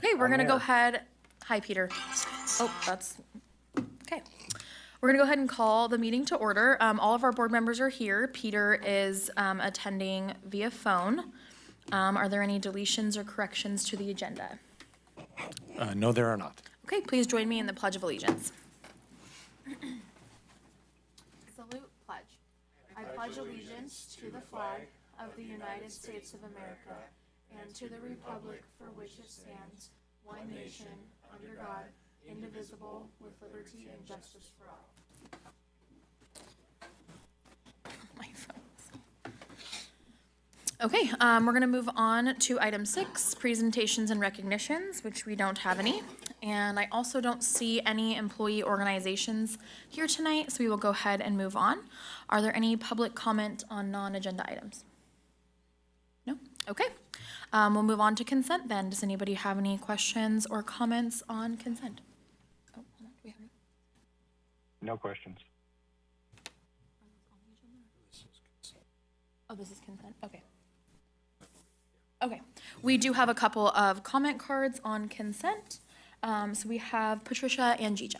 Okay, we're going to go ahead. Hi, Peter. Oh, that's okay. We're going to go ahead and call the meeting to order. All of our board members are here. Peter is attending via phone. Are there any deletions or corrections to the agenda? No, there are not. Okay, please join me in the Pledge of Allegiance. Salute, pledge. I pledge allegiance to the flag of the United States of America and to the republic for which it stands, one nation, under God, indivisible, with liberty and justice for all. My phone. Okay, we're going to move on to item 6, presentations and recognitions, which we don't have any. And I also don't see any employee organizations here tonight, so we will go ahead and move on. Are there any public comment on non-agenda items? No? Okay. We'll move on to consent then. Does anybody have any questions or comments on consent? Oh, hold on. Do we have any? No questions. Oh, this is consent? Okay. Okay. We do have a couple of comment cards on consent. So we have Patricia and Gija.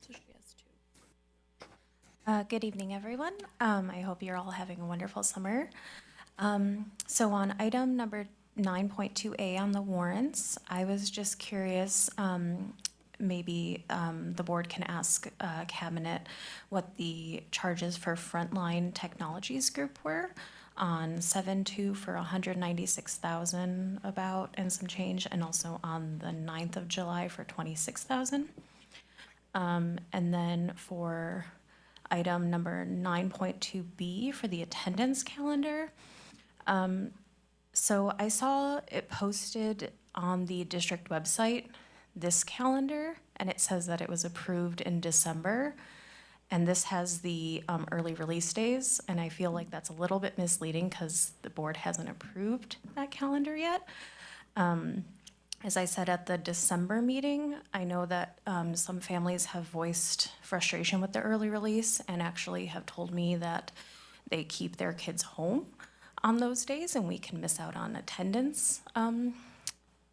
So she has two. Good evening, everyone. I hope you're all having a wonderful summer. So on item number 9.2A on the warrants, I was just curious, maybe the board can ask Cabinet what the charges for Frontline Technologies Group were on 7/2 for $196,000 about and some change, and also on the 9th of July for $26,000. And then for item number 9.2B for the attendance calendar. So I saw it posted on the district website, this calendar, and it says that it was approved in December. And this has the early release days, and I feel like that's a little bit misleading because the board hasn't approved that calendar yet. As I said at the December meeting, I know that some families have voiced frustration with the early release and actually have told me that they keep their kids home on those days and we can miss out on attendance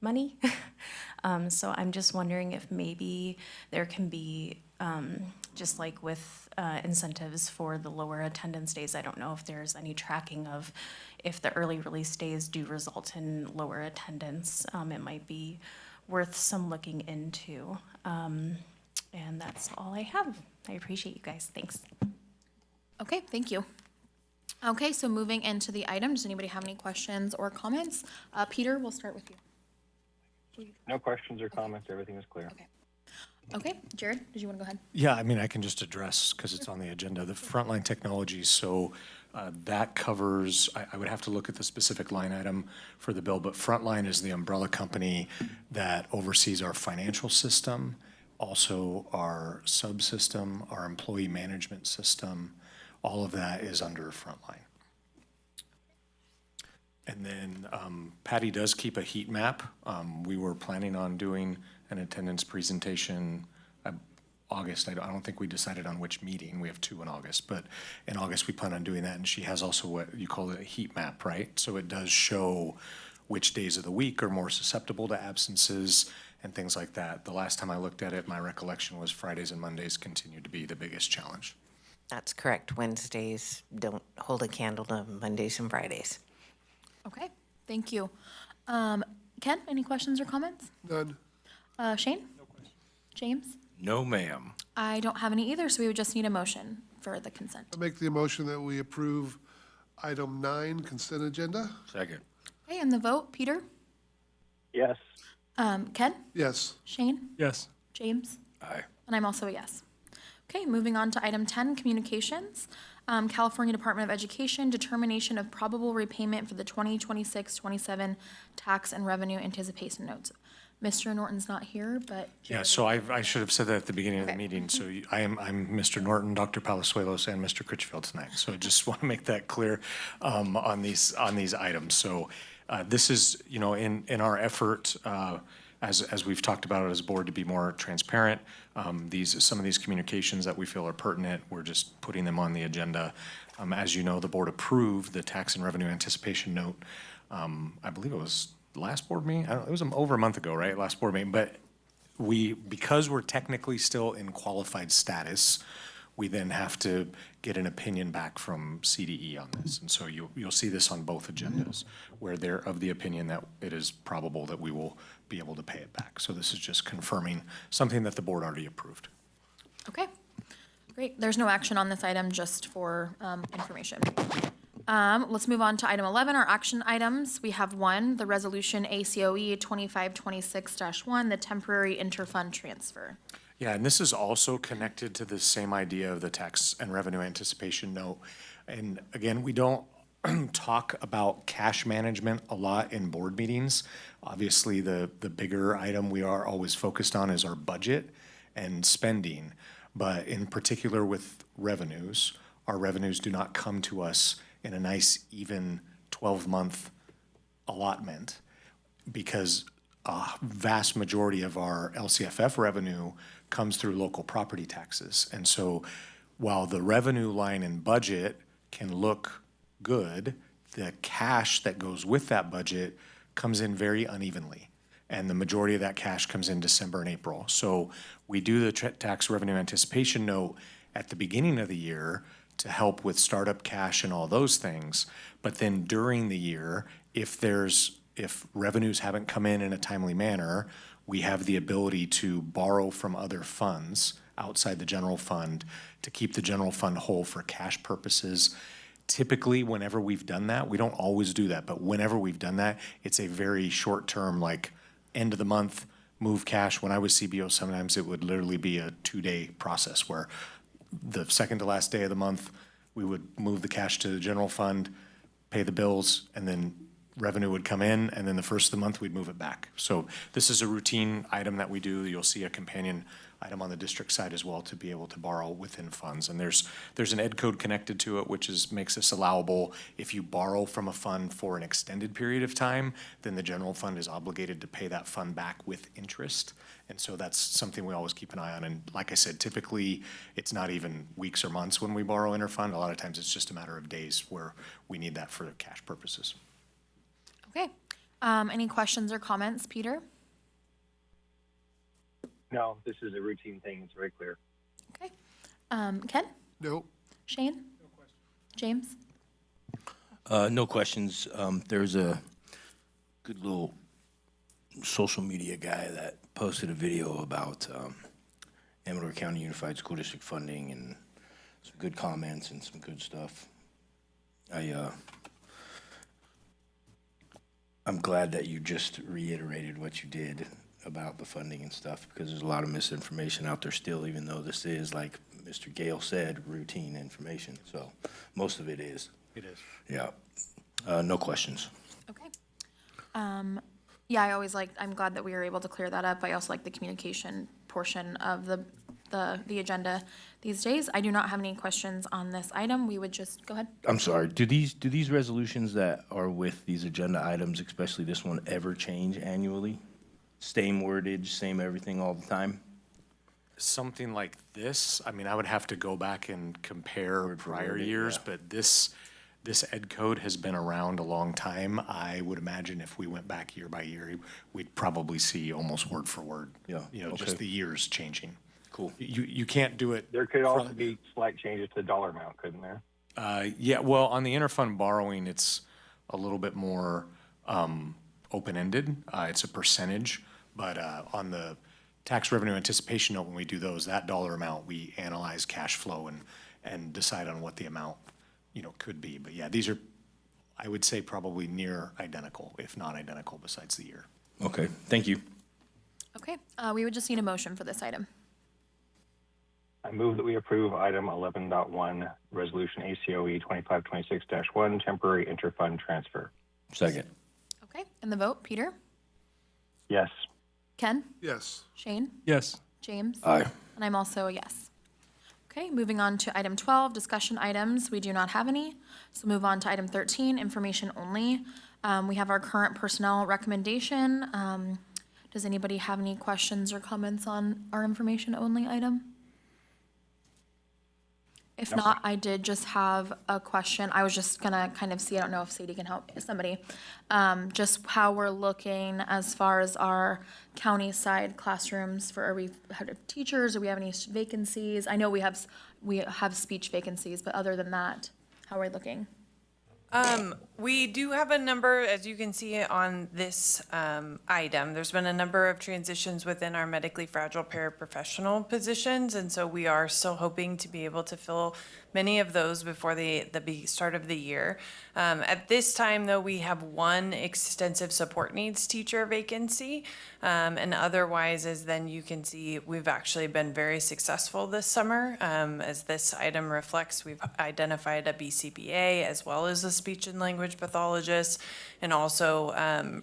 money. So I'm just wondering if maybe there can be, just like with incentives for the lower attendance days, I don't know if there's any tracking of if the early release days do result in lower attendance. It might be worth some looking into. And that's all I have. I appreciate you guys. Thanks. Okay, thank you. Okay, so moving into the item, does anybody have any questions or comments? Peter, we'll start with you. No questions or comments. Everything is clear. Okay. Okay, Jared, did you want to go ahead? Yeah, I mean, I can just address, because it's on the agenda, the Frontline Technologies. So that covers, I would have to look at the specific line item for the bill, but Frontline is the umbrella company that oversees our financial system, also our subsystem, our employee management system. All of that is under Frontline. And then Patty does keep a heat map. We were planning on doing an attendance presentation August. I don't think we decided on which meeting. We have 2 in August, but in August we plan on doing that. And she has also what you call a heat map, right? So it does show which days of the week are more susceptible to absences and things like that. The last time I looked at it, my recollection was Fridays and Mondays continue to be the biggest challenge. That's correct. Wednesdays don't hold a candle to Mondays and Fridays. Okay, thank you. Ken, any questions or comments? None. Shane? No questions. James? No, ma'am. I don't have any either, so we would just need a motion for the consent. I make the motion that we approve item 9, consent agenda. Second. Okay, and the vote, Peter? Yes. Ken? Yes. Shane? Yes. James? Aye. And I'm also a yes. Okay, moving on to item 10, communications. California Department of Education, determination of probable repayment for the 2026-27 tax and revenue anticipation notes. Mr. Norton's not here, but. Yeah, so I should have said that at the beginning of the Okay. meeting. So I'm Mr. Norton, Dr. Palazuelos, and Mr. Critchfield tonight. So I just want to make that clear on these items. So this is, you know, in our effort, as we've talked about it as a board, to be more transparent, some of these communications that we feel are pertinent, we're just putting them on the agenda. As you know, the board approved the tax and revenue anticipation note I believe it was last board meeting, I don't, it was over a month ago, right, last board meeting, but because we're technically still in qualified status, we then have to get an opinion back from CDE on this. And so you'll see this on both agendas, where they're of the opinion that it is probable that we will be able to pay it back. So this is just confirming something that the board already approved. Okay, great. There's no action on this item, just for information. Let's move on to item 11, our action items. We have one, the resolution ACOE 2526-1, the temporary interfund transfer. Yeah, and this is also connected to the same idea of the tax and revenue anticipation note. And again, we don't talk about cash management a lot in board meetings. Obviously, the bigger item we are always focused on is our budget and spending. But in particular with revenues, our revenues do not come to us in a nice, even 12-month allotment, because a vast majority of our LCFF revenue comes through local property taxes. And so while the revenue line in budget can look good, the cash that goes with that budget comes in very unevenly. And the majority of that cash comes in December and April. So we do the tax revenue anticipation note at the beginning of the year to help with startup cash and all those things. But then during the year, if revenues haven't come in a timely manner, we have the ability to borrow from other funds outside the general fund to keep the general fund whole for cash purposes. Typically, whenever we've done that, we don't always do that, but whenever we've done that, it's a very short-term, like end of the month, move cash. When I was CBO, sometimes it would literally be a 2-day process where the second to last day of the month, we would move the cash to the general fund, pay the bills, and then revenue would come in, and then the first of the month, we'd move it back. So this is a routine item that we do. You'll see a companion item on the district side as well to be able to borrow within funds. And there's an ed code connected to it, which makes this allowable. If you borrow from a fund for an extended period of time, then the general fund is obligated to pay that fund back with interest. And so that's something we always keep an eye on. And like I said, typically, it's not even weeks or months when we borrow interfund. A lot of times, it's just a matter of days where we need that for cash purposes. Okay. Any questions or comments, Peter? No, this is a routine thing. It's very clear. Okay. Ken? No. Shane? No questions. James? No questions. There's a good little social media guy that posted a video about Amador County Unified School District funding and some good comments and some good stuff. I'm glad that you just reiterated what you did about the funding and stuff, because there's a lot of misinformation out there still, even though this is, like Mr. Gale said, routine information. So most of it is. It is. Yeah. No questions. Okay. Yeah, I'm glad that we were able to clear that up. I also like the communication portion of the agenda these days. I do not have any questions on this item. We would just, go ahead. I'm sorry, do these resolutions that are with these agenda items, especially this one, ever change annually? Same wordage, same everything all the time? Something like this, I mean, I would have to go back and compare prior years, but this ed code has been around a long time. I would imagine if we went back year by year, we'd probably see almost word for word. Yeah, just okay. the years changing. Cool. You can't do it. There could also be slight changes to the dollar amount, couldn't there? Yeah, well, on the interfund borrowing, it's a little bit more open-ended. It's a percentage, but on the tax revenue anticipation note, when we do those, that dollar amount, we analyze cash flow and decide on what the amount, could be. But yeah, these are, I would say, probably near identical, if not identical, besides the year. Okay, thank you. Okay, we would just need a motion for this item. I move that we approve item 11.1, resolution ACOE 2526-1, temporary interfund transfer. Second. Okay, and the vote, Peter? Yes. Ken? Yes. Shane? Yes. James? Aye. And I'm also a yes. Okay, moving on to item 12, discussion items. We do not have any. So move on to item 13, information only. We have our current personnel recommendation. Does anybody have any questions or comments on our information only item? If not, I did just have a question. I was just gonna kind of see, I don't know if Sadie can help somebody. Just how we're looking as far as our county side classrooms for, are we, teachers, do we have any vacancies? I know we have speech vacancies, but other than that, how are we looking? We do have a number, as you can see on this item, there's been a number of transitions within our medically fragile paraprofessional positions, and so we are still hoping to be able to fill many of those before the start of the year. At this time, though, we have one extensive support needs teacher vacancy, and otherwise, as then you can see, we've actually been very successful this summer. As this item reflects, we've identified a BCBA as well as a speech and language pathologist, and also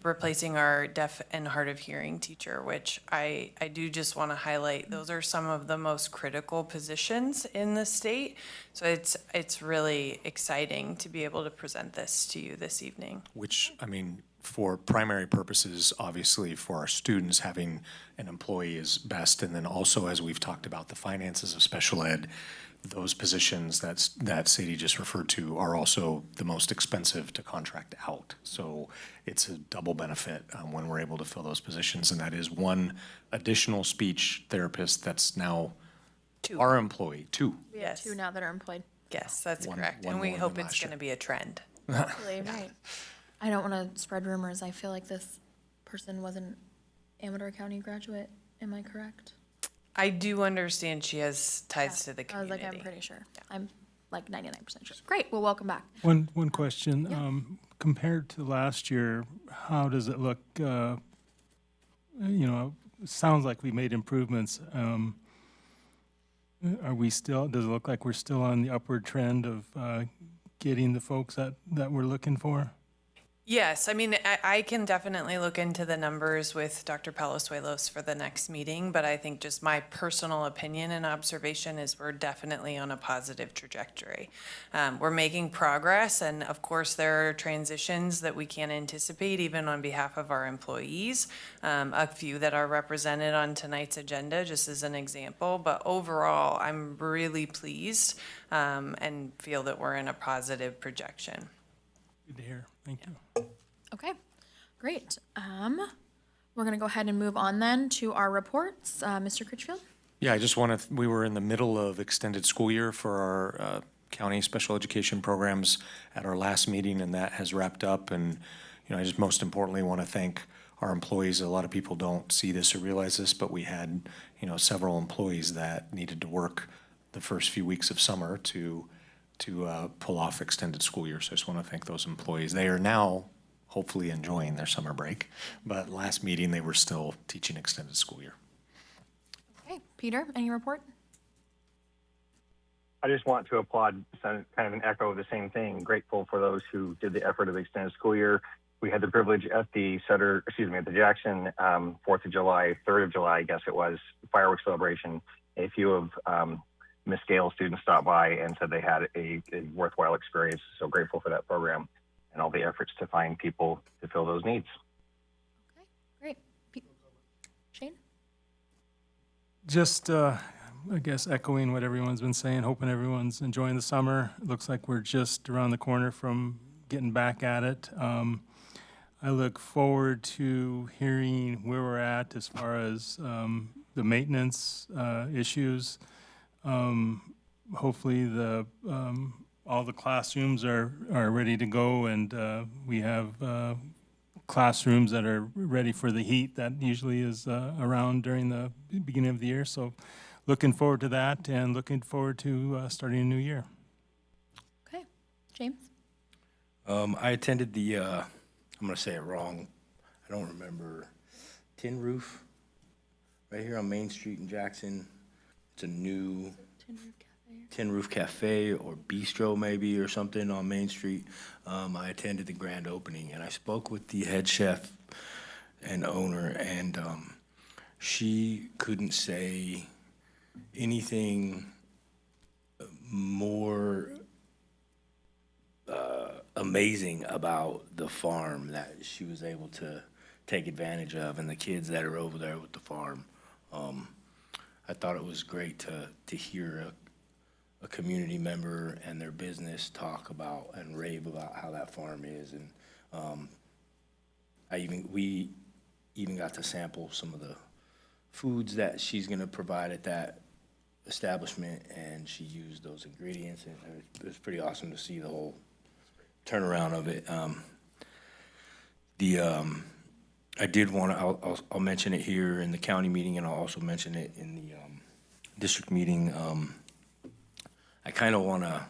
replacing our deaf and hard of hearing teacher, which I do just want to highlight. Those are some of the most critical positions in the state. So it's really exciting to be able to present this to you this evening. Which, I mean, for primary purposes, obviously for our students, having an employee is best. And then also, as we've talked about the finances of special ed, those positions that Sadie just referred to are also the most expensive to contract out. So it's a double benefit when we're able to fill those positions. And that is one additional speech therapist that's now our employee, two. We have Yes. 2 now that are employed. Yes, that's One- correct. one And we more hope than it's last going to year. be a trend. Hopefully, right. I don't want to spread rumors. I feel like this person was an Amador County graduate. Am I correct? I do understand she has ties to the I was community. like, I'm pretty sure. I'm like 99% sure. Great, well, welcome back. One question, compared to last year, how does it look? You know, it sounds like we made improvements. Are we still, does it look like we're still on the upward trend of getting the folks that we're looking for? Yes, I mean, I can definitely look into the numbers with Dr. Palazuelos for the next meeting, but I think just my personal opinion and observation is we're definitely on a positive trajectory. We're making progress, and of course, there are transitions that we can't anticipate even on behalf of our employees. A few that are represented on tonight's agenda, just as an example, but overall, I'm really pleased and feel that we're in a positive projection. Good to hear. Thank you. Okay, great. We're gonna go ahead and move on then to our reports. Mr. Critchfield? Yeah, I just want to, we were in the middle of extended school year for our county special education programs at our last meeting, and that has wrapped up. And, you know, I just most importantly want to thank our employees. A lot of people don't see this or realize this, but we had, you know, several employees that needed to work the first few weeks of summer to pull off extended school year. So I just want to thank those employees. They are now hopefully enjoying their summer break, but last meeting they were still teaching extended school year. Okay, Peter, any report? I just want to applaud, kind of an echo of the same thing. Grateful for those who did the effort of the extended school year. We had the privilege at the at the Jackson 4th of July, 3rd of July, I guess it was, fireworks celebration. A few of Miss Gale's students stopped by and said they had a worthwhile experience. So grateful for that program and all the efforts to find people to fill those needs. Okay, great. Shane? Just, I guess echoing what everyone's been saying, hoping everyone's enjoying the summer. It looks like we're just around the corner from getting back at it. I look forward to hearing where we're at as far as the maintenance issues. Hopefully all the classrooms are ready to go, and we have classrooms that are ready for the heat that usually is around during the beginning of the year. So looking forward to that, and looking forward to starting a new year. Okay, James? I attended the, I'm going to say it wrong, I don't remember, Tin Roof, right here on Main Street in Jackson. It's a new Tin Roof Cafe or Bistro maybe or something on Main Street. I attended the grand opening, and I spoke with the head chef and owner, and she couldn't say anything more amazing about the farm that she was able to take advantage of, and the kids that are over there with the farm. I thought it was great to hear a community member and their business talk about and rave about how that farm is. And we even got to sample some of the foods that she's gonna provide at that establishment, and she used those ingredients, and it was pretty awesome to see the whole turnaround of it. I did want to, I'll mention it here in the county meeting, and I'll also mention it in the district meeting. I kind of want to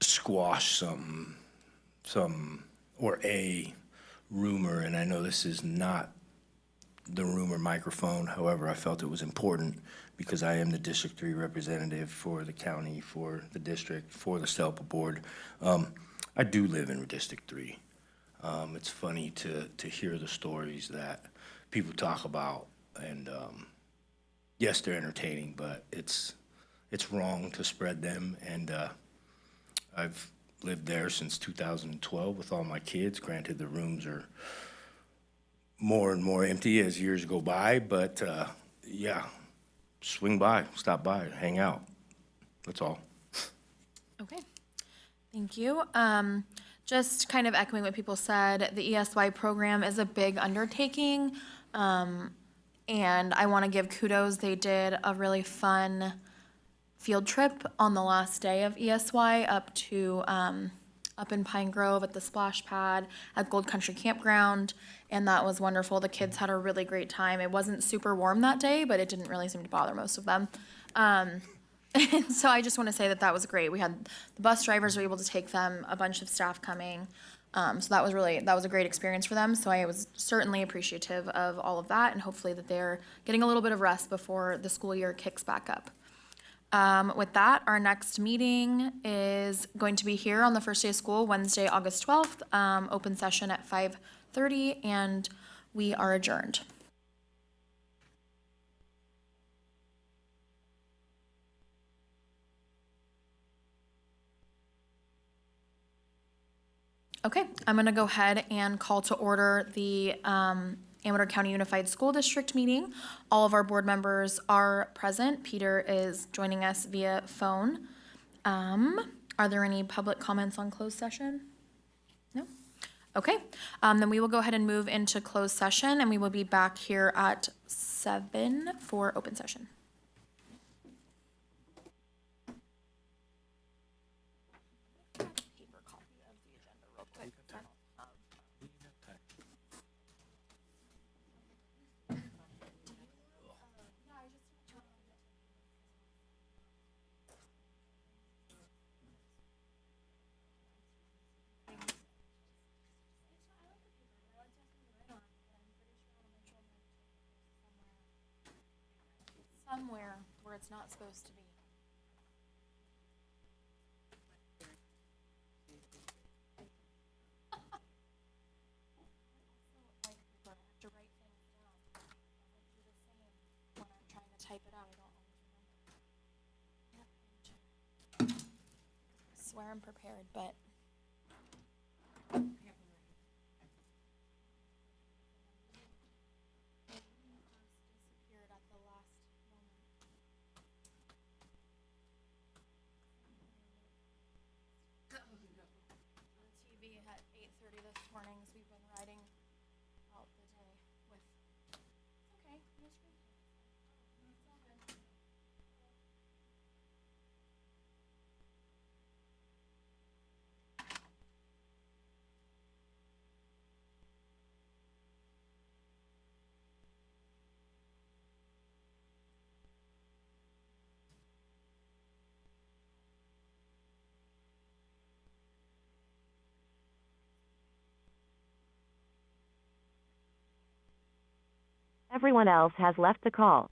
squash a rumor, and I know this is not the rumor microphone. However, I felt it was important because I am the District 3 representative for the county, for the district, for the SELPA board. I do live in District 3. It's funny to hear the stories that people talk about, and yes, they're entertaining, but it's wrong to spread them. And I've lived there since 2012 with all my kids. Granted, the rooms are more and more empty as years go by, but yeah, swing by, stop by, hang out. That's all. Okay, thank you. Just kind of echoing what people said, the ESY program is a big undertaking, and I want to give kudos. They did a really fun field trip on the last day of ESY up in Pine Grove at the splash pad at Gold Country Campground, and that was wonderful. The kids had a really great time. It wasn't super warm that day, but it didn't really seem to bother most of them. And so I just want to say that was great. We had the bus drivers were able to take them, a bunch of staff coming. So that was a great experience for them. So I was certainly appreciative of all of that, and hopefully that they're getting a little bit of rest before the school year kicks back up. With that, our next meeting is going to be here on the first day of school, Wednesday, August 12th, open session at 5:30, and we are adjourned. Okay, I'm gonna go ahead and call to order the Amador County Unified School District meeting. All of our board members are present. Peter is joining us via phone. Are there any public comments on closed session? No? Okay, then we will go ahead and move into closed session, and we will be back here at 7 for open session. Somewhere where it's not supposed to be. I have to write things down. I do the same when I'm trying to type it out. I don't always remember. I swear I'm prepared, but. Disappeared at the last moment. On TV at 8:30 this morning, as we've been riding out the day with. Okay, no screen time. It's all good. Everyone else has left the call.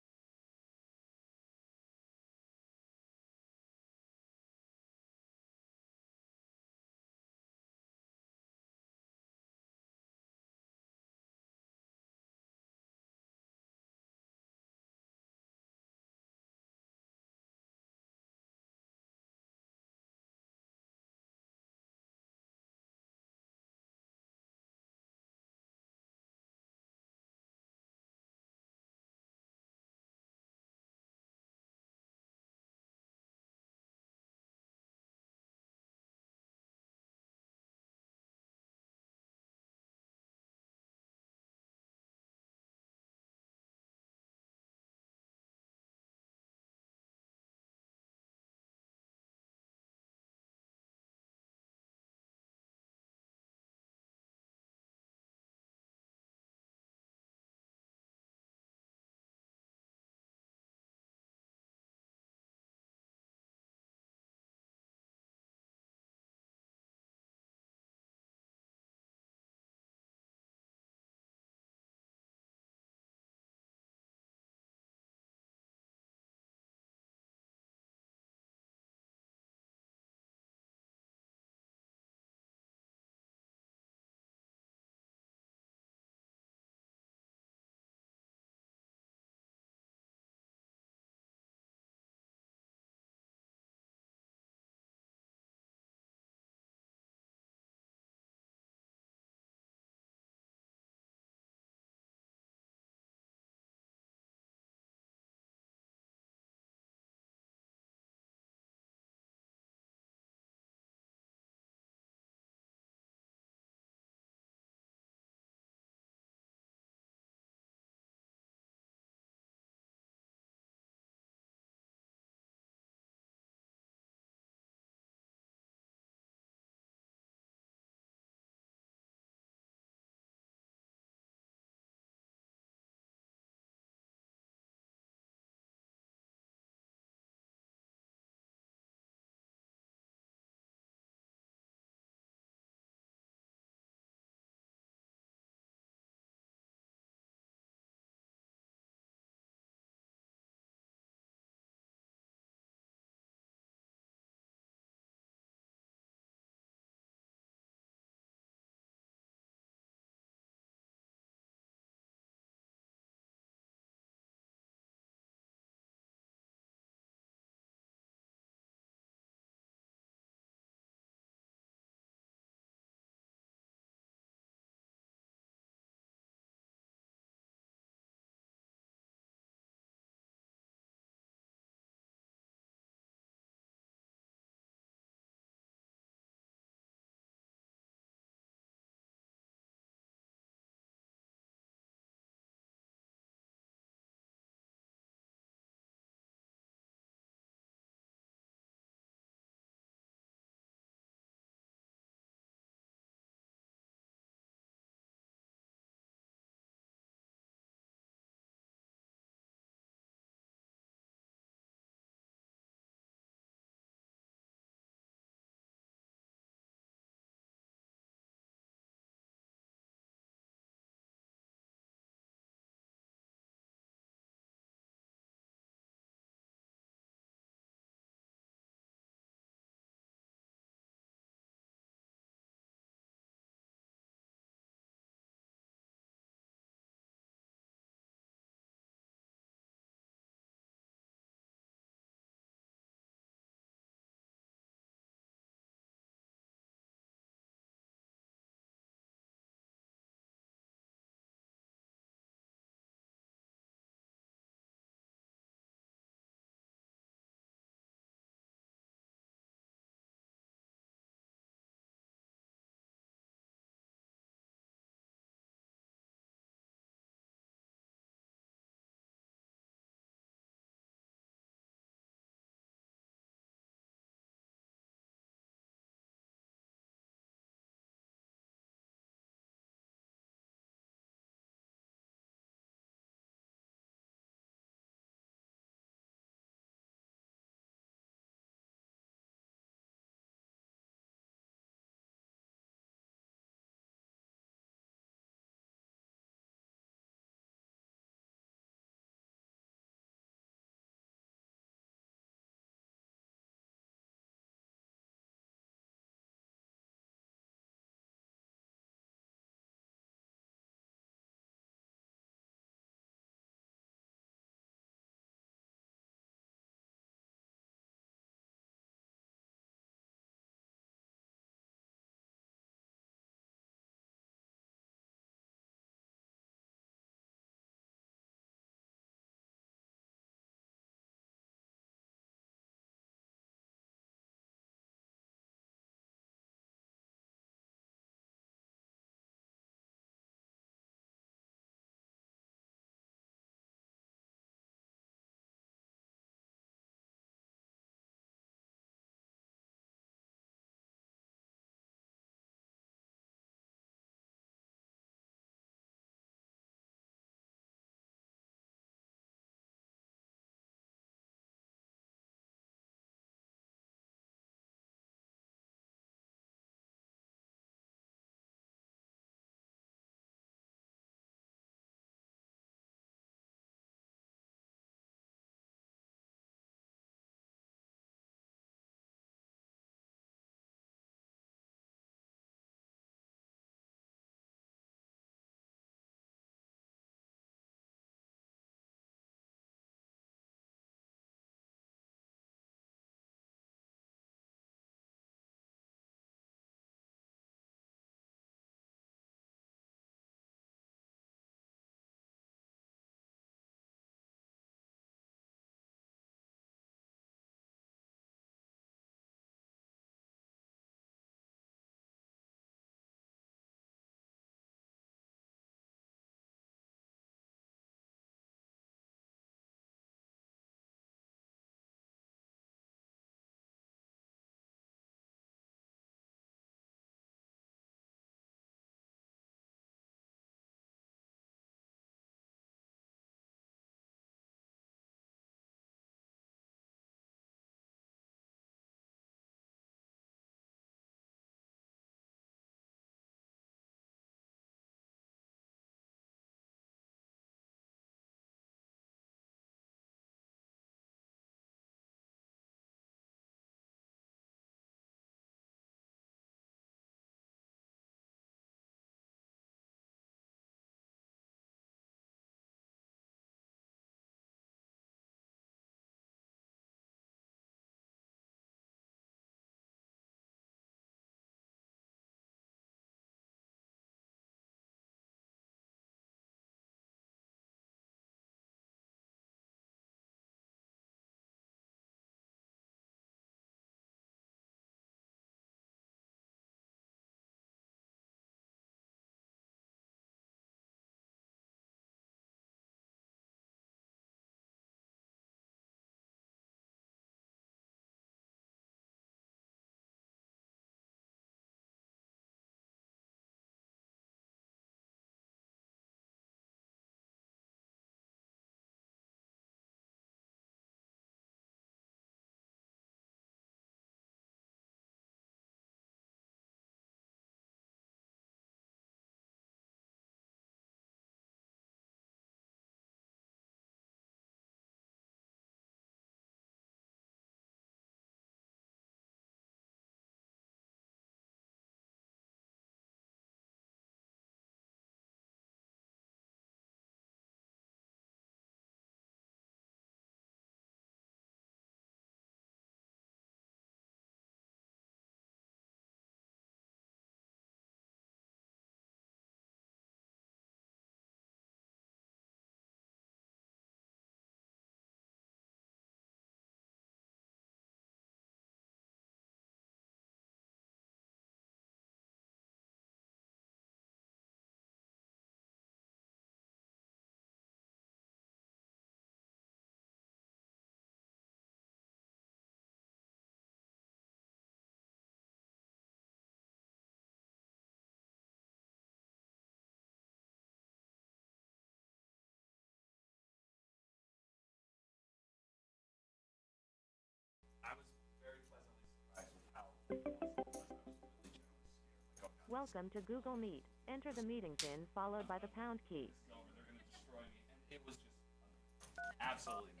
Welcome to Google Meet. Enter the meeting pin followed by the pound key. They're gonna destroy me, and it was just absolutely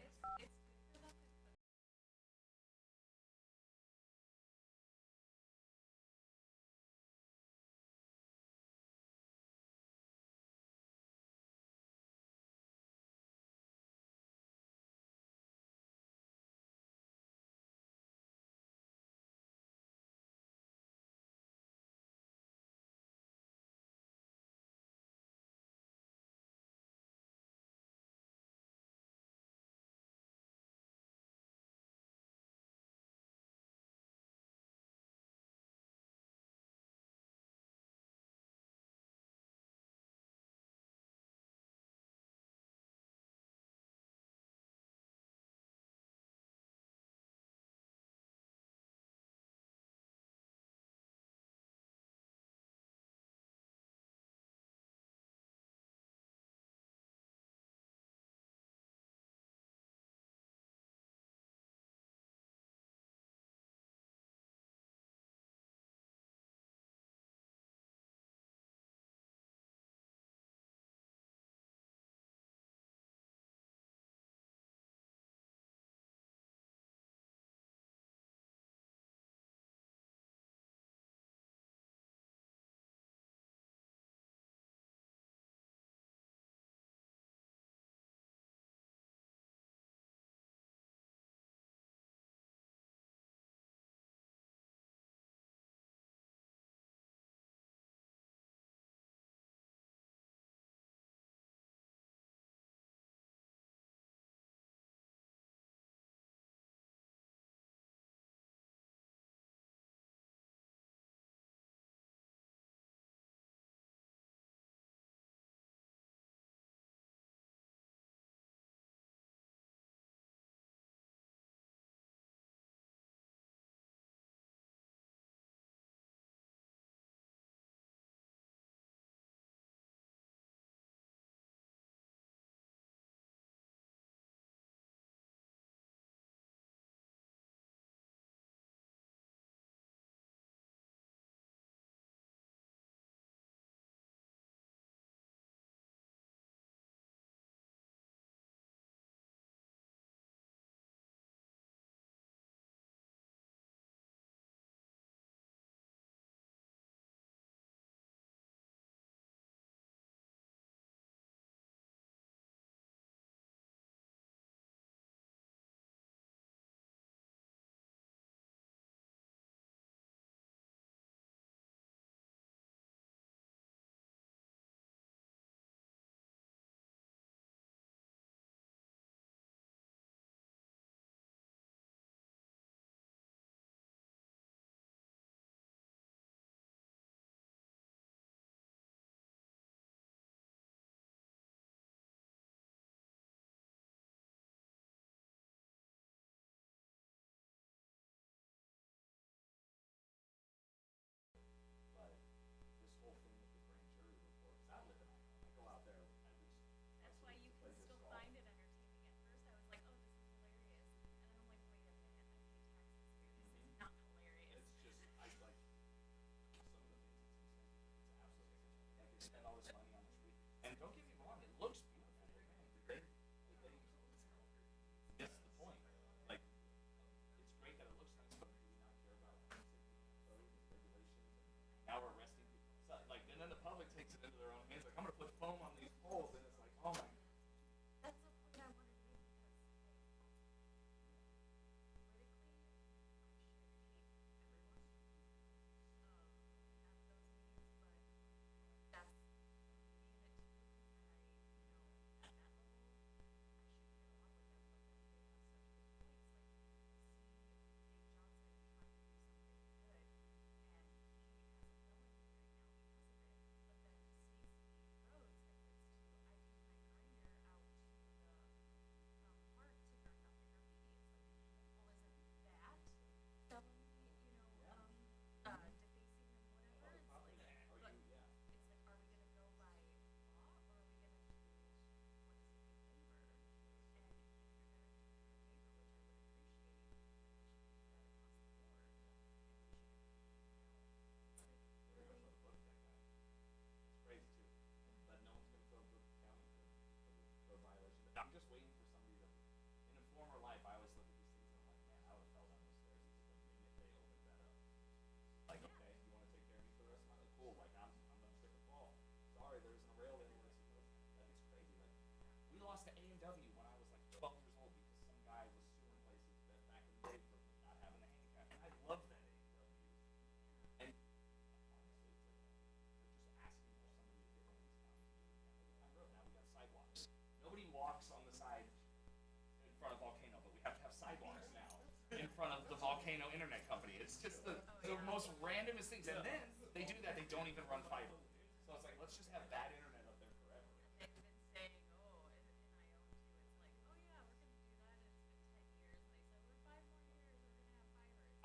volcano internet company. It's just the most randomest things. And then they do that, they don't even run fiber. So it's like, let's just have bad internet up there forever.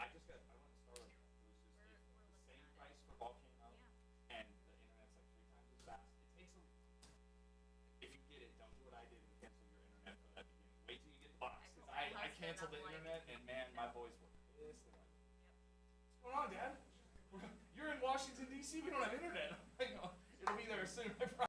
I went to Starlink. It was just the same price for volcano, and the internet's like 3 times as fast. It takes if you get it, don't do what I did and cancel your internet for that beginning. Wait till you get the box. 'Cause I canceled the internet, and man, my boys were pissed. They're like, what's going on, Dad? You're in Washington, D.C., we don't have internet. I'm like, "Oh, it'll be there soon, I promise."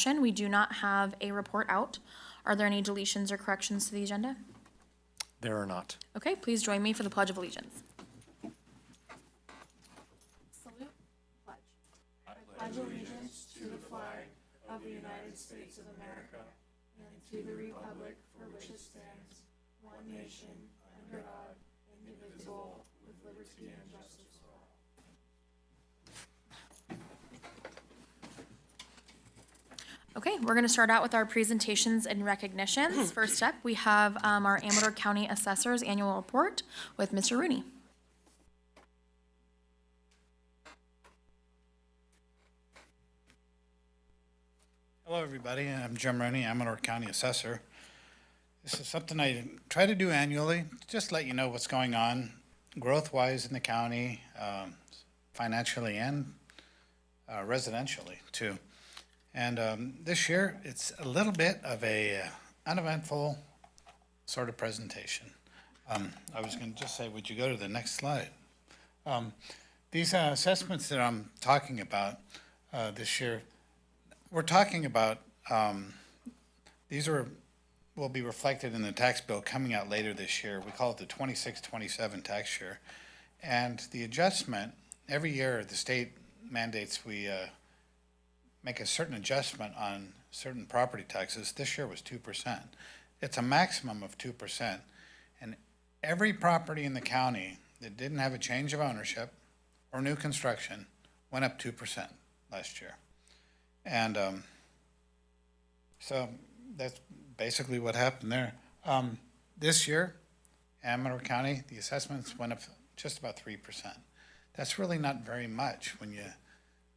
We do not have a report out. Are there any deletions or corrections to the agenda? There are not. Okay, please join me for the Pledge of Allegiance. Salute, pledge. I pledge allegiance to the flag of the United States of America and to the republic for which it stands, one nation, under God, indivisible, with liberty and justice for all. Okay, we're going to start out with our presentations and recognitions. First up, we have our Amador County Assessor's Annual Report with Mr. Rooney. Hello, everybody. I'm Jim Rooney, Amador County Assessor. This is something I try to do annually, just let you know what's going on growth-wise in the county, financially and residentially, too. And this year, it's a little bit of a uneventful sort of presentation. I was going to just say, would you go to the next slide? These assessments that I'm talking about this year, we're talking about, these will be reflected in the tax bill coming out later this year. We call it the 26-27 tax year. And the adjustment, every year the state mandates we make a certain adjustment on certain property taxes. This year was 2%. It's a maximum of 2%. And every property in the county that didn't have a change of ownership or new construction went up 2% last year. And so that's basically what happened there. This year, Amador County, the assessments went up just about 3%. That's really not very much when you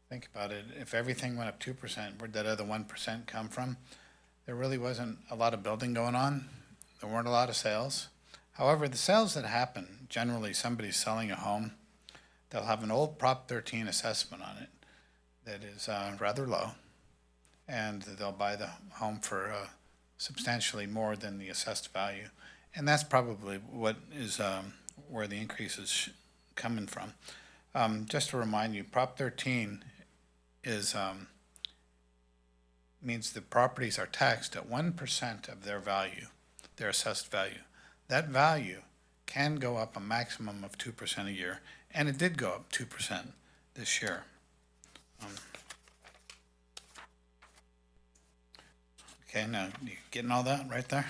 think about it. If everything went up 2%, where'd that other 1% come from? There really wasn't a lot of building going on. There weren't a lot of sales. However, the sales that happen, generally somebody's selling a home, they'll have an old Prop 13 assessment on it that is rather low, and they'll buy the home for substantially more than the assessed value. And that's probably what is where the increase is coming from. Just to remind you, Prop 13 is means the properties are taxed at 1% of their value, their assessed value. That value can go up a maximum of 2% a year, and it did go up 2% this year. Okay, now you getting all that right there?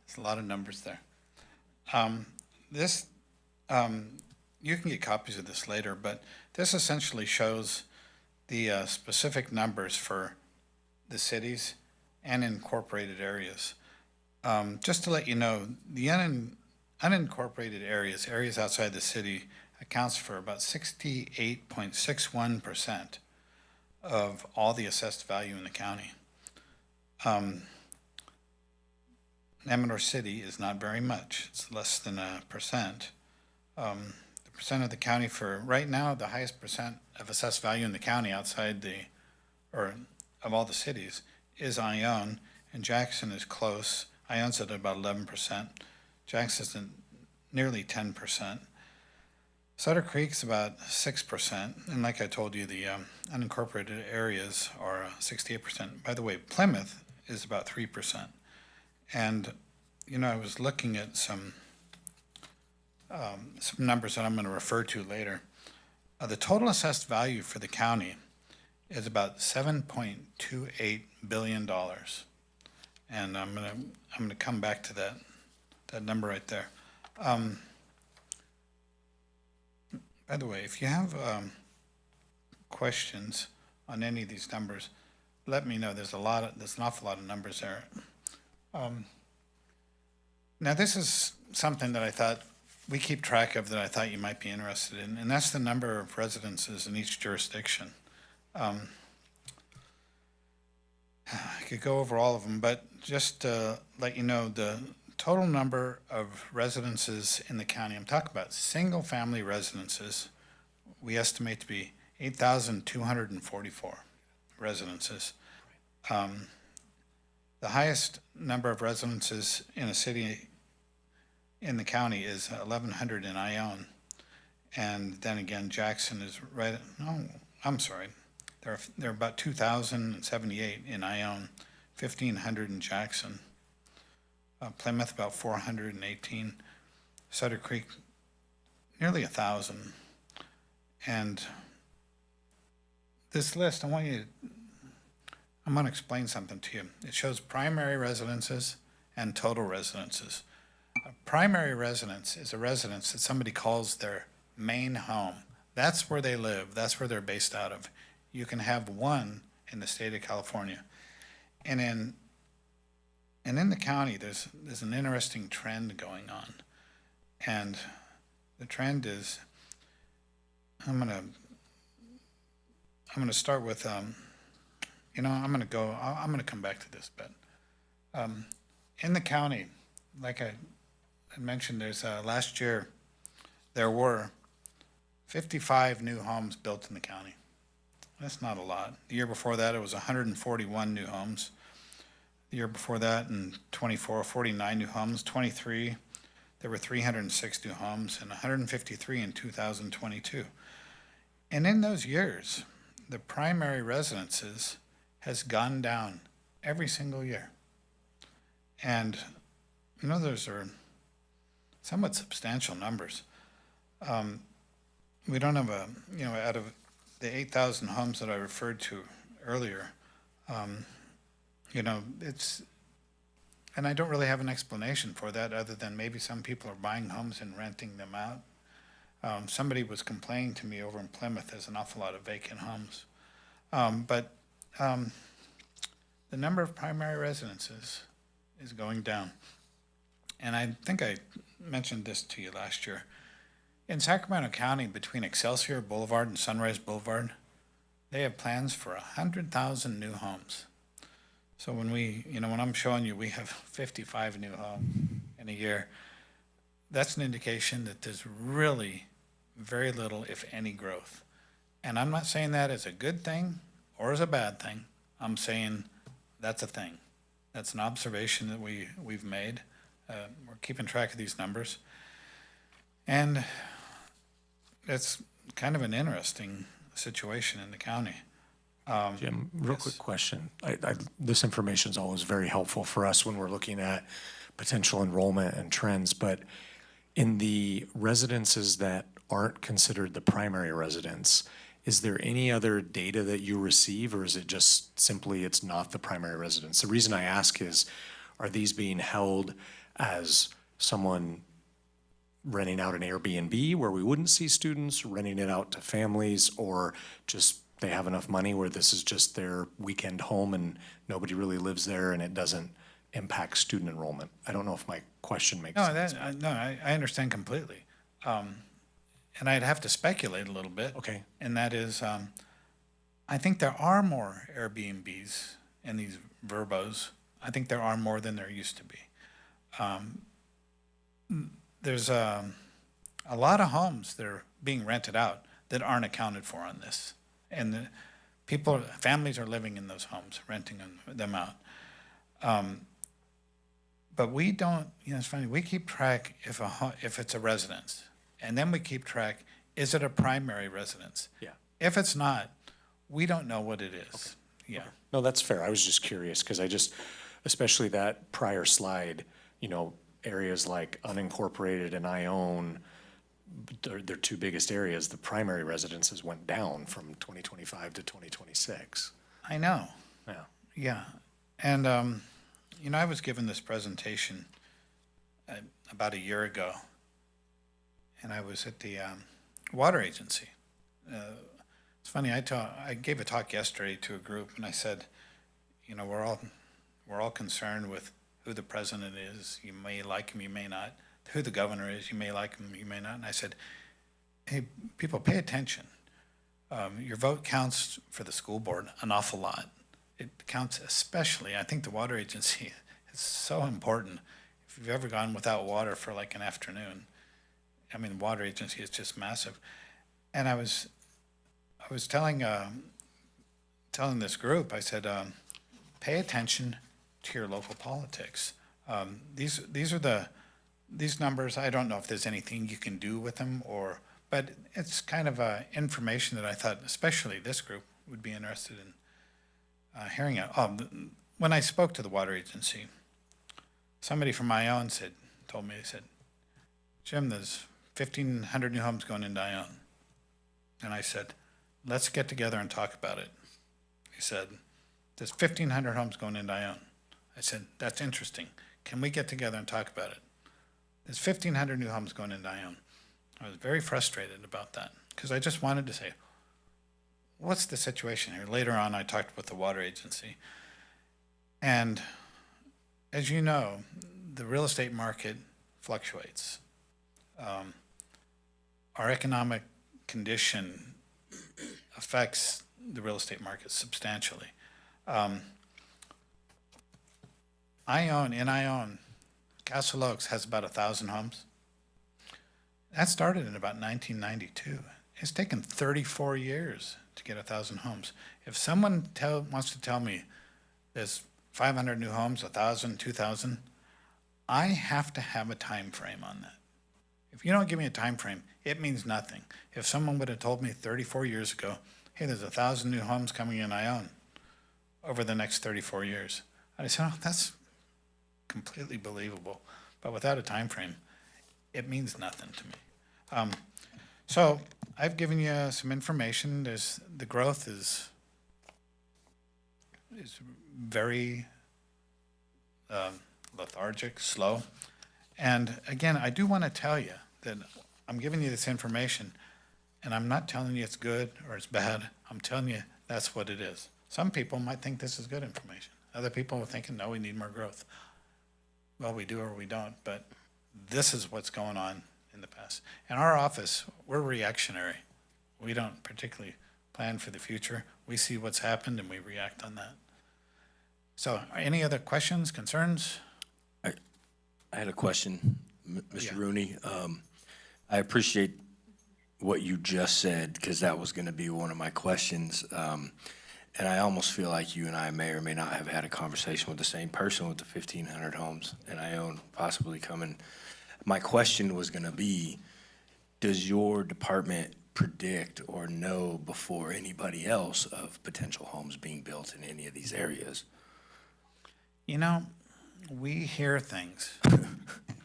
There's a lot of numbers there. You can get copies of this later, but this essentially shows the specific numbers for the cities and incorporated areas. Just to let you know, the unincorporated areas outside the city accounts for about 68.61% of all the assessed value in the county. Amador City is not very much. It's less than 1%. The percent of the county for right now, the highest percent of assessed value in the county outside of all the cities is Ione, and Jackson is close. Ione's at about 11%. Jackson's at nearly 10%. Sutter Creek's about 6%, and like I told you, the unincorporated areas are 68%. By the way, Plymouth is about 3%. And, you know, I was looking at some numbers that I'm going to refer to later. The total assessed value for the county is about $7.28 billion. And I'm going to come back to that number right there. By the way, if you have questions on any of these numbers, let me know. There's an awful lot of numbers there. Now, this is something that I thought we keep track of that I thought you might be interested in, and that's the number of residences in each jurisdiction. I could go over all of them, but just to let you know, the total number of residences in the county, I'm talking about single-family residences, we estimate to be 8,244 residences. The highest number of residences in a city in the county is 1,100 in Ione. And then again, Jackson is right, no, I'm sorry. There are about 2,078 in Ione, 1,500 in Jackson, Plymouth about 418, Sutter Creek nearly 1,000. And this list, I'm going to explain something to you. It shows primary residences and total residences. A primary residence is a residence that somebody calls their main home. That's where they live. That's where they're based out of. You can have one in the state of California. And in the county, there's an interesting trend going on. And the trend is, I'm gonna start with, I'm gonna come back to this, but in the county, like I mentioned, there's last year there were 55 new homes built in the county. That's not a lot. The year before that, it was 141 new homes. The year before that, in 24, 49 new homes. 23, there were 306 new homes, and 153 in 2022. And in those years, the primary residences has gone down every single year. And, those are somewhat substantial numbers. We don't have out of the 8,000 homes that I referred to earlier, it's, and I don't really have an explanation for that other than maybe some people are buying homes and renting them out. Somebody was complaining to me over in Plymouth, there's an awful lot of vacant homes. But the number of primary residences is going down. And I think I mentioned this to you last year. In Sacramento County, between Excelsior Boulevard and Sunrise Boulevard, they have plans for 100,000 new homes. So when when I'm showing you we have 55 new homes in a year, that's an indication that there's really very little, if any, growth. And I'm not saying that as a good thing or as a bad thing. I'm saying that's a thing. That's an observation that we've made. We're keeping track of these numbers. And it's kind of an interesting situation in the county. Jim, real quick question. This information is always very helpful for us when we're looking at potential enrollment and trends, but in the residences that aren't considered the primary residence, is there any other data that you receive, or is it just simply it's not the primary residence? The reason I ask is, are these being held as someone renting out an Airbnb where we wouldn't see students, renting it out to families, or just they have enough money where this is just their weekend home and nobody really lives there and it doesn't impact student enrollment? I don't know if my question makes sense. I understand completely. And I'd have to speculate a little bit. Okay. And that is, I think there are more Airbnbs in these verbos. I think there are more than there used to be. There's a lot of homes that are being rented out that aren't accounted for on this. And families are living in those homes, renting them out. But we don't, it's funny, we keep track if it's a residence. And then we keep track, is it a primary residence? Yeah. If it's not, we don't know what it is. Okay. Yeah. Okay. No, that's fair. I was just curious because especially that prior slide, areas like unincorporated and Ione, their two biggest areas, the primary residences went down from 2025 to 2026. I know. Yeah. Yeah. And, I was given this presentation about a year ago, and I was at the water agency. It's funny, I gave a talk yesterday to a group, and I said, we're all concerned with who the president is. You may like him, you may not. Who the governor is, you may like him, you may not. And I said, hey, people, pay attention. Your vote counts for the school board an awful lot. It counts especially, I think the water agency is so important. If you've ever gone without water for like an afternoon, the water agency is just massive. And I was telling this group, I said, pay attention to your local politics. These numbers, I don't know if there's anything you can do with them but it's kind of information that I thought, especially this group, would be interested in hearing it. When I spoke to the water agency, somebody from Ione told me, they said, Jim, there's 1,500 new homes going into Ione. And I said, let's get together and talk about it. He said, there's 1,500 homes going into Ione. I said, that's interesting. Can we get together and talk about it? There's 1,500 new homes going into Ione. I was very frustrated about that because I just wanted to say, what's the situation here? Later on, I talked with the water agency. And as you know, the real estate market fluctuates. Our economic condition affects the real estate market substantially. Ione, Castle Oaks has about 1,000 homes. That started in about 1992. It's taken 34 years to get 1,000 homes. If someone wants to tell me there's 500 new homes, 1,000, 2,000, I have to have a time frame on that. If you don't give me a time frame, it means nothing. If someone would have told me 34 years ago, hey, there's 1,000 new homes coming in Ione over the next 34 years, I'd say, oh, that's completely believable. But without a time frame, it means nothing to me. So I've given you some information. The growth is very lethargic, slow. And again, I do want to tell you that I'm giving you this information, and I'm not telling you it's good or it's bad. I'm telling you that's what it is. Some people might think this is good information. Other people are thinking, no, we need more growth. Well, we do or we don't, but this is what's going on in the past. In our office, we're reactionary. We don't particularly plan for the future. We see what's happened and we react on that. So any other questions, concerns? I had a question, Mr. Yeah. Rooney. I appreciate what you just said because that was going to be one of my questions. And I almost feel like you and I may or may not have had a conversation with the same person with the 1,500 homes and Ione possibly coming. My question was going to be, does your department predict or know before anybody else of potential homes being built in any of these areas? You know, we hear things,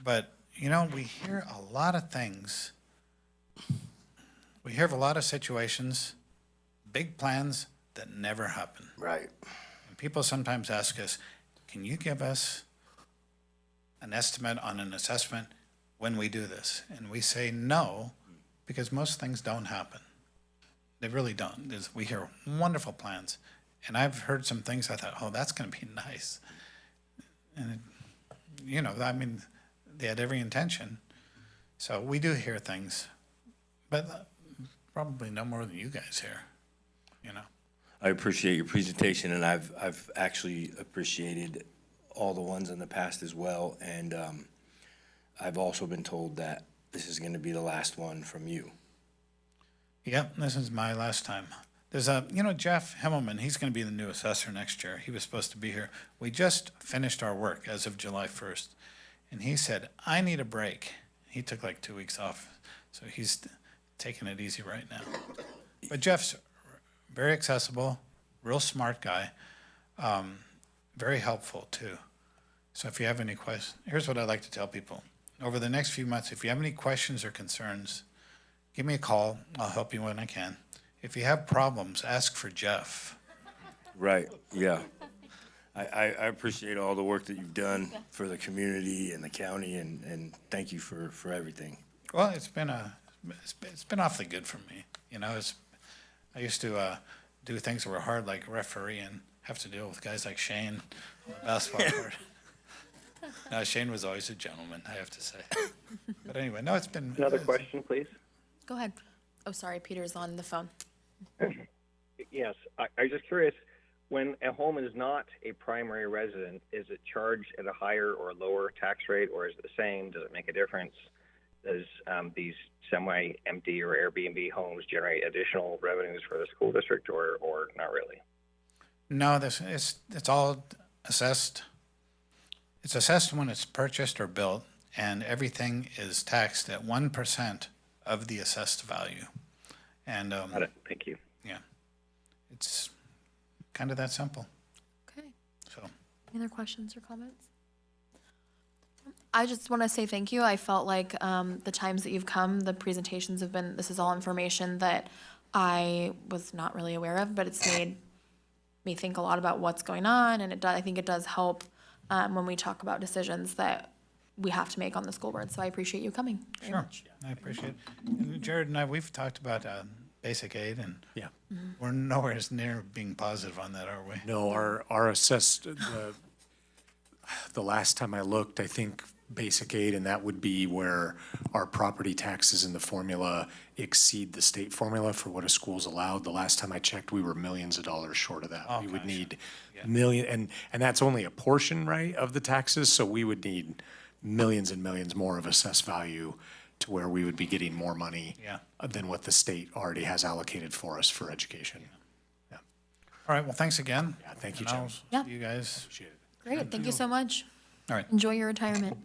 but, you know, we hear a lot of things. We hear of a lot of situations, big plans that never happen. Right. And people sometimes ask us, can you give us an estimate on an assessment when we do this? And we say no, because most things don't happen. They really don't. We hear wonderful plans. And I've heard some things I thought, oh, that's going to be nice. And, you know, I mean, they had every intention. So we do hear things, but probably no more than you guys hear, you know. I appreciate your presentation, and I've actually appreciated all the ones in the past as well. And I've also been told that this is going to be the last one from you. Yep, this is my last time. There's Jeff Himmelman, he's going to be the new assessor next year. He was supposed to be here. We just finished our work as of July 1st. And he said, I need a break. He took like 2 weeks off. So he's taking it easy right now. But Jeff's very accessible, real smart guy, very helpful too. So if you have any questions, here's what I like to tell people. Over the next few months, if you have any questions or concerns, give me a call. I'll help you when I can. If you have problems, ask for Jeff. Right, yeah. I appreciate all the work that you've done for the community and the county, and thank you for everything. Well, it's been awfully good for me. You know, I used to do things that were hard, like referee, and have to deal with guys like Shane on the basketball court. No, Shane was always a gentleman, I have to say. But anyway, no, it's been... Another question, please. Go ahead. Oh, sorry, Peter's on the phone. Yes, I was just curious, when a home is not a primary resident, is it charged at a higher or lower tax rate, or is it the same? Does it make a difference? Does these semi-empty or Airbnb homes generate additional revenues for the school district, or not really? No, it's all assessed. It's assessed when it's purchased or built, and everything is taxed at 1% of the assessed value. And Got it. Thank you. Yeah, It's kind of that simple, Okay. so. Any other questions or comments? I just want to say thank you. I felt like the times that you've come, the presentations have been, this is all information that I was not really aware of, but it's made me think a lot about what's going on, and I think it does help when we talk about decisions that we have to make on the school board. So I appreciate you coming very Sure, much. I appreciate it. And Jared and I, we've talked about basic aid, and Yeah. we're nowhere near being positive on that, are we? No, our assessed, the last time I looked, I think basic aid, and that would be where our property taxes in the formula exceed the state formula for what a school's allowed. The last time I checked, we were millions of dollars short of that. Oh, We would gosh. need and that's only a portion, right, of the taxes, so we would need millions and millions more of assessed value to where we would be getting more money Yeah. than what the state already has allocated for us for education. Yeah, All right, well, thanks again. yeah, thank you, And I'll Jim. Yeah. see you guys. Appreciate it. Great, thank you so much. All right. Enjoy your retirement.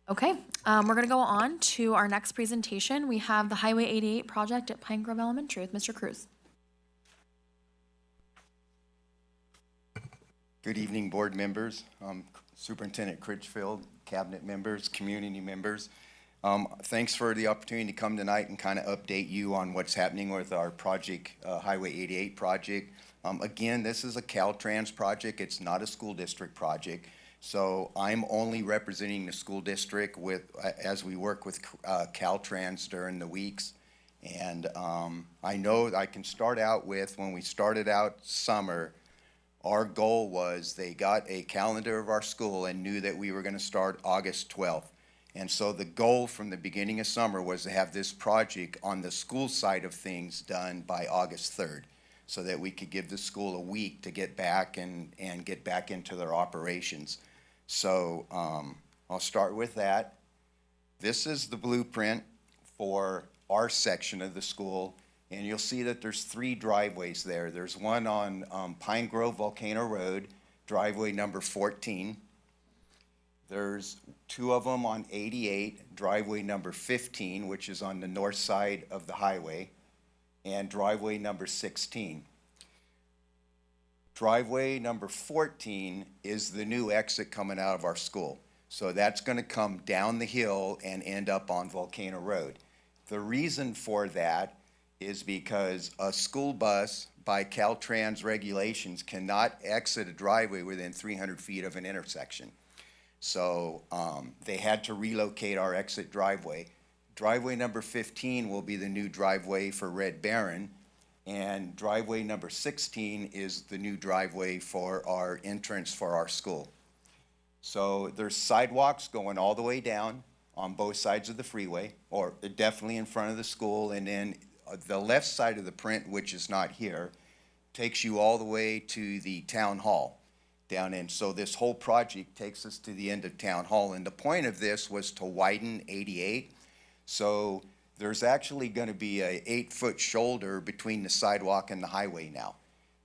Okay, we're gonna go on to our next presentation. We have the Highway 88 project at Pine Grove Elementary with Mr. Cruz. Good evening, board members, Superintendent Critchfield, cabinet members, community members. Thanks for the opportunity to come tonight and kind of update you on what's happening with our project, Highway 88 project. Again, this is a Caltrans project. It's not a school district project. So I'm only representing the school district as we work with Caltrans during the weeks. And I know I can start out with, when we started out summer, our goal was they got a calendar of our school and knew that we were going to start August 12th. And so the goal from the beginning of summer was to have this project on the school side of things done by August 3rd, so that we could give the school a week to get back and get back into their operations. So I'll start with that. This is the blueprint for our section of the school. And you'll see that there's 3 driveways there. There's one on Pine Grove Volcano Road, driveway number 14. There's 2 of them on 88, driveway number 15, which is on the north side of the highway, and driveway number 16. Driveway number 14 is the new exit coming out of our school. So that's going to come down the hill and end up on Volcano Road. The reason for that is because a school bus, by Caltrans regulations, cannot exit a driveway within 300 feet of an intersection. So they had to relocate our exit driveway. Driveway number 15 will be the new driveway for Red Baron, and driveway number 16 is the new driveway for our entrance for our school. So there's sidewalks going all the way down on both sides of the freeway, or definitely in front of the school, and then the left side of the print, which is not here, takes you all the way to the town hall down in. So this whole project takes us to the end of town hall. And the point of this was to widen 88. So there's actually going to be a 8-foot shoulder between the sidewalk and the highway now.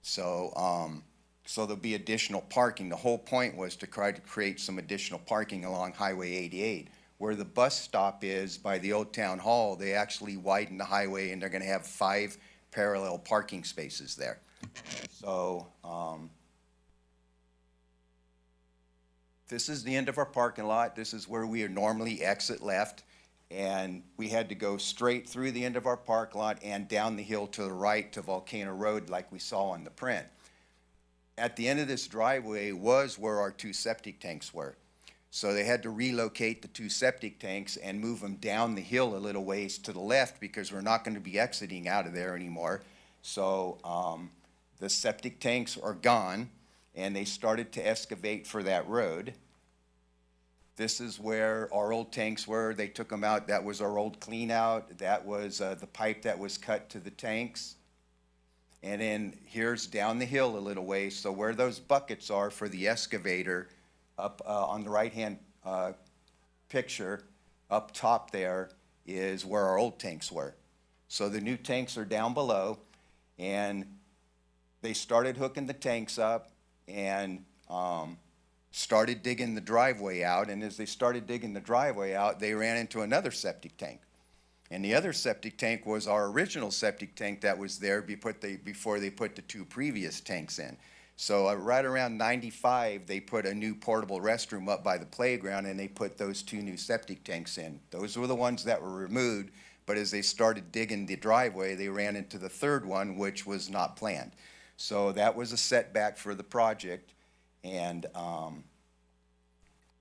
So, so there'll be additional parking. The whole point was to try to create some additional parking along Highway 88. Where the bus stop is by the old town hall, they actually widened the highway and they're gonna have 5 parallel parking spaces there. So, this is the end of our parking lot. This is where we normally exit left. And we had to go straight through the end of our parking lot and down the hill to the right to Volcano Road like we saw on the print. At the end of this driveway was where our 2 septic tanks were. So they had to relocate the 2 septic tanks and move them down the hill a little ways to the left because we're not going to be exiting out of there anymore. So the septic tanks are gone, and they started to excavate for that road. This is where our old tanks were. They took them out. That was our old clean out. That was the pipe that was cut to the tanks. And then here's down the hill a little ways. So where those buckets are for the excavator, up on the right-hand picture, up top there, is where our old tanks were. So the new tanks are down below, and they started hooking the tanks up and started digging the driveway out. And as they started digging the driveway out, they ran into another septic tank. And the other septic tank was our original septic tank that was there before they put the two previous tanks in. So right around 95, they put a new portable restroom up by the playground, and they put those two new septic tanks in. Those were the ones that were removed, but as they started digging the driveway, they ran into the third one, which was not planned. So that was a setback for the project, and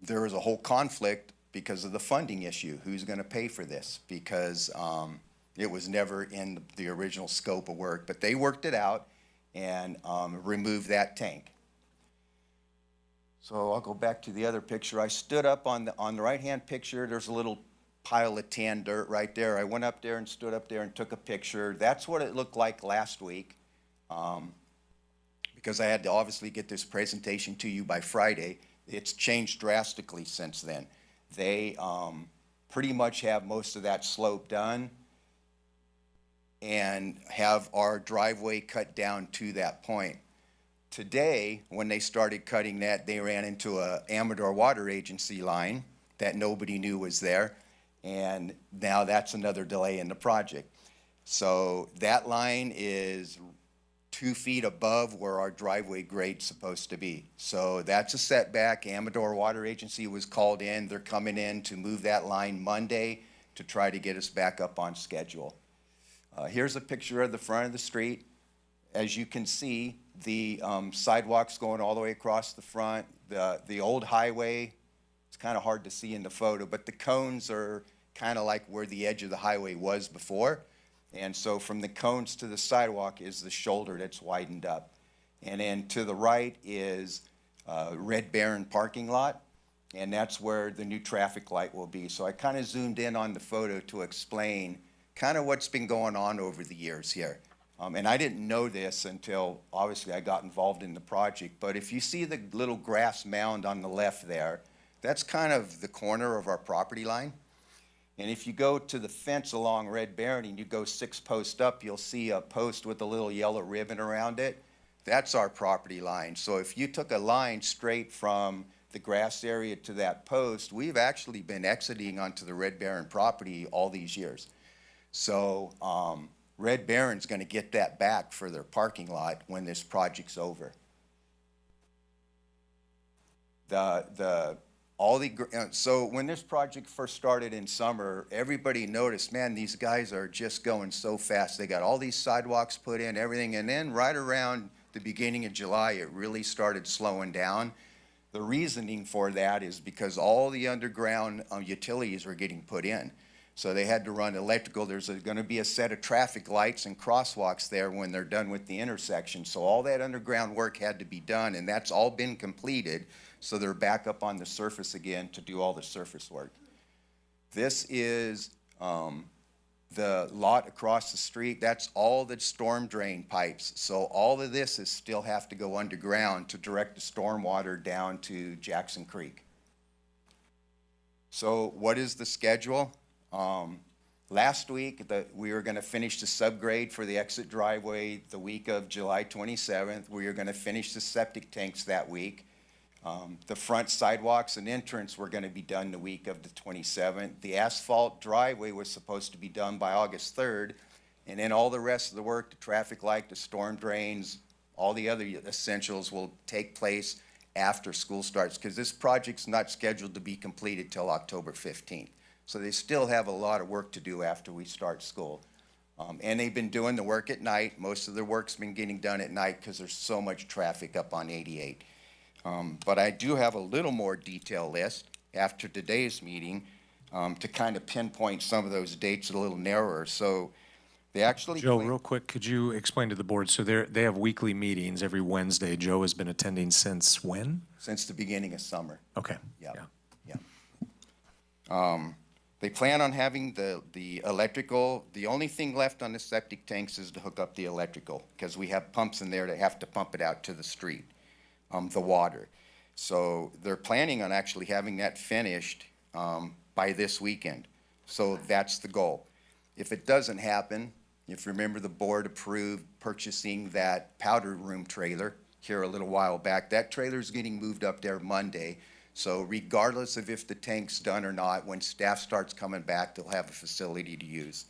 there was a whole conflict because of the funding issue. Who's going to pay for this? Because it was never in the original scope of work, but they worked it out and removed that tank. So I'll go back to the other picture. I stood up on the right-hand picture. There's a little pile of tan dirt right there. I went up there and stood up there and took a picture. That's what it looked like last week, because I had to obviously get this presentation to you by Friday. It's changed drastically since then. They pretty much have most of that slope done and have our driveway cut down to that point. Today, when they started cutting that, they ran into a Amador Water Agency line that nobody knew was there, and now that's another delay in the project. So that line is 2 feet above where our driveway grade's supposed to be. So that's a setback. Amador Water Agency was called in. They're coming in to move that line Monday to try to get us back up on schedule. Here's a picture of the front of the street. As you can see, the sidewalks going all the way across the front. The old highway, it's kind of hard to see in the photo, but the cones are kind of like where the edge of the highway was before. And so from the cones to the sidewalk is the shoulder that's widened up. And then to the right is Red Baron parking lot, and that's where the new traffic light will be. So I kind of zoomed in on the photo to explain kind of what's been going on over the years here. And I didn't know this until, obviously, I got involved in the project. But if you see the little grass mound on the left there, that's kind of the corner of our property line. And if you go to the fence along Red Baron and you go 6 posts up, you'll see a post with a little yellow ribbon around it. That's our property line. So if you took a line straight from the grass area to that post, we've actually been exiting onto the Red Baron property all these years. So Red Baron's going to get that back for their parking lot when this project's over. So when this project first started in summer, everybody noticed, man, these guys are just going so fast. They got all these sidewalks put in, everything, and then right around the beginning of July, it really started slowing down. The reasoning for that is because all the underground utilities were getting put in. So they had to run electrical. There's going to be a set of traffic lights and crosswalks there when they're done with the intersection. So all that underground work had to be done, and that's all been completed. So they're back up on the surface again to do all the surface work. This is the lot across the street. That's all the storm drain pipes. So all of this is still have to go underground to direct the storm water down to Jackson Creek. So what is the schedule? Last week, we were going to finish the subgrade for the exit driveway the week of July 27th. We were going to finish the septic tanks that week. The front sidewalks and entrance were going to be done the week of the 27th. The asphalt driveway was supposed to be done by August 3rd. And then all the rest of the work, the traffic light, the storm drains, all the other essentials will take place after school starts, because this project's not scheduled to be completed till October 15th. So they still have a lot of work to do after we start school. And they've been doing the work at night. Most of their work's been getting done at night because there's so much traffic up on 88. But I do have a little more detailed list after today's meeting to kind of pinpoint some of those dates a little narrower. So they actually— Joe, real quick, could you explain to the board, so they have weekly meetings every Wednesday. Joe has been attending since when? Since the beginning of summer. Okay. Yeah. They plan on having the electrical. The only thing left on the septic tanks is to hook up the electrical, because we have pumps in there that have to pump it out to the street, the water. So they're planning on actually having that finished by this weekend. So that's the goal. If it doesn't happen, if you remember, the board approved purchasing that powder room trailer here a little while back. That trailer's getting moved up there Monday. So regardless of if the tank's done or not, when staff starts coming back, they'll have a facility to use.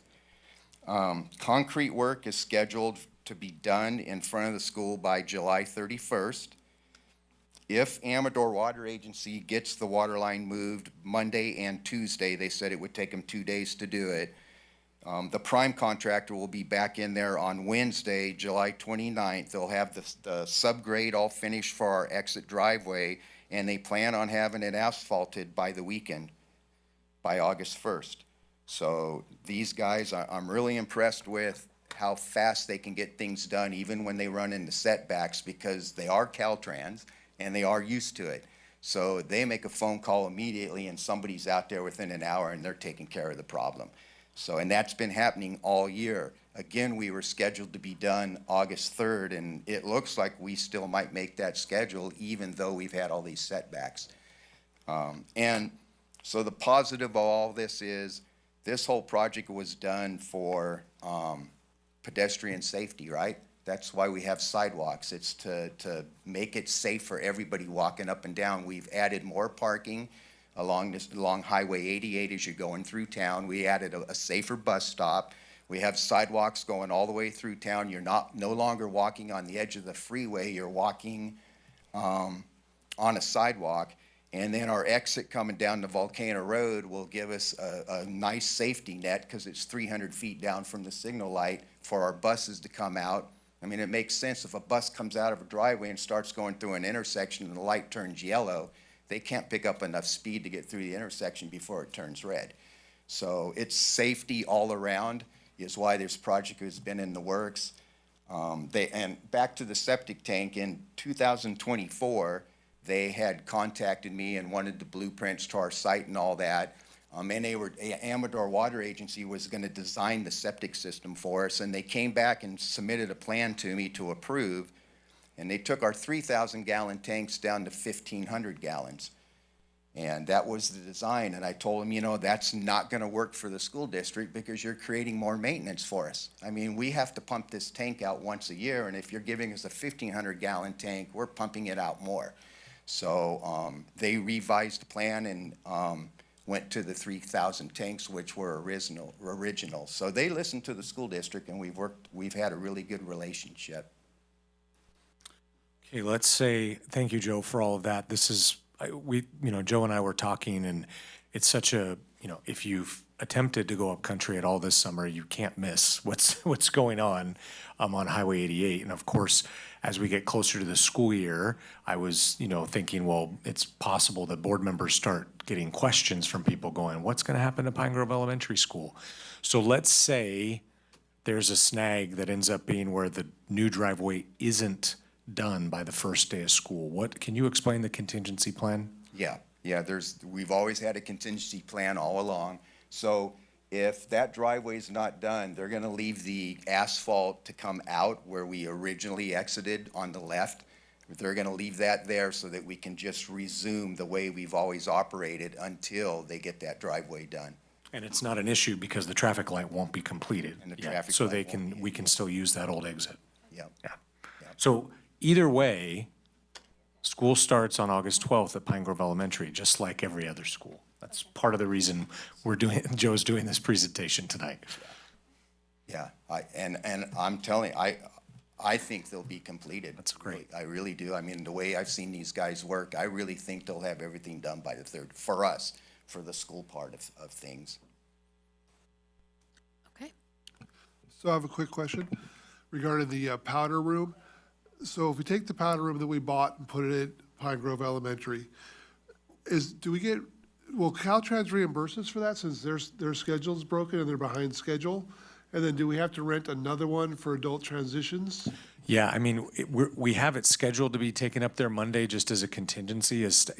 Concrete work is scheduled to be done in front of the school by July 31st. If Amador Water Agency gets the water line moved Monday and Tuesday, they said it would take them 2 days to do it. The prime contractor will be back in there on Wednesday, July 29th. They'll have the subgrade all finished for our exit driveway, and they plan on having it asphalted by the weekend, by August 1st. So these guys, I'm really impressed with how fast they can get things done, even when they run into setbacks, because they are Caltrans and they are used to it. So they make a phone call immediately and somebody's out there within an hour and they're taking care of the problem. So, and that's been happening all year. Again, we were scheduled to be done August 3rd, and it looks like we still might make that schedule even though we've had all these setbacks. And so the positive of all this is this whole project was done for pedestrian safety, right? That's why we have sidewalks. It's to make it safe for everybody walking up and down. We've added more parking along Highway 88 as you're going through town. We added a safer bus stop. We have sidewalks going all the way through town. You're no longer walking on the edge of the freeway. You're walking on a sidewalk. And then our exit coming down to Volcano Road will give us a nice safety net because it's 300 feet down from the signal light for our buses to come out. I mean, it makes sense if a bus comes out of a driveway and starts going through an intersection and the light turns yellow, they can't pick up enough speed to get through the intersection before it turns red. So it's safety all around is why this project has been in the works. And back to the septic tank, in 2024, they had contacted me and wanted the blueprints to our site and all that. And Amador Water Agency was gonna design the septic system for us, and they came back and submitted a plan to me to approve, and they took our 3,000 gallon tanks down to 1,500 gallons. And that was the design, and I told them, you know, that's not gonna work for the school district because you're creating more maintenance for us. I mean, we have to pump this tank out once a year, and if you're giving us a 1,500 gallon tank, we're pumping it out more. So they revised the plan and went to the 3,000 tanks, which were original. So they listened to the school district, and we've had a really good relationship. Okay, let's say, thank you, Joe, for all of that. This is, Joe and I were talking, and it's such a, if you've attempted to go up country at all this summer, you can't miss what's going on Highway 88. And of course, as we get closer to the school year, I was, thinking, well, it's possible that board members start getting questions from people going, what's going to happen to Pine Grove Elementary School? So let's say there's a snag that ends up being where the new driveway isn't done by the first day of school. Can you explain the contingency plan? Yeah, we've always had a contingency plan all along. So if that driveway's not done, they're gonna leave the asphalt to come out where we originally exited on the left. They're gonna leave that there so that we can just resume the way we've always operated until they get that driveway done. And it's not an issue because the traffic light won't be completed And the yet. traffic So light won't be we can still use that old exit. Yep. Yeah. So either way, school starts on August 12th at Pine Grove Elementary, just like every other school. That's part of the reason Joe's doing this presentation tonight. Yeah, and I'm telling you, I think they'll be completed. That's great. I really do. I mean, the way I've seen these guys work, I really think they'll have everything done by the 3rd, for us, for the school part of things. Okay. So I have a quick question regarding the powder room. So if we take the powder room that we bought and put it at Pine Grove Elementary, will Caltrans reimburse us for that since their schedule's broken and they're behind schedule? And then do we have to rent another one for adult transitions? Yeah, I mean, we have it scheduled to be taken up there Monday just as a contingency. As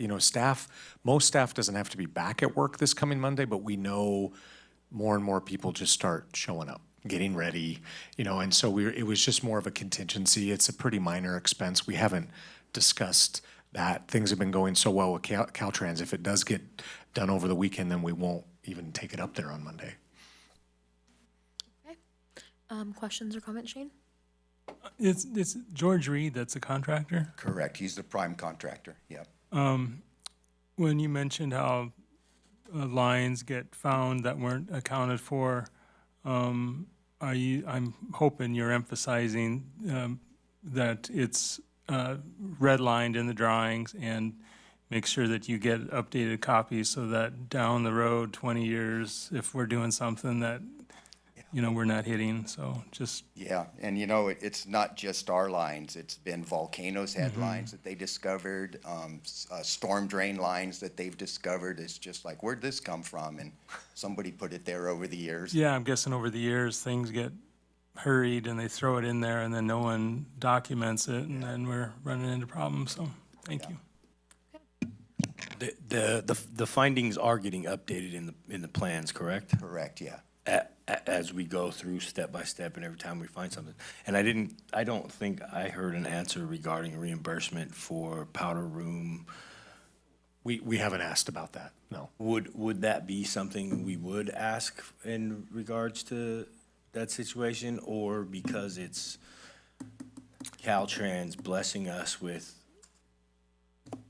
most staff doesn't have to be back at work this coming Monday, but we know more and more people just start showing up, getting ready, and so it was just more of a contingency. It's a pretty minor expense. We haven't discussed that. Things have been going so well with Caltrans. If it does get done over the weekend, then we won't even take it up there on Monday. Okay. Questions or comments, Shane? It's George Reed that's a contractor. Correct. He's the prime contractor. Yep. when you mentioned how lines get found that weren't accounted for, I'm hoping you're emphasizing that it's redlined in the drawings, and make sure that you get updated copies so that down the road, 20 years, if we're doing something that, we're not hitting, so just. Yeah, and it's not just our lines. It's been volcanoes had lines that they discovered, storm drain lines that they've discovered. It's just like, where'd this come from? And somebody put it there over the years. Yeah, I'm guessing over the years, things get hurried and they throw it in there and then no one documents it, and then we're running into problems, so thank you. The findings are getting updated in the plans, correct? Correct, yeah. As we go through step by step and every time we find something. And I don't think I heard an answer regarding reimbursement for powder room. We haven't asked about that, no. Would that be something we would ask in regards to that situation, or because it's Caltrans blessing us with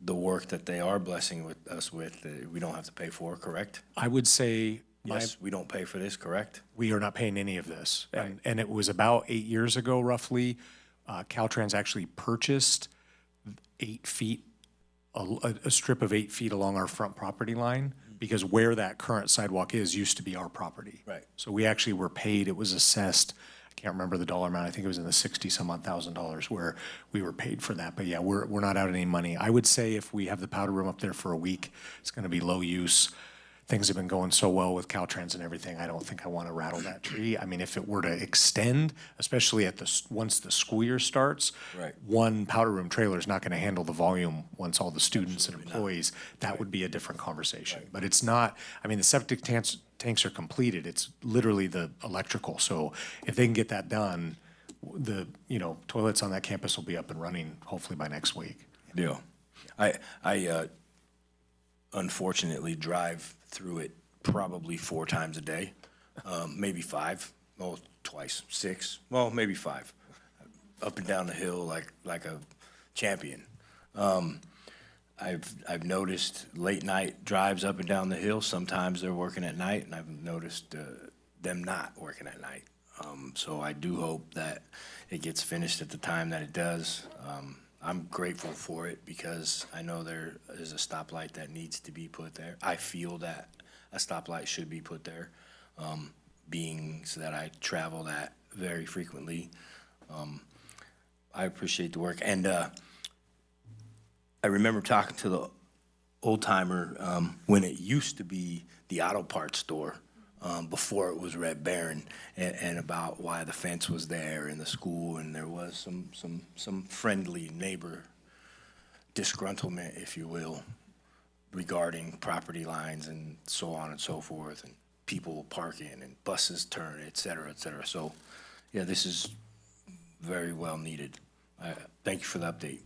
the work that they are blessing us with, we don't have to pay for, correct? I would say. Yes, we don't pay for this, correct? We are not paying any of this. And it was about 8 years ago, roughly, Caltrans actually purchased 8 feet, a strip of 8 feet along our front property line, because where that current sidewalk is used to be our property. Right. So we actually were paid, it was assessed, I can't remember the dollar amount, I think it was in the 60-some-odd thousand dollars where we were paid for that. But yeah, we're not out any money. I would say if we have the powder room up there for a week, it's gonna be low use. Things have been going so well with Caltrans and everything, I don't think I want to rattle that tree. I mean, if it were to extend, especially once the school year starts, Right. one powder room trailer is not going to handle the volume once all the students and employees. That would be a different conversation. But it's not, I mean, the septic tanks are completed. It's literally the electrical. So if they can get that done, the, toilets on that campus will be up and running hopefully by next week. Yeah. I unfortunately drive through it probably 4 times a day, maybe 5, well, twice, 6, well, maybe 5, up and down the hill like a champion. I've noticed late night drives up and down the hill. Sometimes they're working at night, and I've noticed them not working at night. So I do hope that it gets finished at the time that it does. I'm grateful for it because I know there is a stoplight that needs to be put there. I feel that a stoplight should be put there, being so that I travel that very frequently. I appreciate the work. And I remember talking to the old timer when it used to be the auto parts store, before it was Red Baron, and about why the fence was there in the school, and there was some friendly neighbor disgruntlement, if you will, regarding property lines and so on and so forth, and people parking and buses turn, et cetera, et cetera. So, yeah, this is very well needed. Thank you for the update.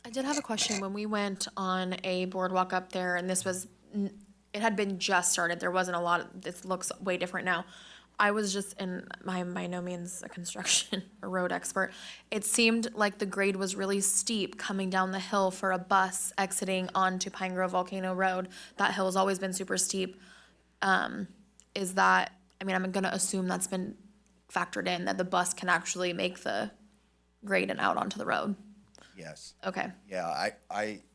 I did have a question. When we went on a boardwalk up there, and it had been just started, there wasn't a lot of, this looks way different now. I was just, and I'm by no means a construction or road expert. It seemed like the grade was really steep coming down the hill for a bus exiting onto Pine Grove Volcano Road. That hill has always been super steep. Is that, I mean, I'm gonna assume that's been factored in, that the bus can actually make the grade and out onto the road? Yes. Okay. Yeah,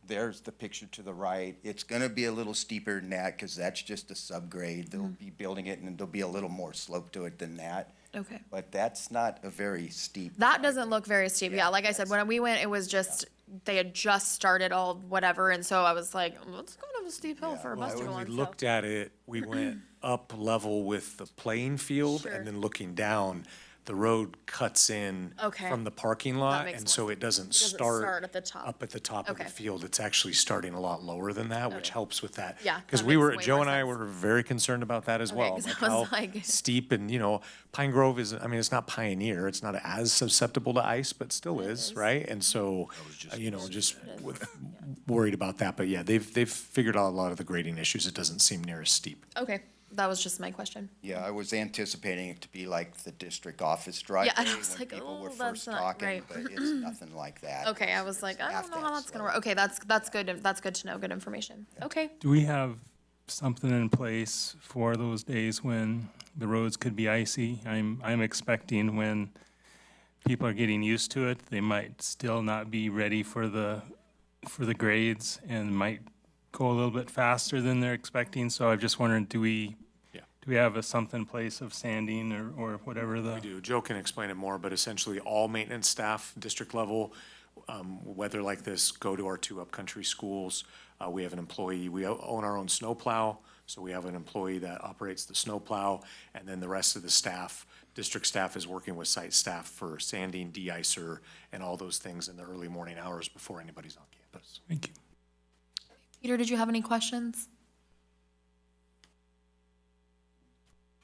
there's the picture to the right. It's gonna be a little steeper than that because that's just a subgrade. They'll be building it and there'll be a little more slope to it than that. Okay. But that's not a very steep. That doesn't look very steep. Yeah, like I said, when we went, it was just, they had just started all whatever, and so I was like, let's go to a steep hill for a bus to go When on. we so- looked at it, we went up level with the playing field, Sure. and then looking down, the road cuts in Okay. from the parking lot, makes and more so it doesn't doesn't start start at the top. up at the top of the Okay. field. It's actually starting a lot lower than that, which helps with that. Yeah, Because that we makes were, way Joe more and I sense. were very concerned about that as Okay, well. 'cause Like I was how like- steep, and, Pine Grove is, I mean, it's not Pioneer, it's not as susceptible to ice, but still is, right? And so, just worried about that. But yeah, they've figured out a lot of the grading issues. It doesn't seem near as steep. Okay, That was just my question. Yeah, I was anticipating it to be like the district office driveway I was when like, people were "Oh, that's first not talking, right." but it's nothing like that. Okay, I was like, I don't know how that's gonna work. Okay, that's good. That's good to know. Good information. Okay. Do we have something in place for those days when the roads could be icy? I'm expecting when people are getting used to it, they might still not be ready for the grades and might go a little bit faster than they're expecting. So I'm just wondering, do we have something in place of sanding or whatever the? We do. Joe can explain it more, but essentially all maintenance staff, district level, weather like this, go to our 2 upcountry schools. We have an employee, we own our own snowplow, so we have an employee that operates the snowplow, and then the rest of the staff, district staff is working with site staff for sanding, de-icer, and all those things in the early morning hours before anybody's on campus. Thank you. Peter, did you have any questions?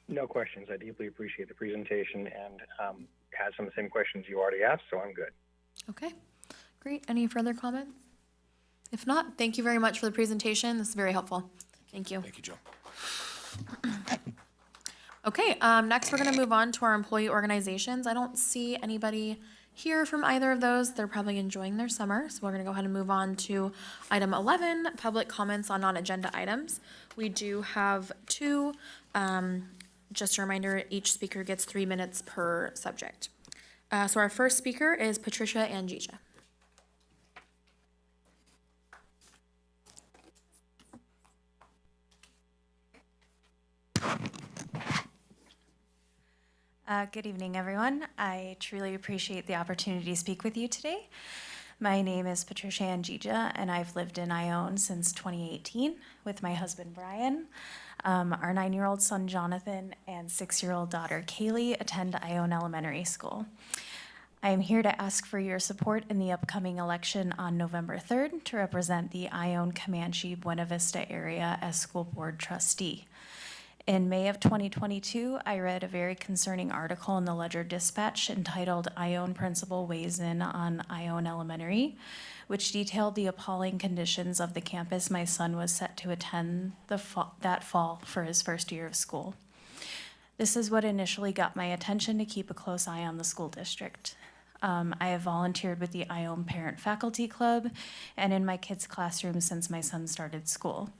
No questions. I deeply appreciate the presentation and had some of the same questions you already asked, so I'm good. Okay, great. Any further comments? If not, thank you very much for the presentation. This is very helpful. Thank you. Thank you, Joe. Okay, next we're gonna move on to our employee organizations. I don't see anybody here from either of those. They're probably enjoying their summer, so we're gonna go ahead and move on to item 11, public comments on non-agenda items. We do have 2. Just a reminder, each speaker gets 3 minutes per subject. So our first speaker is Patricia Angija. Good evening, everyone. I truly appreciate the opportunity to speak with you today. My name is Patricia Angija, and I've lived in Ione since 2018 with my husband, Brian. Our 9-year-old son, Jonathan, and 6-year-old daughter, Kaylee, attend Ione Elementary School. I am here to ask for your support in the upcoming election on November 3rd to represent the Ione, Comanche, Buena Vista area as school board trustee. In May of 2022, I read a very concerning article in the Ledger-Dispatch entitled "Ione Principal Weighs In on Ione Elementary," which detailed the appalling conditions of the campus my son was set to attend that fall for his first year of school. This is what initially got my attention to keep a close eye on the school district. I have volunteered with the Ione Parent Faculty Club and in my kids' classroom since my son started school.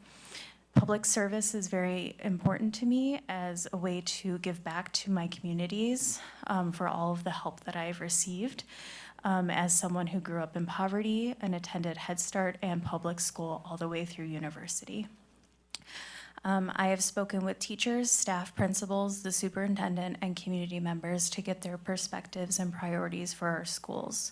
Public service is very important to me as a way to give back to my communities for all of the help that I've received as someone who grew up in poverty and attended Head Start and public school all the way through university. I have spoken with teachers, staff, principals, the superintendent, and community members to get their perspectives and priorities for our schools.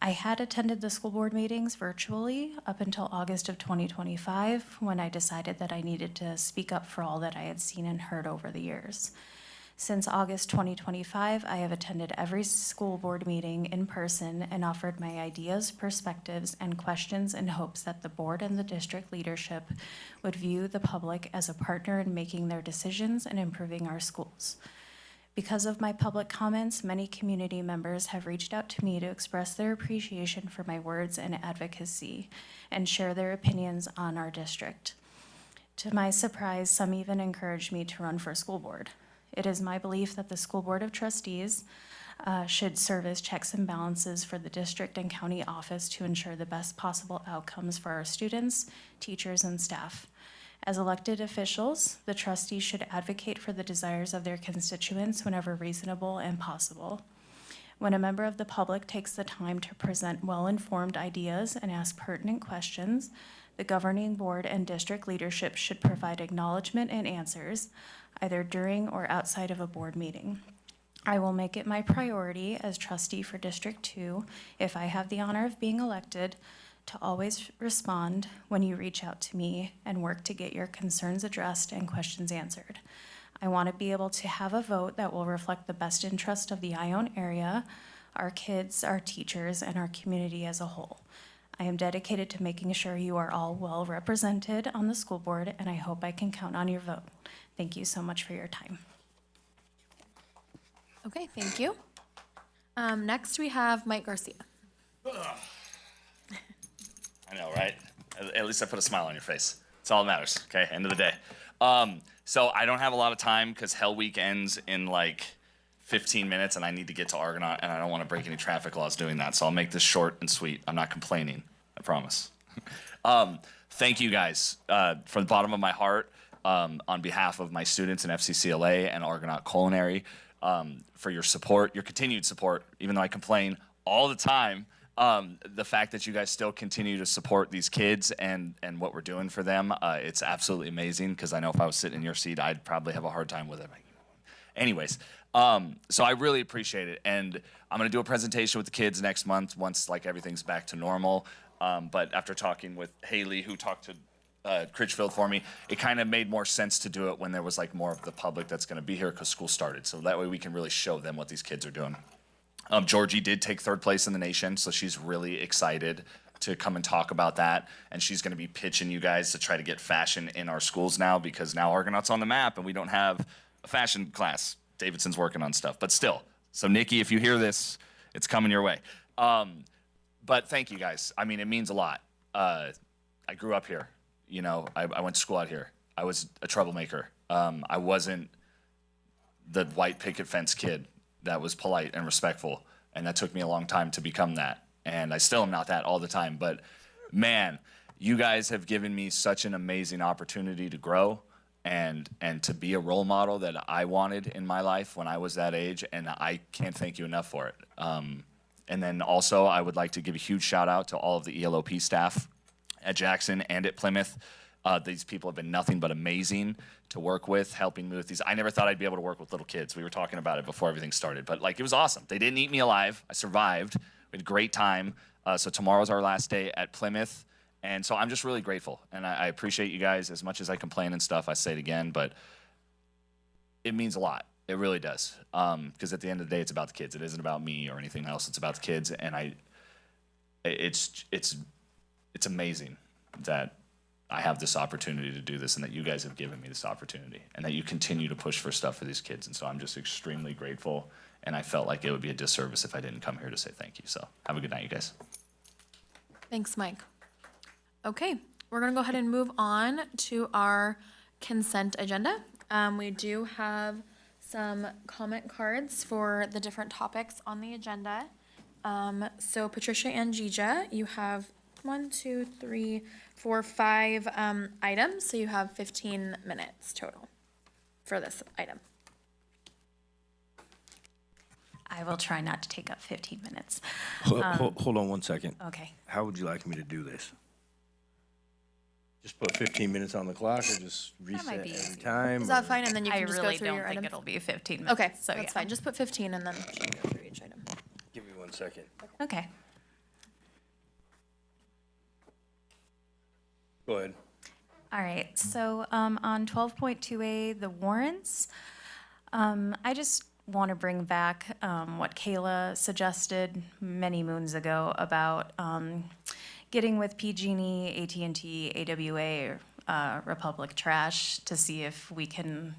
I had attended the school board meetings virtually up until August of 2025 when I decided that I needed to speak up for all that I had seen and heard over the years. Since August 2025, I have attended every school board meeting in person and offered my ideas, perspectives, and questions in hopes that the board and the district leadership would view the public as a partner in making their decisions and improving our schools. Because of my public comments, many community members have reached out to me to express their appreciation for my words and advocacy and share their opinions on our district. To my surprise, some even encouraged me to run for school board. It is my belief that the School Board of Trustees should serve as checks and balances for the district and county office to ensure the best possible outcomes for our students, teachers, and staff. As elected officials, the trustees should advocate for the desires of their constituents whenever reasonable and possible. When a member of the public takes the time to present well-informed ideas and ask pertinent questions, the governing board and district leadership should provide acknowledgement and answers, either during or outside of a board meeting. I will make it my priority as trustee for District 2, if I have the honor of being elected, to always respond when you reach out to me and work to get your concerns addressed and questions answered. I want to be able to have a vote that will reflect the best interest of the Ione area, our kids, our teachers, and our community as a whole. I am dedicated to making sure you are all well represented on the school board, and I hope I can count on your vote. Thank you so much for your time. Okay, thank you. Next we have Mike Garcia. I know, right? At least I put a smile on your face. It's all that matters, okay? End of the day. So I don't have a lot of time because Hell Week ends in like 15 minutes and I need to get to Argonaut and I don't want to break any traffic laws doing that. So I'll make this short and sweet. I'm not complaining. I promise. Thank you guys from the bottom of my heart on behalf of my students in FCCLA and Argonaut Culinary for your support, your continued support, even though I complain all the time. The fact that you guys still continue to support these kids and what we're doing for them, it's absolutely amazing because I know if I was sitting in your seat, I'd probably have a hard time with it. Anyways, so I really appreciate it. And I'm going to do a presentation with the kids next month once like everything's back to normal. But after talking with Haley, who talked to Critchfield for me, it kind of made more sense to do it when there was like more of the public that's going to be here because school started. So that way we can really show them what these kids are doing. Georgie did take 3rd place in the nation, so she's really excited to come and talk about that. And she's going to be pitching you guys to try to get fashion in our schools now because now Argonaut's on the map and we don't have a fashion class. Davidson's working on stuff, but still. So Nikki, if you hear this, it's coming your way. But thank you guys. I mean, it means a lot. I grew up here. You know, I went to school out here. I was a troublemaker. I wasn't the white picket fence kid that was polite and respectful, and that took me a long time to become that. And I still am not that all the time, but man, you guys have given me such an amazing opportunity to grow and to be a role model that I wanted in my life when I was that age, and I can't thank you enough for it. And then also, I would like to give a huge shout out to all of the ELOP staff at Jackson and at Plymouth. These people have been nothing but amazing to work with, helping me with these. I never thought I'd be able to work with little kids. We were talking about it before everything started, but like it was awesome. They didn't eat me alive. I survived. We had a great time. So tomorrow's our last day at Plymouth. And so I'm just really grateful. And I appreciate you guys as much as I complain and stuff. I say it again, but it means a lot. It really does. Because at the end of the day, it's about the kids. It isn't about me or anything else. It's about the kids. And it's amazing that I have this opportunity to do this and that you guys have given me this opportunity and that you continue to push for stuff for these kids. And so I'm just extremely grateful. And I felt like it would be a disservice if I didn't come here to say thank you. So have a good night, you guys. Thanks, Mike. Okay, we're gonna go ahead and move on to our consent agenda. We do have some comment cards for the different topics on the agenda. So Patricia and Gija, you have 5 items, so you have 15 minutes total for this item. I will try not to take up 15 minutes. Hold on 1 second. Okay. How would you like me to do this? Just put 15 minutes on the clock or just reset might be every easier. time? Is that fine? And then you I can just really go through don't your think items? it'll be 15 minutes. Okay, so that's yeah. fine. Just put 15 and then she can go through each item. Give me 1 second. Okay. Go ahead. All right, so on 12.2A, the warrants, I just want to bring back what Kayla suggested many moons ago about getting with PG&E, AT&T, AWA, Republic Trash to see if we can,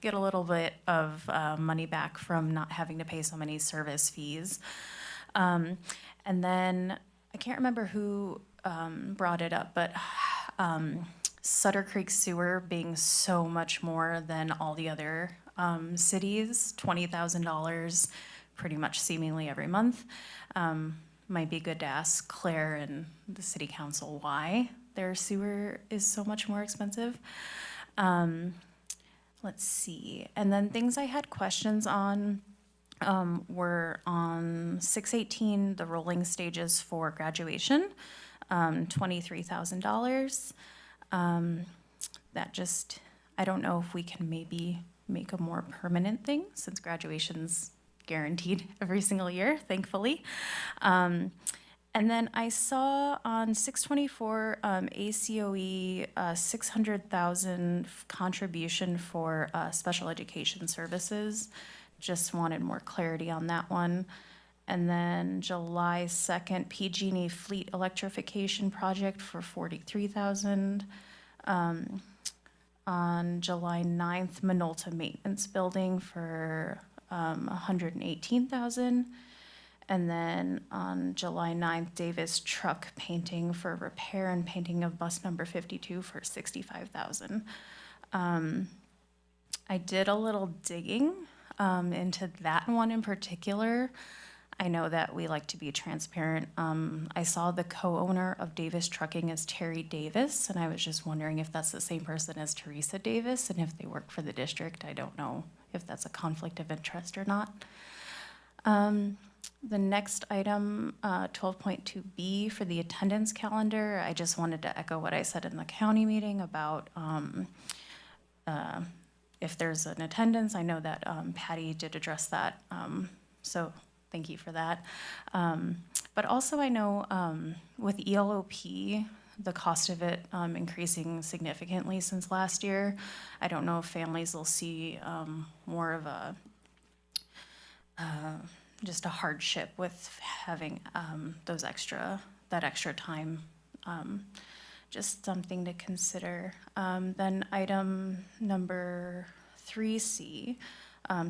get a little bit of money back from not having to pay so many service fees. And then I can't remember who brought it up, but Sutter Creek Sewer being so much more than all the other cities, $20,000 pretty much seemingly every month. Might be good to ask Claire and the city council why their sewer is so much more expensive. Let's see. And then things I had questions on were on 618, the rolling stages for graduation, $23,000. That just, I don't know if we can maybe make a more permanent thing since graduation's guaranteed every single year, thankfully. And then I saw on 624 ACOE 600,000 contribution for special education services. Just wanted more clarity on that one. And then July 2nd, PG&E fleet electrification project for 43,000. On July 9th, Minolta maintenance building for 118,000. And then on July 9th, Davis truck painting for repair and painting of bus number 52 for 65,000. I did a little digging into that one in particular. I know that we like to be transparent. I saw the co-owner of Davis Trucking as Terry Davis, and I was just wondering if that's the same person as Teresa Davis, and if they work for the district. I don't know if that's a conflict of interest or not. The next item, 12.2B for the attendance calendar, I just wanted to echo what I said in the county meeting about if there's an attendance. I know that Patty did address that, so thank you for that. But also I know with ELOP, the cost of it increasing significantly since last year. I don't know if families will see more of a just a hardship with having that extra time. Just something to consider. Then item number 3C,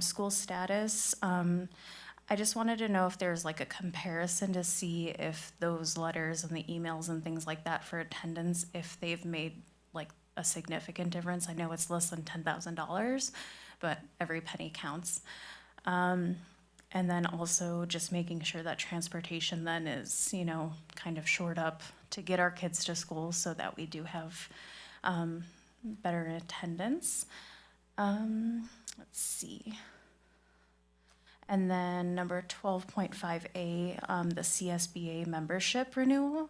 school status. I just wanted to know if there's like a comparison to see if those letters and the emails and things like that for attendance, if they've made like a significant difference. I know it's less than $10,000, but every penny counts. And then also just making sure that transportation then is, kind of shored up to get our kids to school so that we do have better attendance. Let's see. And then number 12.5A, the CSBA membership renewal.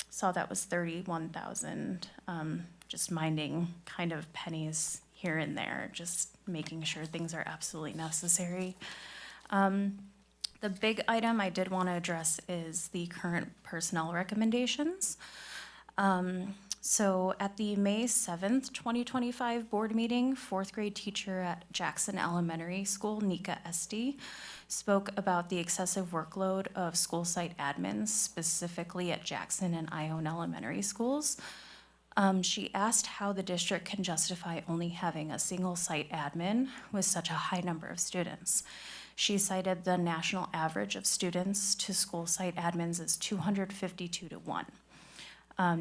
Saw that was 31,000, just minding kind of pennies here and there, just making sure things are absolutely necessary. The big item I did want to address is the current personnel recommendations. So at the May 7th, 2025 board meeting, fourth grade teacher at Jackson Elementary School, Nika Esty, spoke about the excessive workload of school site admins, specifically at Jackson and Ione Elementary Schools. She asked how the district can justify only having a single site admin with such a high number of students. She cited the national average of students to school site admins as 252 to 1.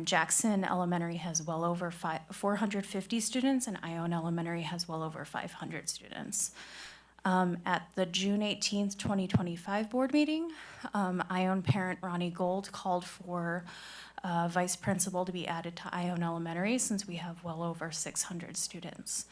Jackson Elementary has well over 450 students, and Ione Elementary has well over 500 students. At the June 18th, 2025 board meeting, Ione parent Ronnie Gold called for vice principal to be added to Ione Elementary since we have well over 600 students.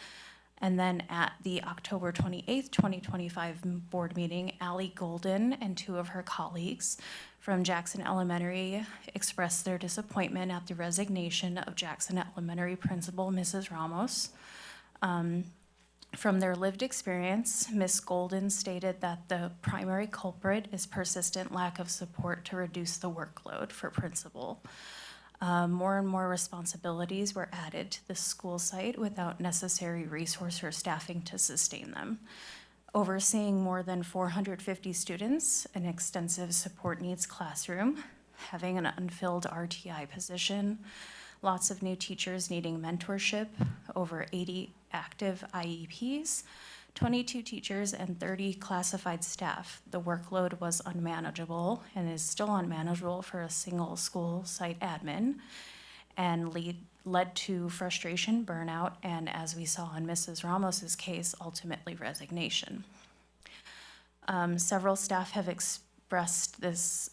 And then at the October 28th, 2025 board meeting, Allie Golden and two of her colleagues from Jackson Elementary expressed their disappointment at the resignation of Jackson Elementary principal, Mrs. Ramos. From their lived experience, Ms. Golden stated that the primary culprit is persistent lack of support to reduce the workload for principal. More and more responsibilities were added to the school site without necessary resource or staffing to sustain them. Overseeing more than 450 students, an extensive support needs classroom, having an unfilled RTI position, lots of new teachers needing mentorship, over 80 active IEPs, 22 teachers and 30 classified staff. The workload was unmanageable and is still unmanageable for a single school site admin, and led to frustration, burnout, and as we saw in Mrs. Ramos's case, ultimately resignation. Several staff have expressed these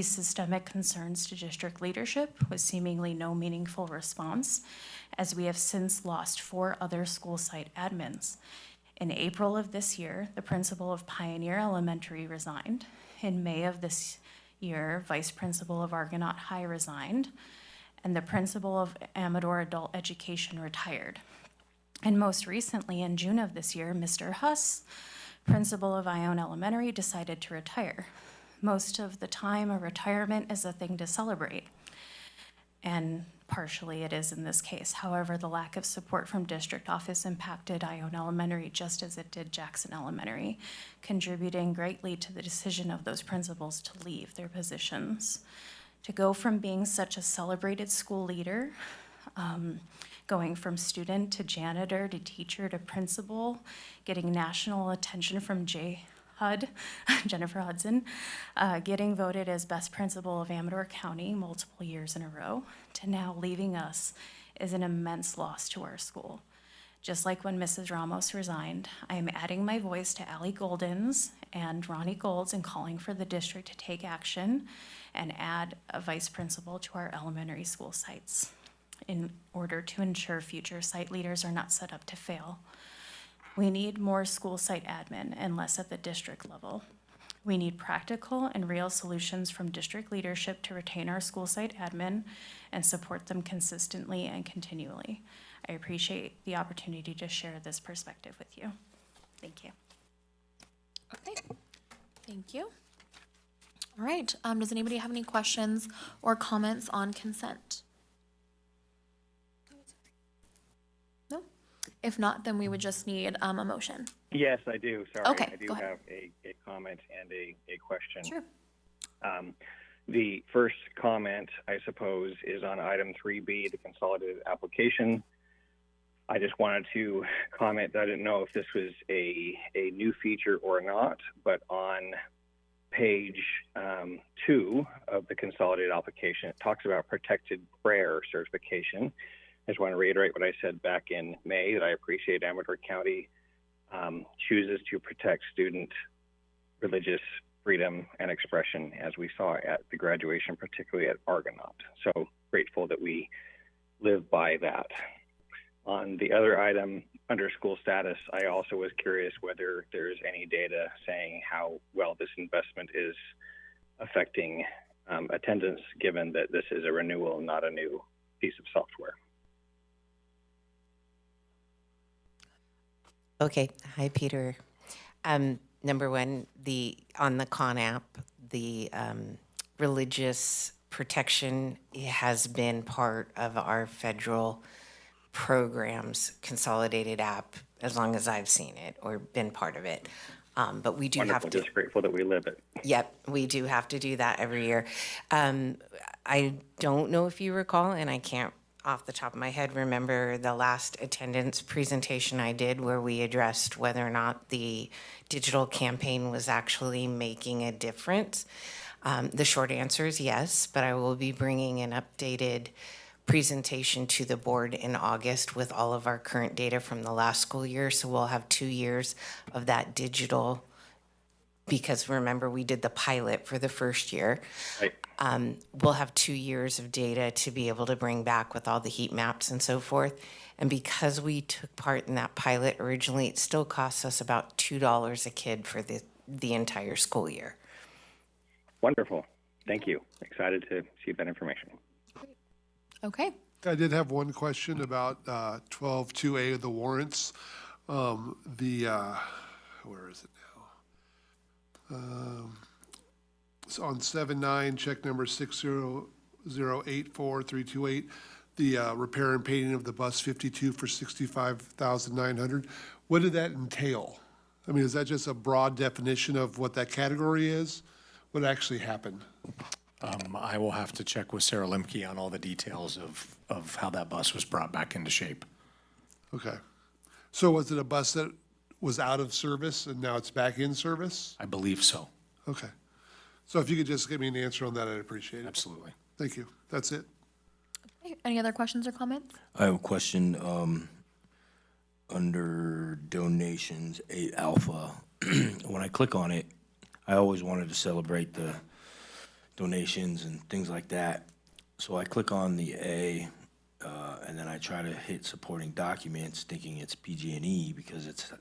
systemic concerns to district leadership with seemingly no meaningful response, as we have since lost 4 other school site admins. In April of this year, the principal of Pioneer Elementary resigned. In May of this year, vice principal of Argonaut High resigned, and the principal of Amador Adult Education retired. And most recently, in June of this year, Mr. Huss, principal of Ione Elementary, decided to retire. Most of the time, a retirement is a thing to celebrate, and partially it is in this case. However, the lack of support from district office impacted Ione Elementary just as it did Jackson Elementary, contributing greatly to the decision of those principals to leave their positions. To go from being such a celebrated school leader, going from student to janitor to teacher to principal, getting national attention from Jennifer Hudson, getting voted as best principal of Amador County multiple years in a row, to now leaving us is an immense loss to our school. Just like when Mrs. Ramos resigned, I am adding my voice to Allie Golden's and Ronnie Gold's in calling for the district to take action and add a vice principal to our elementary school sites in order to ensure future site leaders are not set up to fail. We need more school site admin and less at the district level. We need practical and real solutions from district leadership to retain our school site admin and support them consistently and continually. I appreciate the opportunity to share this perspective with you. Thank you. Okay, thank you. All right, does anybody have any questions or comments on consent? No? If not, then we would just need a motion. Yes, I do. Sorry. Okay, I do go ahead. have a comment and a question. Sure. The first comment, I suppose, is on item 3B, the consolidated application. I just wanted to comment that I didn't know if this was a new feature or not, but on page 2 of the consolidated application, it talks about protected prayer certification. I just want to reiterate what I said back in May, that I appreciate Amador County chooses to protect student religious freedom and expression, as we saw at the graduation, particularly at Argonaut. So grateful that we live by that. On the other item, under school status, I also was curious whether there's any data saying how well this investment is affecting attendance, given that this is a renewal, not a new piece of software. Okay, hi, Peter. Number one, on the Con app, the religious protection has been part of our federal program's consolidated app as long as I've seen it or been part of it. But we do Wonderful. have to. Just grateful that we live it. Yep, we do have to do that every year. I don't know if you recall, and I can't off the top of my head remember the last attendance presentation I did where we addressed whether or not the digital campaign was actually making a difference. The short answer is yes, but I will be bringing an updated presentation to the board in August with all of our current data from the last school year. So we'll have 2 years of that digital, because remember we did the pilot for the first year. Right. We'll have 2 years of data to be able to bring back with all the heat maps and so forth. And because we took part in that pilot originally, it still costs us about $2 a kid for the entire school year. Wonderful. Thank you. Excited to see that information. Okay. I did have one question about 12-2A of the warrants. Where is it now? So on 7-9, check number 60084-328, the repair and painting of the bus 52 for $65,900. What did that entail? I mean, is that just a broad definition of what that category is? What actually happened? I will have to check with Sarah Lemke on all the details of how that bus was brought back into shape. Okay. So was it a bus that was out of service and now it's back in service? I believe so. Okay. So if you could just give me an answer on that, I'd appreciate it. Absolutely. Thank you. That's it. Okay, any other questions or comments? I have a question under donations 8 alpha. When I click on it, I always wanted to celebrate the donations and things like that. So I click on the A, and then I try to hit supporting documents, thinking it's PG&E because it's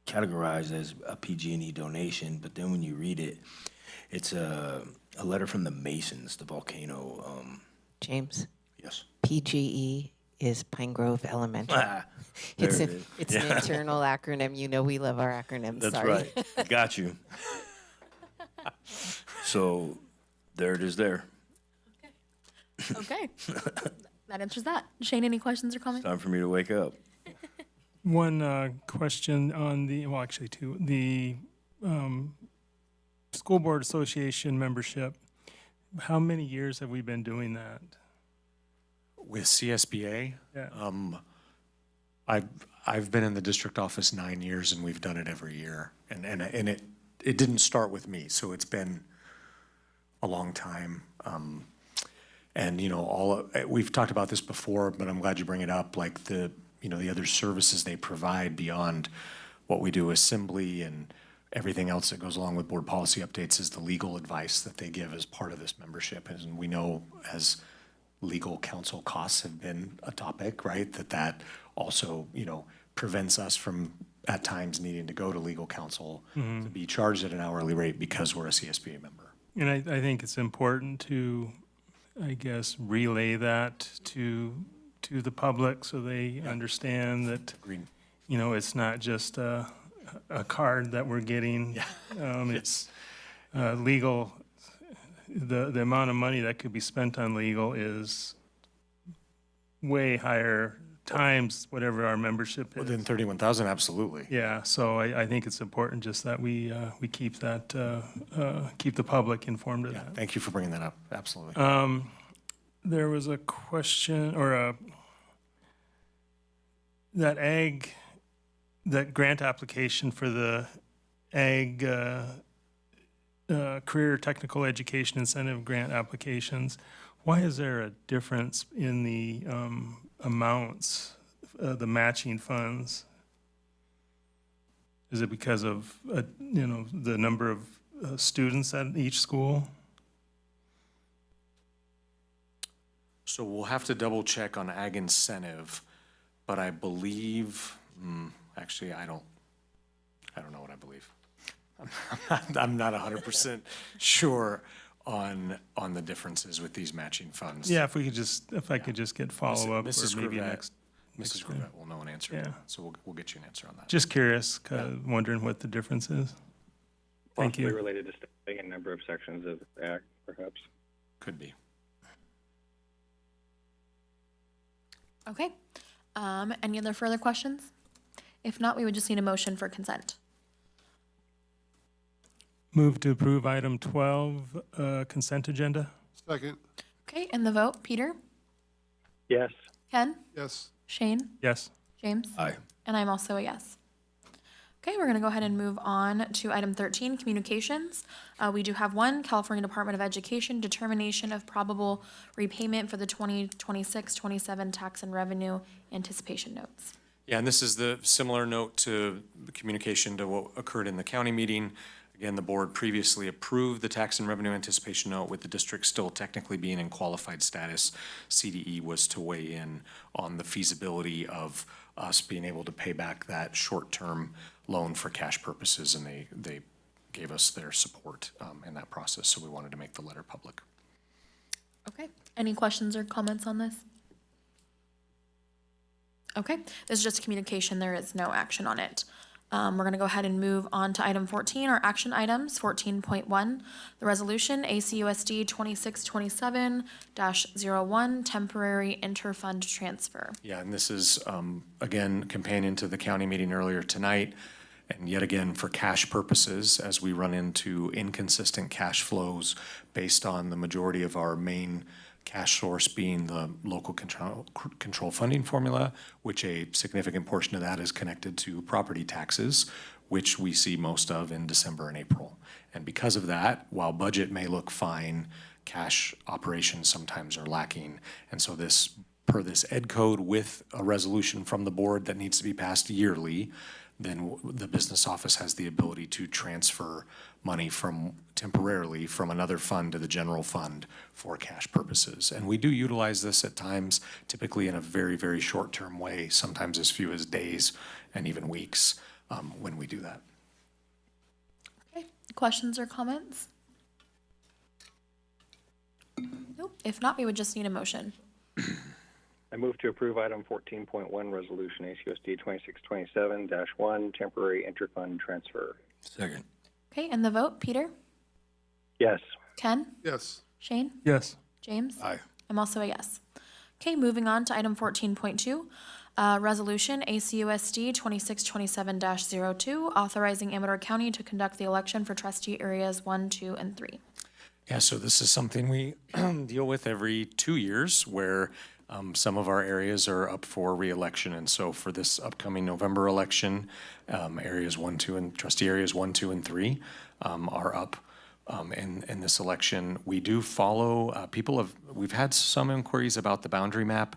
categorized as a PG&E donation. But then when you read it, it's a letter from the Masons, the volcano. James? Yes. PGE is Pine Grove Elementary. There It's it is. an internal acronym. You know we love our acronyms. That's Sorry. right. I got you. So there it is there. Okay. That answers that. Shane, any questions or comments? Time for me to wake up. One question on actually two. The School Board Association membership, how many years have we been doing that? With CSBA, Yeah. I've been in the district office 9 years and we've done it every year. And it didn't start with me, so it's been a long time. And we've talked about this before, but I'm glad you bring it up. Like the other services they provide beyond what we do assembly and everything else that goes along with board policy updates is the legal advice that they give as part of this membership. And we know as legal counsel costs have been a topic, right, that also, prevents us from at times needing to go to legal counsel to be charged at an hourly rate because we're a CSBA member. And I think it's important to, I guess, relay that to the public so they understand that, Agreed. It's not just a card that we're getting. It's legal, the amount of money that could be spent on legal is way higher times whatever our membership is. Within 31,000, absolutely. Yeah, so I think it's important just that we keep that, keep the public informed of that. Thank you for bringing that up. Absolutely. There was a question, or that grant application for the ag career technical education incentive grant applications. Why is there a difference in the amounts, the matching funds? Is it because of, the number of students at each school? So we'll have to double check on ag incentive, but I believe, actually, I don't know what I believe. I'm not 100% sure on the differences with these matching funds. Yeah, if I could just get follow-up, or Mrs. maybe Grivette- next. Mrs. Grivette will know an answer to Yeah. that, so we'll get you an answer on that. Just curious, wondering what the difference is. Thank Possibly you. related to staffing and number of sections of ACT, perhaps. Could be. Okay. Any other further questions? If not, we would just need a motion for consent. Move to approve item 12, consent agenda. Second. Okay, and the vote, Peter? Yes. Ken? Yes. Shane? Yes. James? Aye. And I'm also a yes. Okay, we're gonna go ahead and move on to item 13, communications. We do have one, California Department of Education, determination of probable repayment for the 2026-27 tax and revenue anticipation notes. Yeah, and this is the similar note to the communication to what occurred in the county meeting. Again, the board previously approved the tax and revenue anticipation note with the district still technically being in qualified status. CDE was to weigh in on the feasibility of us being able to pay back that short-term loan for cash purposes, and they gave us their support in that process, so we wanted to make the letter public. Okay, any questions or comments on this? Okay, this is just communication, there is no action on it. We're gonna go ahead and move on to item 14, our action items, 14.1, the resolution, ACUSD 2627-01, temporary interfund transfer. Yeah, and this is, again, companion to the county meeting earlier tonight. And yet again, for cash purposes, as we run into inconsistent cash flows based on the majority of our main cash source being the local control funding formula, which a significant portion of that is connected to property taxes, which we see most of in December and April. And because of that, while budget may look fine, cash operations sometimes are lacking. And so this, per this ed code with a resolution from the board that needs to be passed yearly, then the business office has the ability to transfer money temporarily from another fund to the general fund for cash purposes. And we do utilize this at times, typically in a very, very short-term way, sometimes as few as days and even weeks when we do that. Okay, questions or comments? Nope, if not, we would just need a motion. I move to approve item 14.1, resolution ACUSD 2627-1, temporary interfund transfer. Second. Okay, and the vote, Peter? Yes. Ken? Yes. Shane? Yes. James? Aye. I'm also a yes. Okay, moving on to item 14.2, resolution ACUSD 2627-02, authorizing Amador County to conduct the election for trustee areas 1, 2, and 3. Yeah, so this is something we deal with every 2 years where some of our areas are up for reelection. And so for this upcoming November election, areas 1, 2, and trustee areas 1, 2, and 3 are up in this election. We do follow, we've had some inquiries about the boundary map.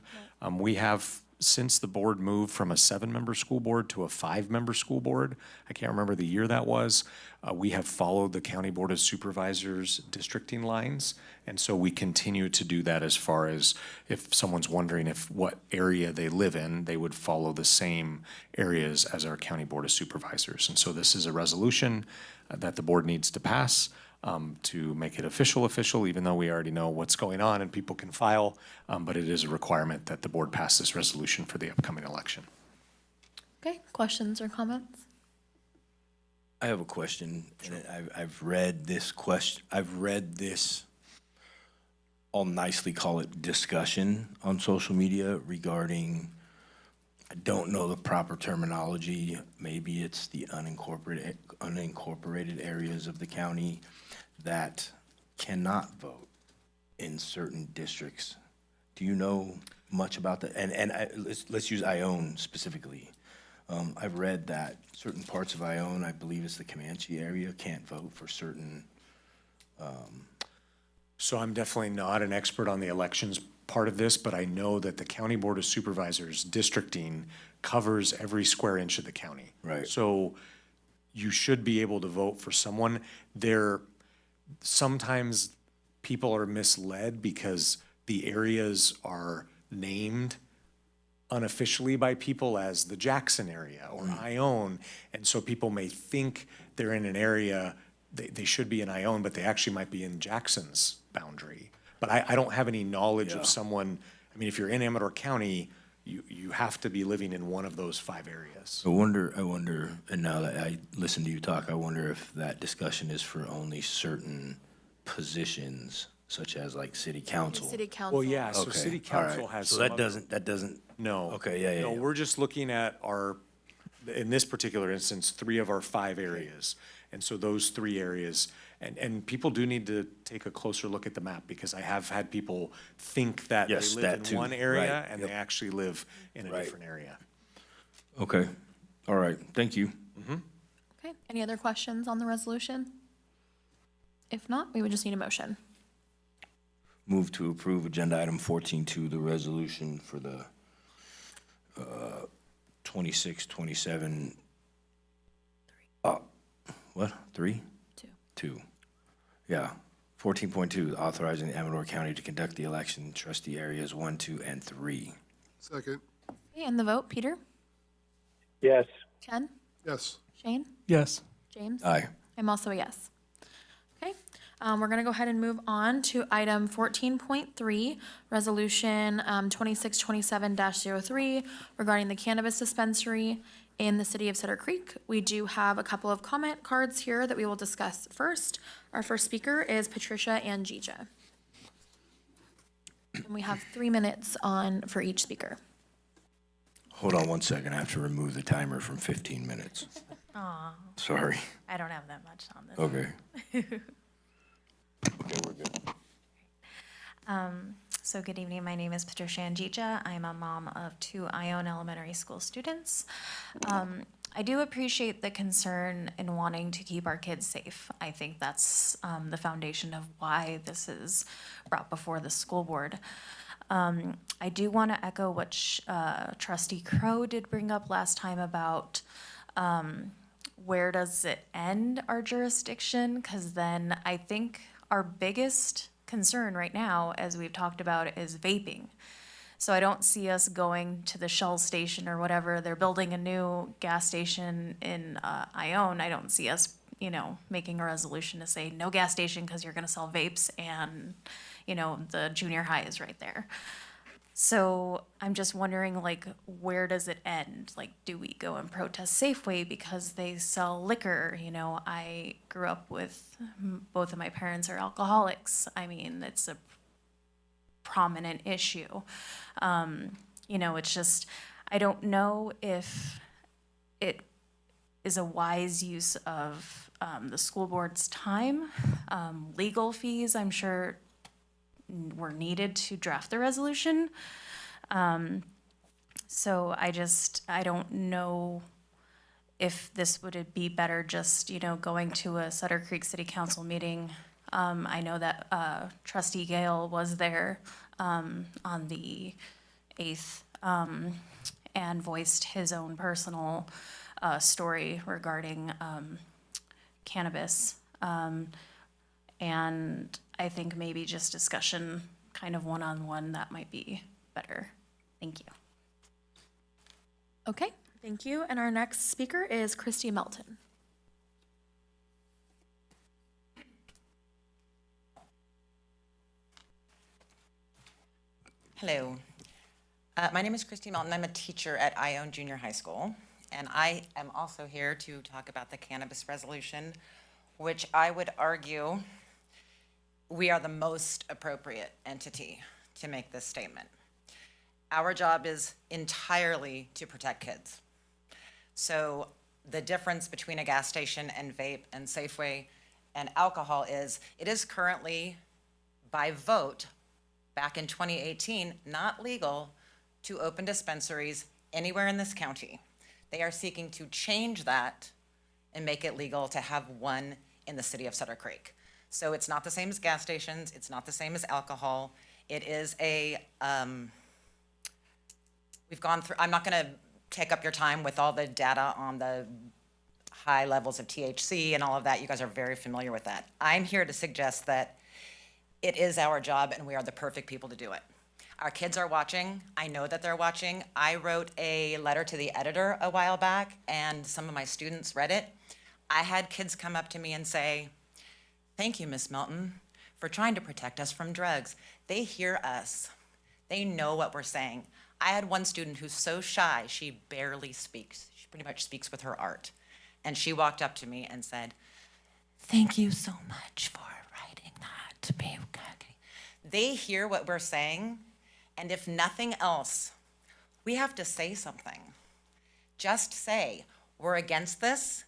We have since the board moved from a 7-member school board to a 5-member school board, I can't remember the year that was, we have followed the County Board of Supervisors districting lines. And so we continue to do that as far as if someone's wondering if what area they live in, they would follow the same areas as our County Board of Supervisors. And so this is a resolution that the board needs to pass to make it official, even though we already know what's going on and people can file. But it is a requirement that the board pass this resolution for the upcoming election. Okay, questions or comments? I have a question, and I've read this question, I've read this, I'll nicely call it discussion on social media regarding, I don't know the proper terminology, maybe it's the unincorporated areas of the county that cannot vote in certain districts. Do you know much about that? And let's use Ione specifically. I've read that certain parts of Ione, I believe it's the Comanche area, can't vote for certain. So I'm definitely not an expert on the elections part of this, but I know that the County Board of Supervisors districting covers every square inch of the county. Right. So you should be able to vote for someone. Sometimes people are misled because the areas are named unofficially by people as the Jackson area or Ione. And so people may think they're in an area, they should be in Ione, but they actually might be in Jackson's boundary. But I don't have any knowledge of someone, I mean, if you're in Amador County, you have to be living in one of those 5 areas. I wonder, and now that I listen to you talk, I wonder if that discussion is for only certain positions, such as like city council. City council. Well, yeah, so Okay, city all right. council has So some that other- doesn't, No. Okay, yeah. No, we're just looking at in this particular instance, 3 of our 5 areas. And so those 3 areas, and people do need to take a closer look at the map because I have had people think that Yes, they that live in too. one area Right, and yep. they actually live in a Right. different area. Okay, all right, thank you. Okay, any other questions on the resolution? If not, we would just need a motion. Move to approve agenda item 14.2, the resolution for the 26, 27. What, 3? 2. Yeah, 14.2, authorizing Amador County to conduct the election trustee areas 1, 2, and 3. Second. Okay, and the vote, Peter? Yes. Ken? Yes. Shane? Yes. James? Aye. I'm also a yes. Okay, we're gonna go ahead and move on to item 14.3, resolution 2627-03 regarding the cannabis dispensary in the city of Sutter Creek. We do have a couple of comment cards here that we will discuss first. Our first speaker is Patricia Angija. And we have 3 minutes for each speaker. Hold on one second, I have to remove the timer from 15 minutes. Aw, Sorry. I don't have that much on this. Okay. Okay, we're good. So good evening, my name is Patricia Angija. I'm a mom of 2 Ione Elementary School students. I do appreciate the concern in wanting to keep our kids safe. I think that's the foundation of why this is brought before the school board. I do want to echo what Trustee Crow did bring up last time about where does it end our jurisdiction? Because then I think our biggest concern right now, as we've talked about, is vaping. So I don't see us going to the Shell station or whatever. They're building a new gas station in Ione. I don't see us, making a resolution to say no gas station because you're going to sell vapes and, the junior high is right there. So I'm just wondering, where does it end? Do we go and protest Safeway because they sell liquor? I grew up with both of my parents are alcoholics. I mean, it's a prominent issue. It's just, I don't know if it is a wise use of the school board's time. Legal fees, I'm sure, were needed to draft the resolution. So I don't know if this would be better just, going to a Sutter Creek City Council meeting. I know that Trustee Gale was there on the 8th and voiced his own personal story regarding cannabis. And I think maybe just discussion kind of one-on-one, that might be better. Thank you. Okay, thank you. And our next speaker is Christy Melton. Hello. My name is Christy Melton. I'm a teacher at Ione Junior High School, and I am also here to talk about the cannabis resolution, which I would argue we are the most appropriate entity to make this statement. Our job is entirely to protect kids. So the difference between a gas station and vape and Safeway and alcohol is it is currently by vote back in 2018 not legal to open dispensaries anywhere in this county. They are seeking to change that and make it legal to have one in the city of Sutter Creek. So it's not the same as gas stations, it's not the same as alcohol. It is a, we've gone through, I'm not gonna take up your time with all the data on the high levels of THC and all of that. You guys are very familiar with that. I'm here to suggest that it is our job and we are the perfect people to do it. Our kids are watching. I know that they're watching. I wrote a letter to the editor a while back and some of my students read it. I had kids come up to me and say, "Thank you, Miss Melton, for trying to protect us from drugs." They hear us. They know what we're saying. I had one student who's so shy, she barely speaks. She pretty much speaks with her art. And she walked up to me and said, "Thank you so much for writing that to me." They hear what we're saying, and if nothing else, we have to say something. Just say, we're against this.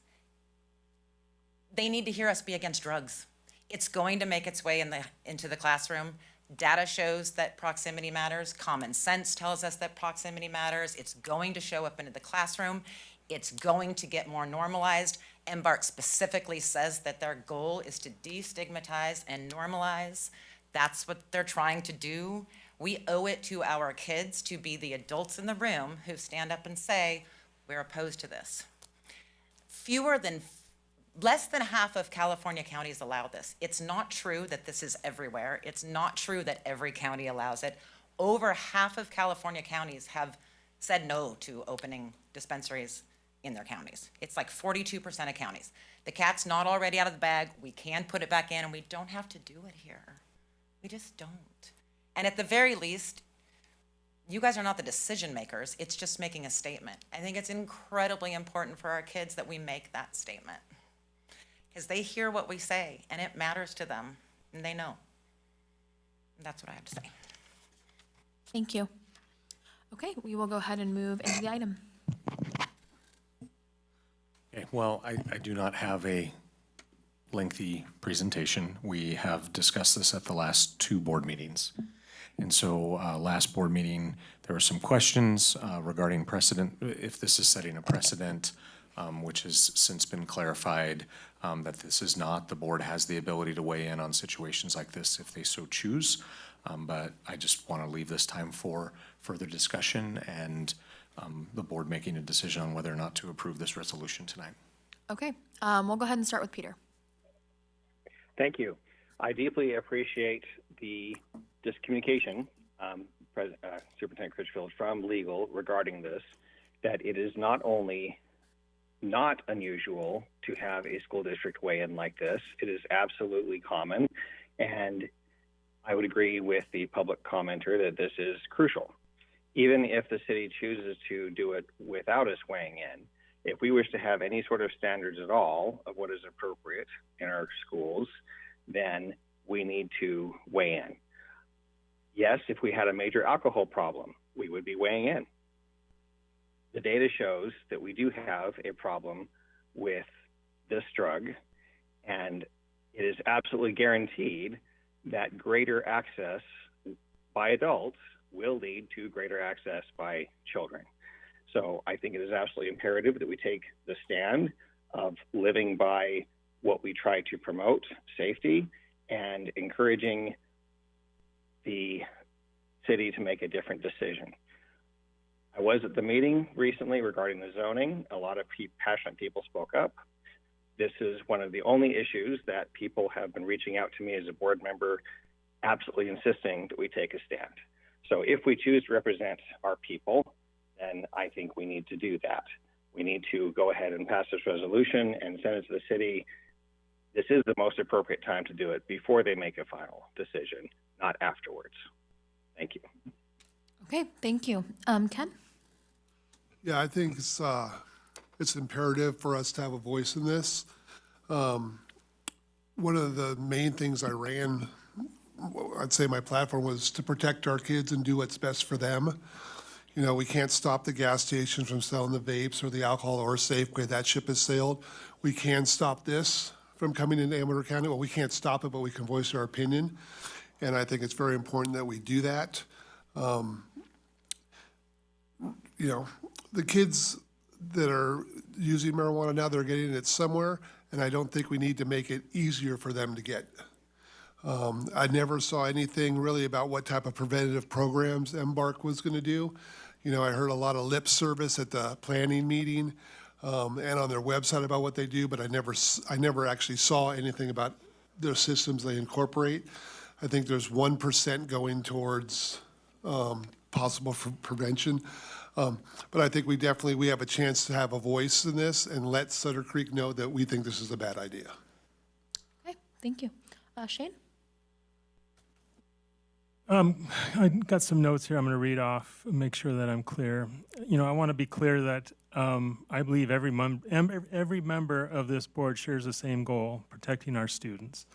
They need to hear us be against drugs. It's going to make its way into the classroom. Data shows that proximity matters. Common sense tells us that proximity matters. It's going to show up into the classroom. It's going to get more normalized. MBART specifically says that their goal is to destigmatize and normalize. That's what they're trying to do. We owe it to our kids to be the adults in the room who stand up and say, we're opposed to this. Less than half of California counties allow this. It's not true that this is everywhere. It's not true that every county allows it. Over half of California counties have said no to opening dispensaries in their counties. It's like 42% of counties. The cat's not already out of the bag. We can put it back in and we don't have to do it here. We just don't. And at the very least, you guys are not the decision makers. It's just making a statement. I think it's incredibly important for our kids that we make that statement. Because they hear what we say and it matters to them and they know. And that's what I have to say. Thank you. Okay, we will go ahead and move into the item. Okay, well, I do not have a lengthy presentation. We have discussed this at the last two board meetings. And so last board meeting, there were some questions regarding precedent, if this is setting a precedent, which has since been clarified that this is not. The board has the ability to weigh in on situations like this if they so choose. But I just want to leave this time for further discussion and the board making a decision on whether or not to approve this resolution tonight. Okay, we'll go ahead and start with Peter. Thank you. I deeply appreciate the discommunication, Superintendent Critchfield, from legal regarding this, that it is not only not unusual to have a school district weigh in like this, it is absolutely common. And I would agree with the public commenter that this is crucial. Even if the city chooses to do it without us weighing in, if we wish to have any sort of standards at all of what is appropriate in our schools, then we need to weigh in. Yes, if we had a major alcohol problem, we would be weighing in. The data shows that we do have a problem with this drug, and it is absolutely guaranteed that greater access by adults will lead to greater access by children. So I think it is absolutely imperative that we take the stand of living by what we try to promote, safety, and encouraging the city to make a different decision. I was at the meeting recently regarding the zoning. A lot of passionate people spoke up. This is one of the only issues that people have been reaching out to me as a board member, absolutely insisting that we take a stand. So if we choose to represent our people, then I think we need to do that. We need to go ahead and pass this resolution and send it to the city. This is the most appropriate time to do it before they make a final decision, not afterwards. Thank you. Okay, thank you. Ken? Yeah, I think it's imperative for us to have a voice in this. One of the main things I ran, I'd say my platform, was to protect our kids and do what's best for them. You know, we can't stop the gas stations from selling the vapes or the alcohol or Safeway. That ship has sailed. We can stop this from coming into Amador County. Well, we can't stop it, but we can voice our opinion. And I think it's very important that we do that. You know, the kids that are using marijuana now, they're getting it somewhere, and I don't think we need to make it easier for them to get. I never saw anything really about what type of preventative programs Embark was going to do. You know, I heard a lot of lip service at the planning meeting and on their website about what they do, but I never actually saw anything about their systems they incorporate. I think there's 1% going towards possible prevention. But I think we have a chance to have a voice in this and let Sutter Creek know that we think this is a bad idea. Okay, thank you. Shane? I got some notes here I'm going to read off, make sure that I'm clear. You know, I want to be clear that I believe every member of this board shares the same goal, protecting our students.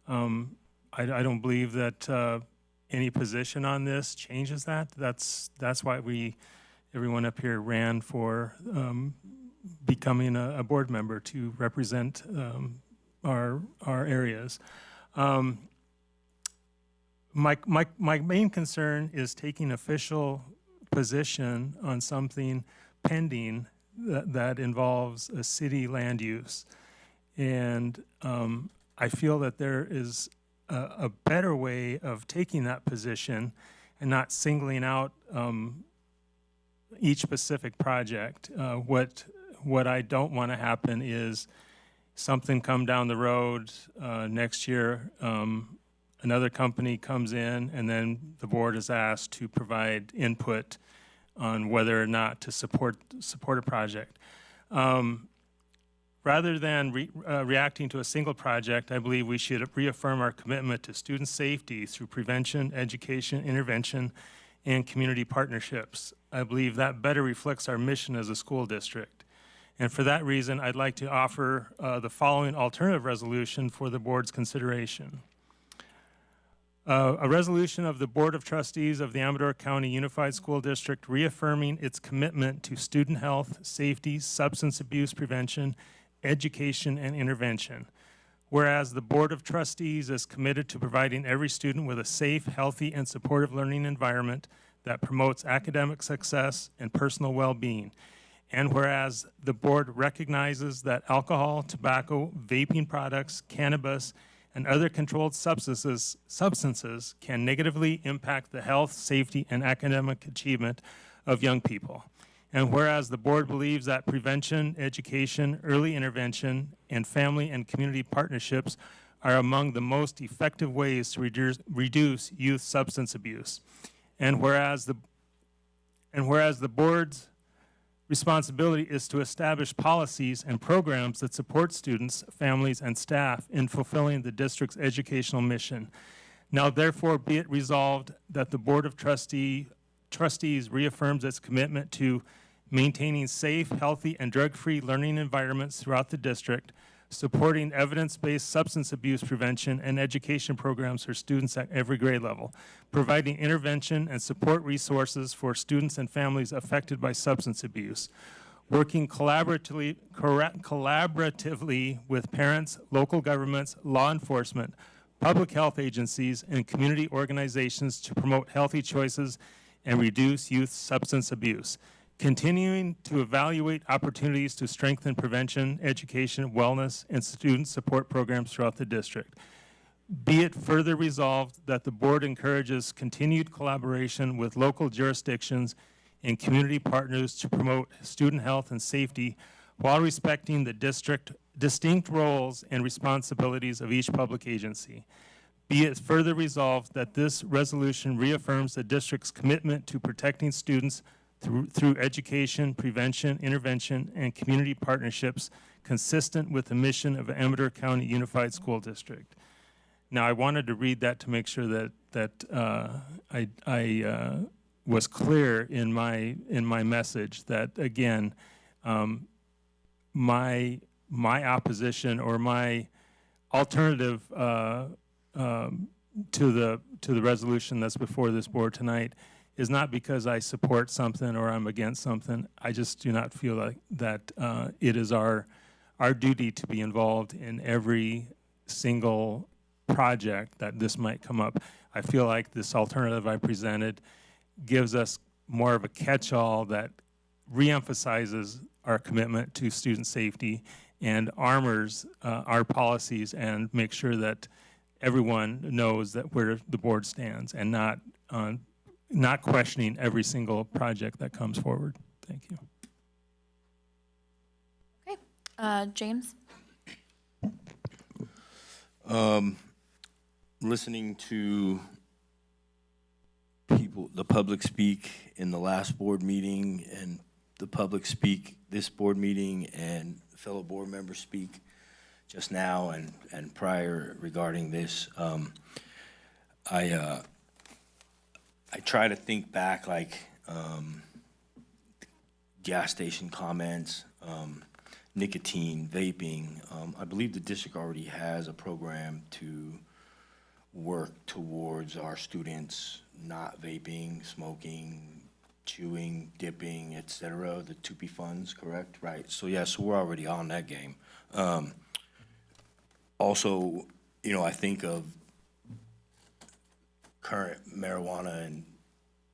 I don't believe that any position on this changes that. That's why everyone up here ran for becoming a board member to represent our areas. My main concern is taking official position on something pending that involves a city land use. And I feel that there is a better way of taking that position and not singling out each specific project. What I don't want to happen is something come down the road next year, another company comes in, and then the board is asked to provide input on whether or not to support a project. Rather than reacting to a single project, I believe we should reaffirm our commitment to student safety through prevention, education, intervention, and community partnerships. I believe that better reflects our mission as a school district. And for that reason, I'd like to offer the following alternative resolution for the board's consideration. A resolution of the Board of Trustees of the Amador County Unified School District reaffirming its commitment to student health, safety, substance abuse prevention, education, and intervention. Whereas the Board of Trustees is committed to providing every student with a safe, healthy, and supportive learning environment that promotes academic success and personal well-being. And whereas the board recognizes that alcohol, tobacco, vaping products, cannabis, and other controlled substances can negatively impact the health, safety, and academic achievement of young people. And whereas the board believes that prevention, education, early intervention, and family and community partnerships are among the most effective ways to reduce youth substance abuse. And whereas the board's responsibility is to establish policies and programs that support students, families, and staff in fulfilling the district's educational mission. Now, therefore, be it resolved that the Board of Trustees reaffirms its commitment to maintaining safe, healthy, and drug-free learning environments throughout the district, supporting evidence-based substance abuse prevention and education programs for students at every grade level, providing intervention and support resources for students and families affected by substance abuse, working collaboratively with parents, local governments, law enforcement, public health agencies, and community organizations to promote healthy choices and reduce youth substance abuse, continuing to evaluate opportunities to strengthen prevention, education, wellness, and student support programs throughout the district. Be it further resolved that the board encourages continued collaboration with local jurisdictions and community partners to promote student health and safety while respecting the district distinct roles and responsibilities of each public agency. Be it further resolved that this resolution reaffirms the district's commitment to protecting students through education, prevention, intervention, and community partnerships consistent with the mission of Amador County Unified School District. Now, I wanted to read that to make sure that I was clear in my message that, again, my opposition or my alternative to the resolution that's before this board tonight is not because I support something or I'm against something. I just do not feel like that it is our duty to be involved in every single project that this might come up. I feel like this alternative I presented gives us more of a catch-all that reemphasizes our commitment to student safety and armors our policies and make sure that everyone knows that where the board stands and not questioning every single project that comes forward. Thank you. Okay, James? Listening to the public speak in the last board meeting and the public speak this board meeting and fellow board members speak just now and prior regarding this, I try to think back like gas station comments, nicotine, vaping. I believe the district already has a program to work towards our students not vaping, smoking, chewing, dipping, et cetera, the 2P funds, correct? Right, so yeah, so we're already on that game. Also, you know, I think of current marijuana and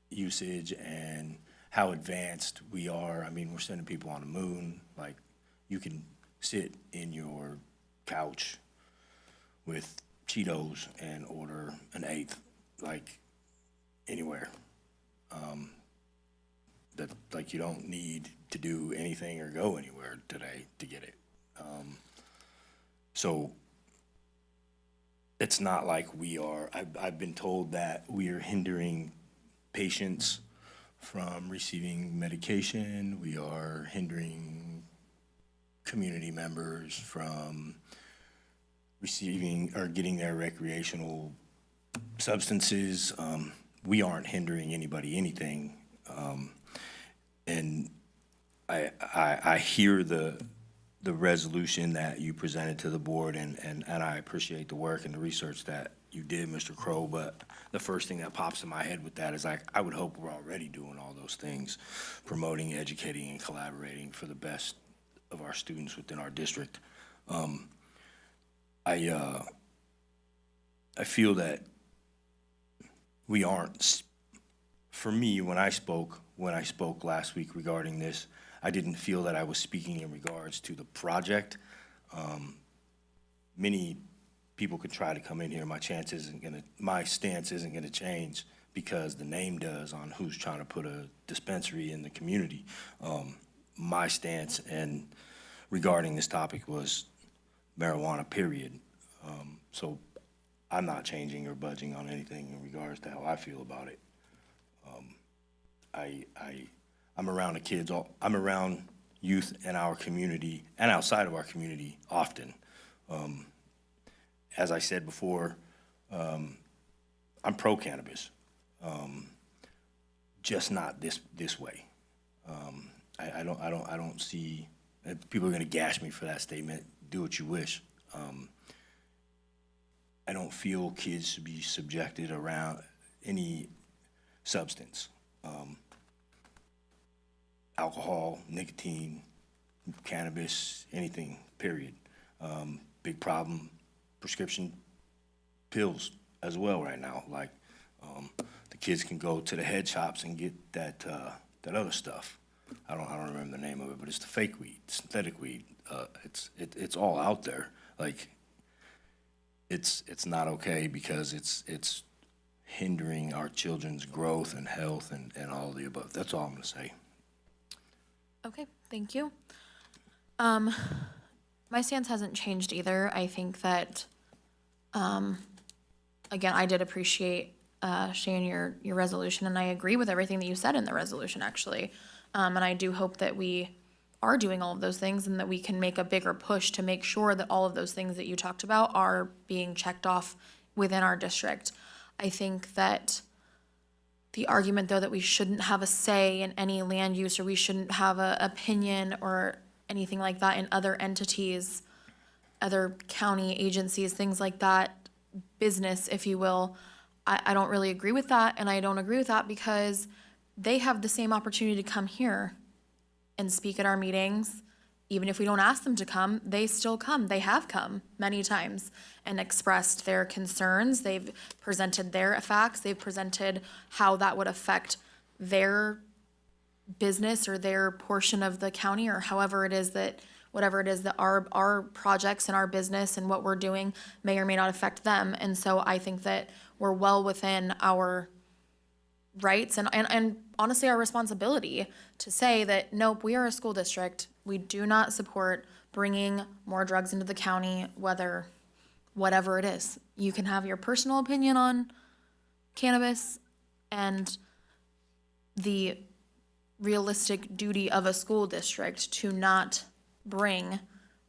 usage and how advanced we are. I mean, we're sending people on the moon. Like, you can sit in your couch with Cheetos and order an eighth, like, anywhere. That, like, you don't need to do anything or go anywhere today to get it. So it's not like we are, I've been told that we are hindering patients from receiving medication. We are hindering community members from receiving or getting their recreational substances. We aren't hindering anybody anything. And I hear the resolution that you presented to the board, and I appreciate the work and the research that you did, Mr. Crow, but the first thing that pops in my head with that is I would hope we're already doing all those things, promoting, educating, and collaborating for the best of our students within our district. I feel that we aren't, for me, when I spoke last week regarding this, I didn't feel that I was speaking in regards to the project. Many people could try to come in here. My stance isn't gonna change because the name does on who's trying to put a dispensary in the community. My stance and regarding this topic was marijuana, period. So I'm not changing or budging on anything in regards to how I feel about it. I'm around the kids, I'm around youth in our community and outside of our community often. As I said before, I'm pro-cannabis, just not this way. I don't see, people are gonna gash me for that statement, do what you wish. I don't feel kids should be subjected around any substance. Alcohol, nicotine, cannabis, anything, period. Big problem, prescription pills as well right now. Like, the kids can go to the head shops and get that other stuff. I don't remember the name of it, but it's the fake weed, synthetic weed. It's all out there. Like, it's not okay because it's hindering our children's growth and health and all of the above. That's all I'm gonna say. Okay, thank you. My stance hasn't changed either. I think that, again, I did appreciate, Shane, your resolution, and I agree with everything that you said in the resolution, actually. And I do hope that we are doing all of those things and that we can make a bigger push to make sure that all of those things that you talked about are being checked off within our district. I think that the argument, though, that we shouldn't have a say in any land use or we shouldn't have an opinion or anything like that in other entities, other county agencies, things like that, business, if you will, I don't really agree with that. And I don't agree with that because they have the same opportunity to come here and speak at our meetings. Even if we don't ask them to come, they still come. They have come many times and expressed their concerns. They've presented their facts. They've presented how that would affect their business or their portion of the county or however it is that, whatever it is that our projects and our business and what we're doing may or may not affect them. And so I think that we're well within our rights and honestly our responsibility to say that, nope, we are a school district. We do not support bringing more drugs into the county, whatever it is. You can have your personal opinion on cannabis and the realistic duty of a school district to not bring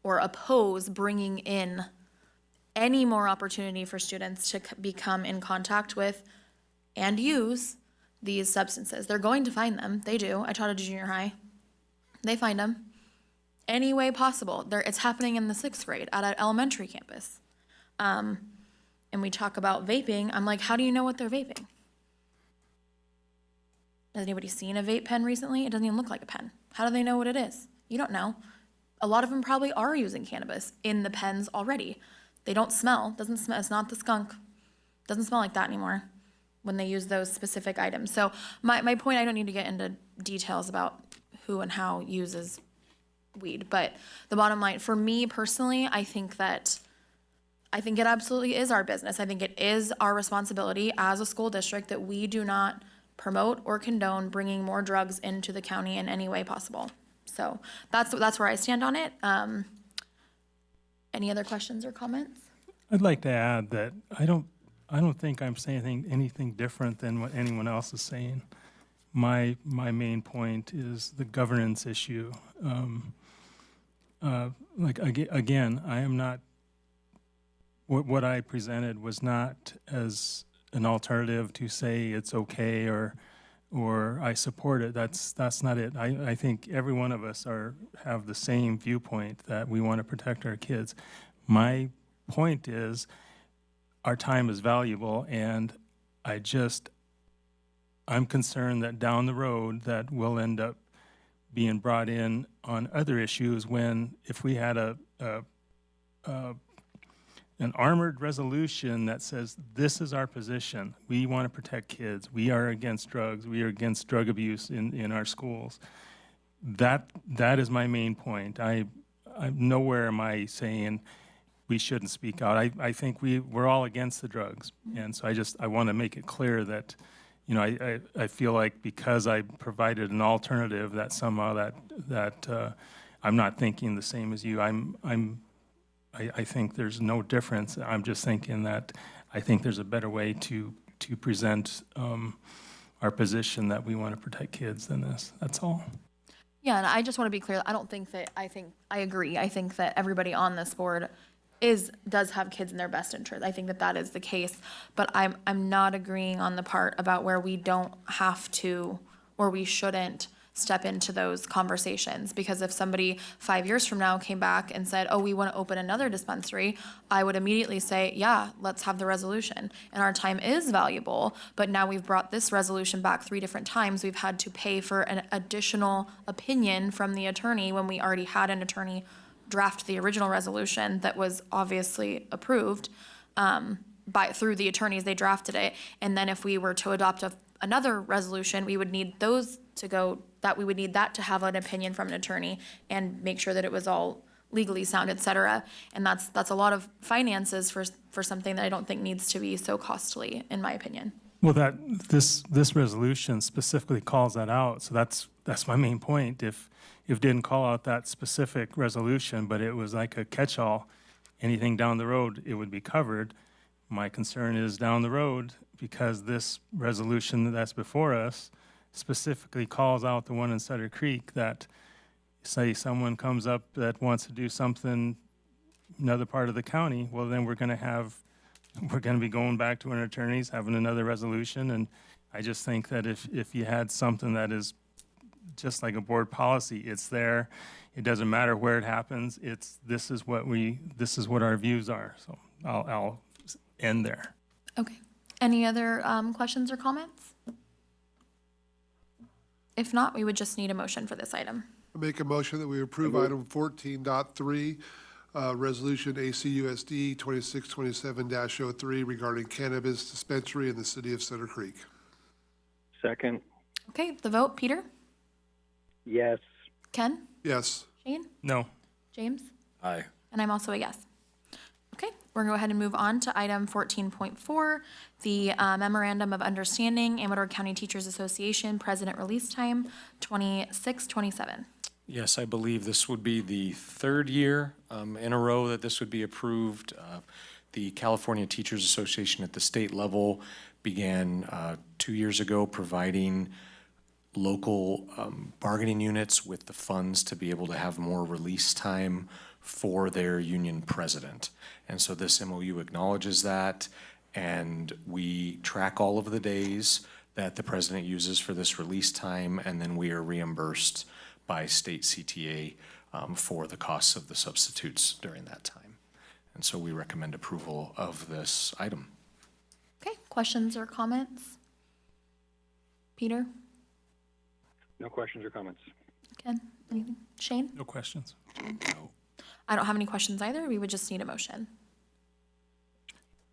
or oppose bringing in any more opportunity for students to become in contact with and use these substances. They're going to find them. They do. I taught at a junior high. They find them any way possible. It's happening in the 6th grade at an elementary campus. And we talk about vaping. I'm like, how do you know what they're vaping? Has anybody seen a vape pen recently? It doesn't even look like a pen. How do they know what it is? You don't know. A lot of them probably are using cannabis in the pens already. They don't smell. Doesn't smell. It's not the skunk. Doesn't smell like that anymore when they use those specific items. So my point, I don't need to get into details about who and how uses weed, but the bottom line, for me personally, I think it absolutely is our business. I think it is our responsibility as a school district that we do not promote or condone bringing more drugs into the county in any way possible. So that's where I stand on it. Any other questions or comments? I'd like to add that I don't think I'm saying anything different than what anyone else is saying. My main point is the governance issue. Again, I am not. What I presented was not as an alternative to say it's okay or I support it. That's not it. I think every one of us have the same viewpoint that we want to protect our kids. My point is our time is valuable, and I'm concerned that down the road that we'll end up being brought in on other issues when if we had an armored resolution that says this is our position, we want to protect kids, we are against drugs, we are against drug abuse in our schools. That is my main point. I'm nowhere am I saying we shouldn't speak out. I think we're all against the drugs, and so I want to make it clear that, you know, I feel like because I provided an alternative that somehow that I'm not thinking the same as you. I think there's no difference. I'm just thinking that I think there's a better way to present our position that we want to protect kids than this. That's all. Yeah, and I just want to be clear. I agree. I think that everybody on this board does have kids in their best interest. I think that is the case, but I'm not agreeing on the part about where we don't have to or we shouldn't step into those conversations, because if somebody 5 years from now came back and said, oh, we want to open another dispensary, I would immediately say, yeah, let's have the resolution. And our time is valuable, but now we've brought this resolution back 3 different times. We've had to pay for an additional opinion from the attorney when we already had an attorney draft the original resolution that was obviously approved through the attorneys. They drafted it, and then if we were to adopt another resolution, we would need we would need that to have an opinion from an attorney and make sure that it was all legally sound, et cetera. And that's a lot of finances for something that I don't think needs to be so costly, in my opinion. Well, this resolution specifically calls that out, so that's my main point. If it didn't call out that specific resolution, but it was like a catch-all, anything down the road, it would be covered. My concern is down the road, because this resolution that's before us specifically calls out the one in Sutter Creek that, say someone comes up that wants to do something another part of the county, well, then we're gonna be going back to our attorneys, having another resolution, and I just think that if you had something that is just like a board policy, it's there, it doesn't matter where it happens, this is what our views are, so I'll end there. Okay. Any other questions or comments? If not, we would just need a motion for this item. I make a motion that we approve item 14.3, resolution ACUSD 2627-03 regarding cannabis dispensary in the city of Cedar Creek. Second. Okay, the vote, Peter? Yes. Ken? Yes. Shane? No. James? Aye. And I'm also a yes. Okay, we're gonna go ahead and move on to item 14.4, the Memorandum of Understanding, Amador County Teachers Association, President Release Time, 2627. Yes, I believe this would be the third year in a row that this would be approved. The California Teachers Association at the state level began 2 years ago providing local bargaining units with the funds to be able to have more release time for their union president. And so this MOU acknowledges that, and we track all of the days that the president uses for this release time, and then we are reimbursed by state CTA for the costs of the substitutes during that time. And so we recommend approval of this item. Okay, questions or comments? Peter? No questions or comments. Ken? Anything? Shane? No questions. I don't have any questions either. We would just need a motion.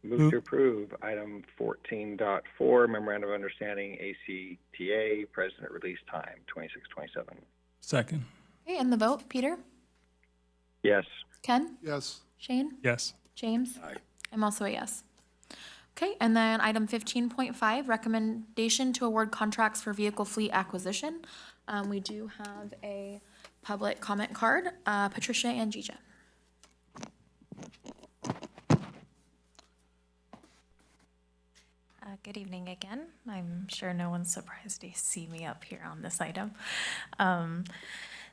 Move to approve item 14.4, Memorandum of Understanding, ACTA, President Release Time, 2627. Second. Okay, and the vote, Peter? Yes. Ken? Yes. Shane? Yes. James? Aye. I'm also a yes. Okay, and then item 15.5, recommendation to award contracts for vehicle fleet acquisition. We do have a public comment card, Patricia and Gija. Good evening again. I'm sure no one's surprised to see me up here on this item.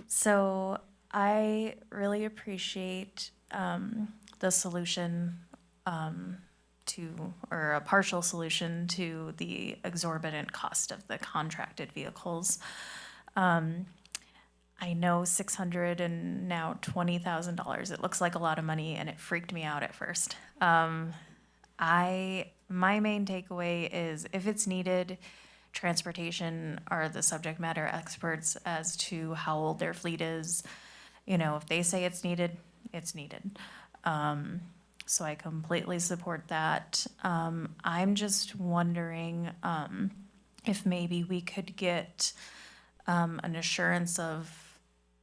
So I really appreciate the solution or a partial solution to the exorbitant cost of the contracted vehicles. I know $600 and now $20,000. It looks like a lot of money, and it freaked me out at first. My main takeaway is if it's needed, transportation are the subject matter experts as to how old their fleet is. You know, if they say it's needed, it's needed. So I completely support that. I'm just wondering if maybe we could get an assurance of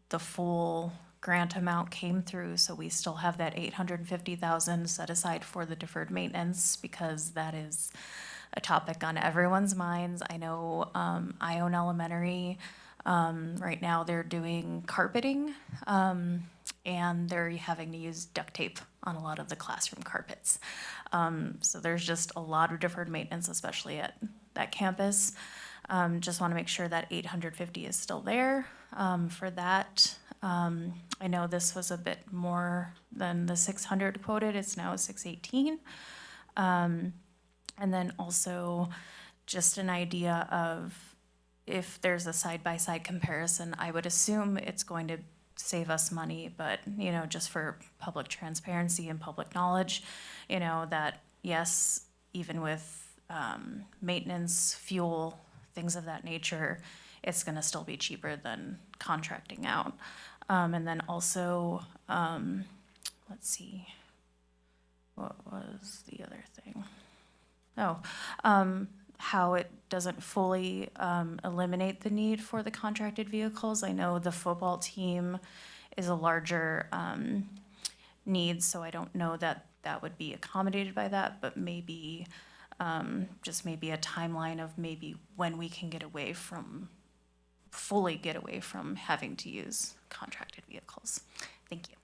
the full grant amount came through, so we still have that $850,000 set aside for the deferred maintenance, because that is a topic on everyone's minds. I know Ione Elementary, right now they're doing carpeting, and they're having to use duct tape on a lot of the classroom carpets. So there's just a lot of deferred maintenance, especially at that campus. Just want to make sure that $850 is still there for that. I know this was a bit more than the 600 quoted. It's now 618. And then also just an idea of if there's a side-by-side comparison, I would assume it's going to save us money, but, you know, just for public transparency and public knowledge, you know, that yes, even with maintenance, fuel, things of that nature, it's gonna still be cheaper than contracting out. And then also, let's see, what was the other thing? How it doesn't fully eliminate the need for the contracted vehicles. I know the football team is a larger need, so I don't know that that would be accommodated by that, but maybe just maybe a timeline of maybe when we can fully get away from having to use contracted vehicles. Thank you.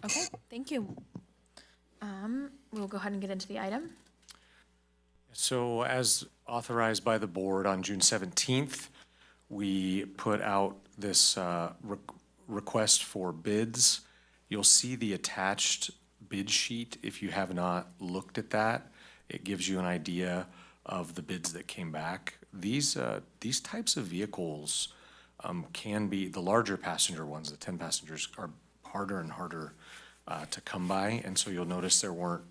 Okay, thank you. We'll go ahead and get into the item. So as authorized by the board on June 17th, we put out this request for bids. You'll see the attached bid sheet if you have not looked at that. It gives you an idea of the bids that came back. These types of vehicles can be, the larger passenger ones, the 10 passengers, are harder and harder to come by. And so you'll notice there weren't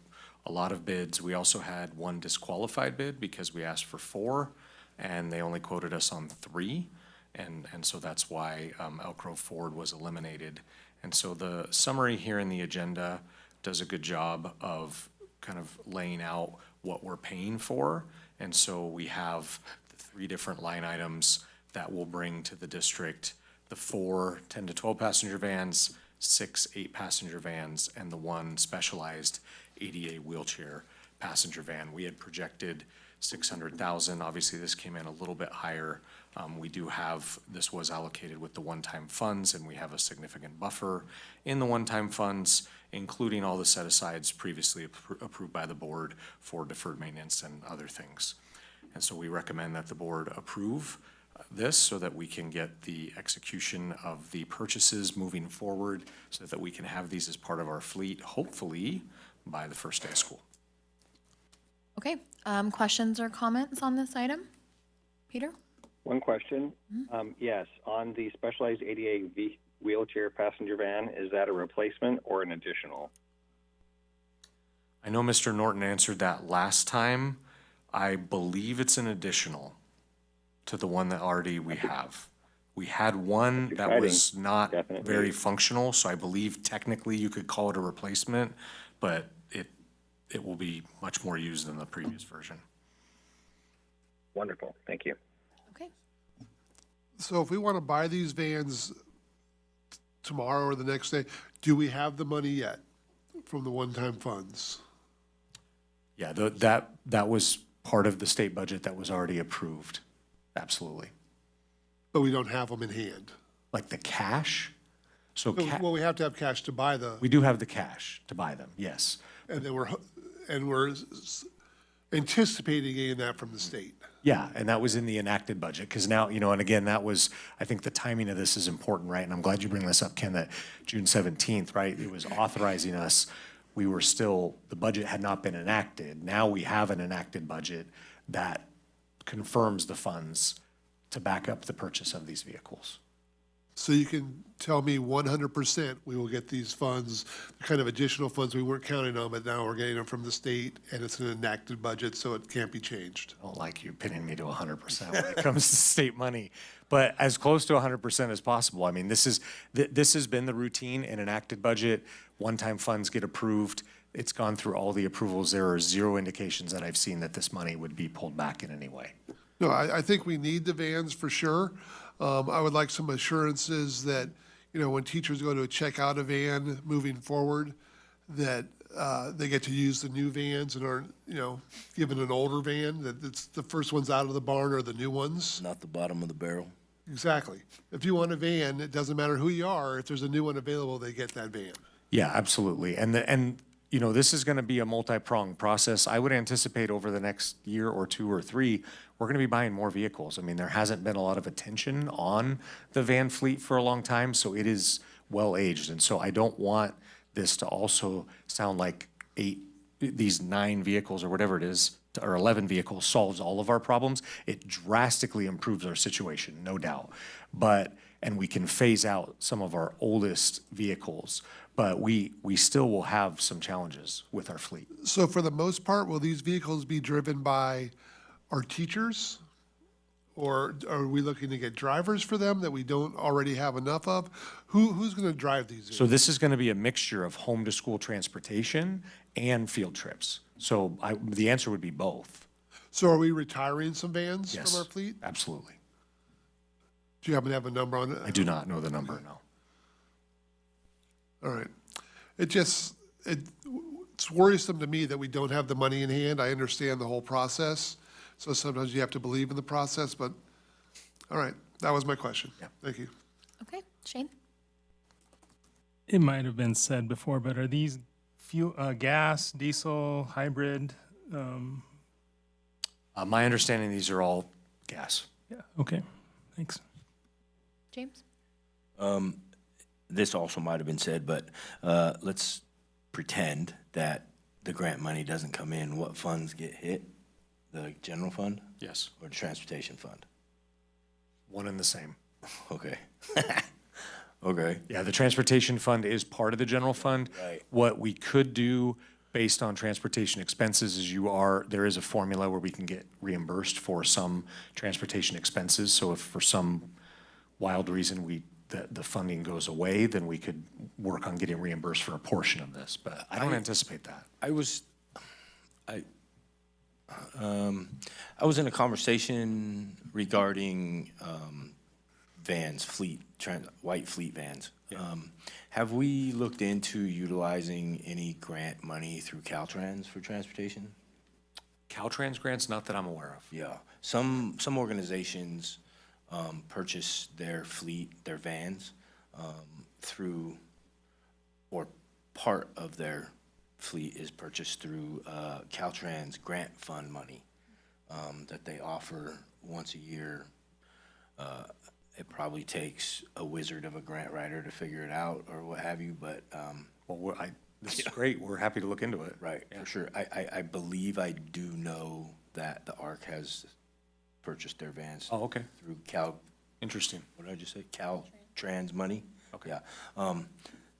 a lot of bids. We also had one disqualified bid because we asked for 4 and they only quoted us on 3. And so that's why Elk Grove Ford was eliminated. And so the summary here in the agenda does a good job of kind of laying out what we're paying for. And so we have the 3 different line items that will bring to the district the 4 10 to 12 passenger vans, 6 8 passenger vans, and the 1 specialized ADA wheelchair passenger van. We had projected 600,000. Obviously, this came in a little bit higher. We do have, this was allocated with the one-time funds, and we have a significant buffer in the one-time funds, including all the set-asides previously approved by the board for deferred maintenance and other things. And so we recommend that the board approve this so that we can get the execution of the purchases moving forward so that we can have these as part of our fleet, hopefully by the first day of school. Okay, questions or comments on this item? Peter? One question. Yes, on the specialized ADA wheelchair passenger van, is that a replacement or an additional? I know Mr. Norton answered that last time. I believe it's an additional to the one that already we have. We had one that was not very functional, so I believe technically you could call it a replacement, but it will be much more used than the previous version. Wonderful, thank you. Okay. So if we want to buy these vans tomorrow or the next day, do we have the money yet from the one-time funds? Yeah, that was part of the state budget that was already approved. Absolutely. But we don't have them in hand. Like the cash? So Well, we have to have cash to buy we do have the cash to buy them, yes. and then we're anticipating getting that from the state. Yeah, and that was in the enacted budget, because now, and again, that was, I think the timing of this is important, right? And I'm glad you bring this up, Ken, that June 17th, right? It was authorizing us. We were still, the budget had not been enacted. Now we have an enacted budget that confirms the funds to back up the purchase of these vehicles. So you can tell me 100% we will get these funds, the kind of additional funds we weren't counting on, but now we're getting them from the state, and it's an enacted budget, so it can't be changed. I don't like you pinning me to 100% when it comes to state money, but as close to 100% as possible. I mean, this has been the routine in enacted budget. One-time funds get approved. It's gone through all the approvals. There are 0 indications that I've seen that this money would be pulled back in any way. No, I think we need the vans for sure. I would like some assurances that, when teachers go to check out a van moving forward, that they get to use the new vans and aren't, given an older van, that it's the first ones out of the barn are the new ones. Not the bottom of the barrel. Exactly. If you want a van, it doesn't matter who you are. If there's a new one available, they get that van. Yeah, absolutely. And this is going to be a multi-pronged process. I would anticipate over the next year or 2 or 3, we're going to be buying more vehicles. I mean, there hasn't been a lot of attention on the van fleet for a long time, so it is well aged. And so I don't want this to also sound like these 9 vehicles or whatever it is, or 11 vehicles solves all of our problems. It drastically improves our situation, no doubt. And we can phase out some of our oldest vehicles, but we still will have some challenges with our fleet. So for the most part, will these vehicles be driven by our teachers? Or are we looking to get drivers for them that we don't already have enough of? Who's going to drive these vehicles? So this is going to be a mixture of home-to-school transportation and field trips. So the answer would be both. So are we retiring some vans Yes, from our fleet? absolutely. Do you happen to have a number on it? I do not know the number, no. All right. So it's worrisome to me that we don't have the money in hand. I understand the whole process, so sometimes you have to believe in the process, but, all right, that was my question. Thank you. Okay, Shane? It might have been said before, but are these gas, diesel, hybrid? My understanding, these are all gas. Yeah, okay, thanks. James? This also might have been said, but let's pretend that the grant money doesn't come in. What funds get hit? The general fund Yes, or the transportation fund? one and the same. Okay. Okay. Yeah, the transportation fund is part of the general fund. Right. What we could do based on transportation expenses is there is a formula where we can get reimbursed for some transportation expenses. So if for some wild reason the funding goes away, then we could work on getting reimbursed for a portion of this, but I don't anticipate that. I was in a conversation regarding vans, white fleet vans. Have we looked into utilizing any grant money through Caltrans for transportation? Caltrans grants, not that I'm aware of. Yeah, some organizations purchase their fleet, their vans, through, or part of their fleet is purchased through Caltrans grant fund money that they offer once a year. It probably takes a wizard of a grant writer to figure it out or what have you, but. Well, this is great. We're happy to look into it. Right, for sure. I believe I do know that the ARC has purchased their vans. Oh, okay. Through Interesting. What did I just say? Caltrans money? Okay. Yeah,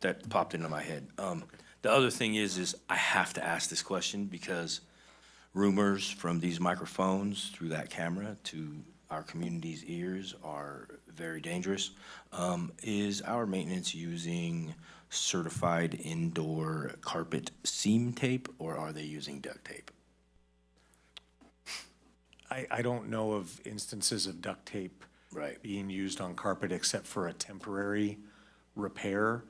that popped into my head. The other thing is I have to ask this question because rumors from these microphones through that camera to our community's ears are very dangerous. Is our maintenance using certified indoor carpet seam tape or are they using duct tape? I don't know of instances of duct tape being used on carpet except for a temporary repair.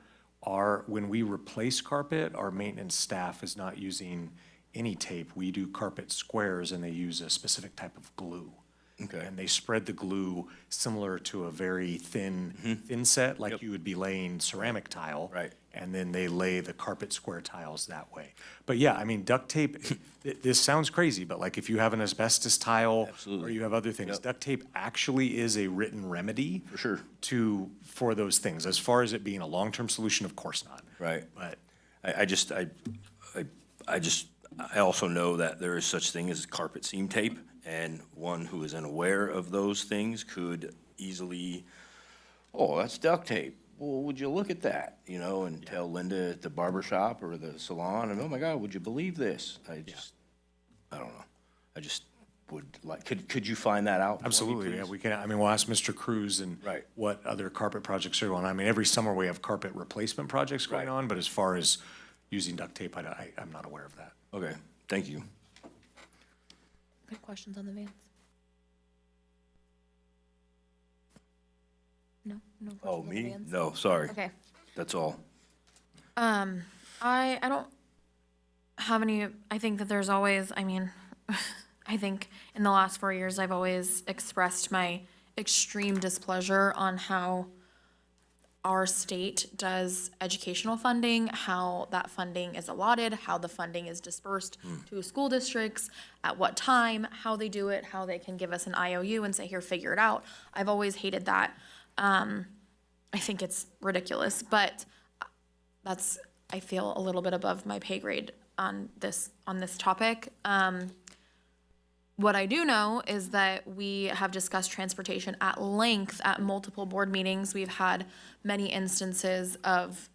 When we replace carpet, our maintenance staff is not using any tape. We do carpet squares and they use a specific type of glue. Okay. And they spread the glue similar to a very thin set, like you would be laying ceramic tile. Right. And then they lay the carpet square tiles that way. But yeah, I mean, duct tape, this sounds crazy, but like if you have an asbestos tile or you have other things, duct tape actually is a written remedy. For sure. For those things. As far as it being a long-term solution, of course not. Right. But I also know that there is such thing as carpet seam tape, and one who is unaware of those things could easily, oh, that's duct tape. Well, would you look at that, and tell Linda at the barber shop or the salon, and oh my God, would you believe this? I don't know. I just would like, could you find that out? absolutely, yeah, we can. I mean, we'll ask Mr. Cruz and what other carpet projects are going on. I mean, every summer we have carpet replacement projects going on, but as far as using duct tape, I'm not aware of that. Okay, thank you. Good questions on the vans? No questions Oh, on the me? vans? No, sorry. Okay. That's all. I don't have any, I think that there's always, I think in the last 4 years, I've always expressed my extreme displeasure on how our state does educational funding, how that funding is allotted, how the funding is dispersed to school districts, at what time, how they do it, how they can give us an IOU and say, here, figure it out. I've always hated that. I think it's ridiculous, but I feel a little bit above my pay grade on this topic. What I do know is that we have discussed transportation at length at multiple board meetings. We've had many instances of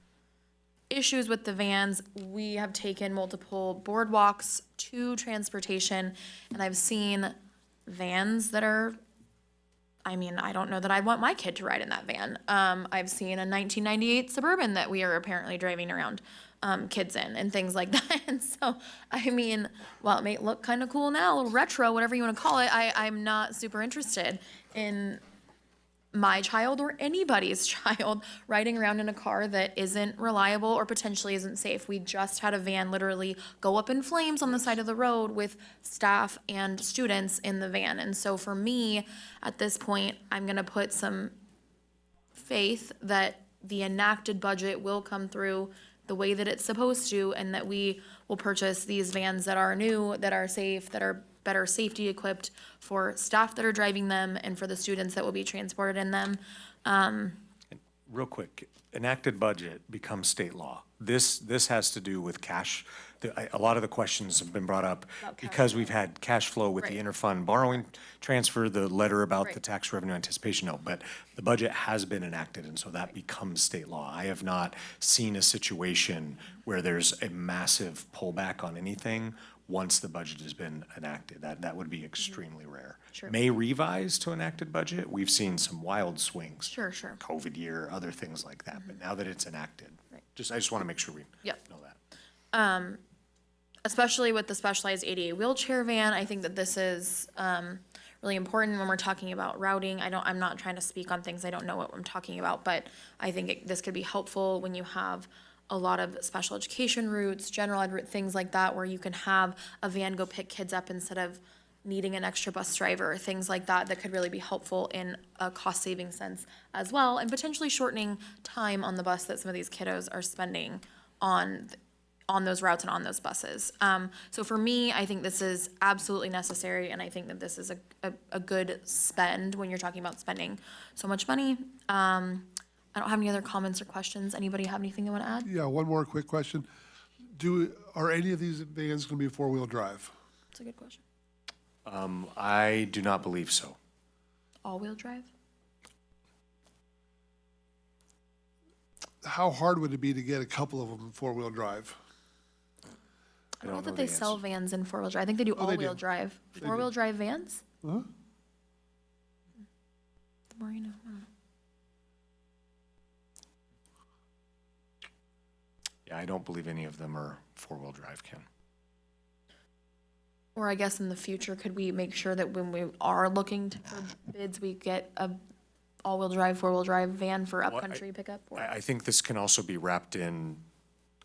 issues with the vans. We have taken multiple boardwalks to transportation, and I've seen vans that are, I don't know that I want my kid to ride in that van. I've seen a 1998 Suburban that we are apparently driving around kids in and things like that. And so, while it may look kind of cool now, a little retro, whatever you want to call it, I'm not super interested in my child or anybody's child riding around in a car that isn't reliable or potentially isn't safe. We just had a van literally go up in flames on the side of the road with staff and students in the van. And so for me, at this point, I'm gonna put some faith that the enacted budget will come through the way that it's supposed to, and that we will purchase these vans that are new, that are safe, that are better safety equipped for staff that are driving them and for the students that will be transported in them. Real quick, enacted budget becomes state law. This has to do with cash. A lot of the questions have been brought up because we've had cash flow with the Right. interfund borrowing transfer, the letter about the Right. tax revenue anticipation note, but the budget has been enacted, and so that becomes state law. I have not seen a situation where there's a massive pullback on anything once the budget has been enacted. That would be extremely rare. Sure. May revise to enacted budget. We've seen some wild swings. Sure, sure. COVID year, other things like that, but now that it's enacted, Right. I just want to make sure we Yep. know that. Especially with the specialized ADA wheelchair van, I think that this is really important when we're talking about routing. I'm not trying to speak on things I don't know what I'm talking about, but I think this could be helpful when you have a lot of special education routes, general ed things like that, where you can have a van go pick kids up instead of needing an extra bus driver, things like that, that could really be helpful in a cost-saving sense as well, and potentially shortening time on the bus that some of these kiddos are spending on those routes and on those buses. So for me, I think this is absolutely necessary, and I think that this is a good spend when you're talking about spending so much money. I don't have any other comments or questions. Anybody have anything they want to add? Yeah, one more quick question. Are any of these vans going to be four-wheel drive? That's a good question. I do not believe so. All-wheel drive? How hard would it be to get a couple of them four-wheel drive? I don't know that they sell vans in four-wheel drive. I think they do Oh, they do. all-wheel drive. They do. Four-wheel drive vans? Huh? The more you know. I don't know. Yeah, I don't believe any of them are four-wheel drive, Ken. Or I guess in the future, could we make sure that when we are looking for bids, we get a all-wheel drive, four-wheel drive van for upcountry pickup? Or- I think this can also be wrapped in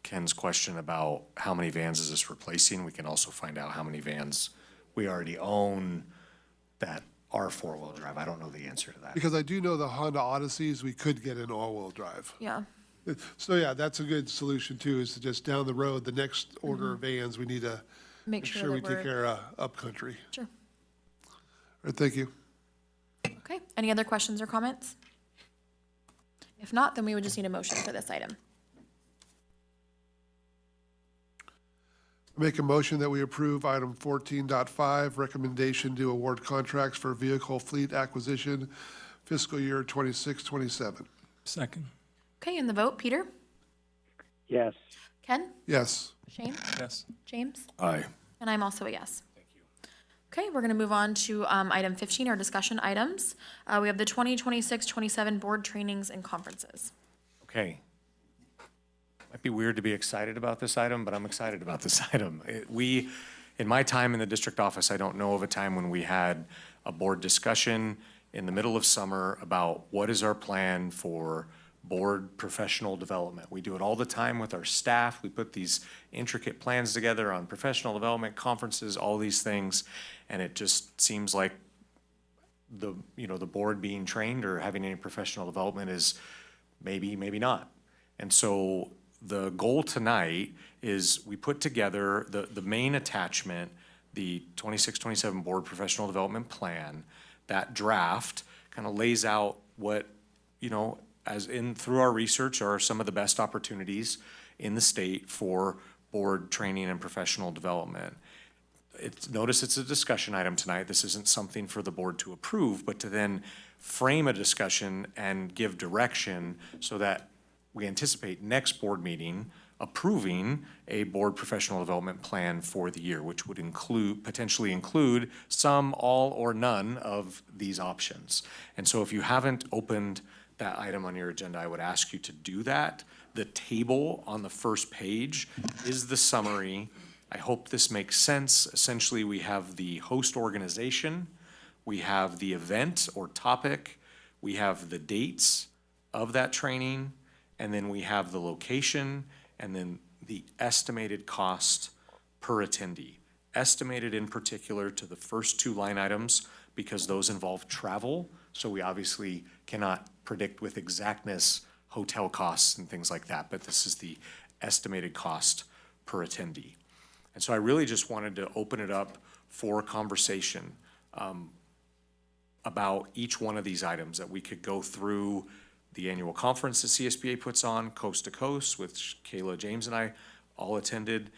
Ken's question about how many vans is this replacing? We can also find out how many vans we already own that are four-wheel drive. I don't know the answer to that. Because I do know the Honda Odysseys, we could get an all-wheel drive. Yeah. So yeah, that's a good solution too, is to just down the road, the next order of vans, we need to Make sure we that take we're, care of upcountry. sure. All right, thank you. Okay, any other questions or comments? If not, then we would just need a motion for this item. Make a motion that we approve item 14.5, recommendation to award contracts for vehicle fleet acquisition fiscal year 26-27. Second. Okay, and the vote, Peter? Yes. Ken? Yes. Shane? Yes. James? Aye. And I'm also a yes. Thank you. Okay, we're gonna move on to item 15, our discussion items. We have the 2026-27 board trainings and conferences. Okay. Might be weird to be excited about this item, but I'm excited about this item. In my time in the district office, I don't know of a time when we had a board discussion in the middle of summer about what is our plan for board professional development. We do it all the time with our staff. We put these intricate plans together on professional development, conferences, all these things, and it just seems like the board being trained or having any professional development is maybe not. And so the goal tonight is we put together the main attachment, the 26-27 board professional development plan. That draft kind of lays out what, through our research are some of the best opportunities in the state for board training and professional development. Notice it's a discussion item tonight. This isn't something for the board to approve, but to then frame a discussion and give direction so that we anticipate next board meeting approving a board professional development plan for the year, which would potentially include some, all, or none of these options. And so if you haven't opened that item on your agenda, I would ask you to do that. The table on the first page is the summary. I hope this makes sense. Essentially, we have the host organization, we have the event or topic, we have the dates of that training, and then we have the location, and then the estimated cost per attendee. Estimated in particular to the first two line items because those involve travel, so we obviously cannot predict with exactness hotel costs and things like that, but this is the estimated cost per attendee. And so I really just wanted to open it up for conversation about each one of these items, that we could go through the annual conference the CSBA puts on, Coast to Coast, which Kayla, James, and I all attended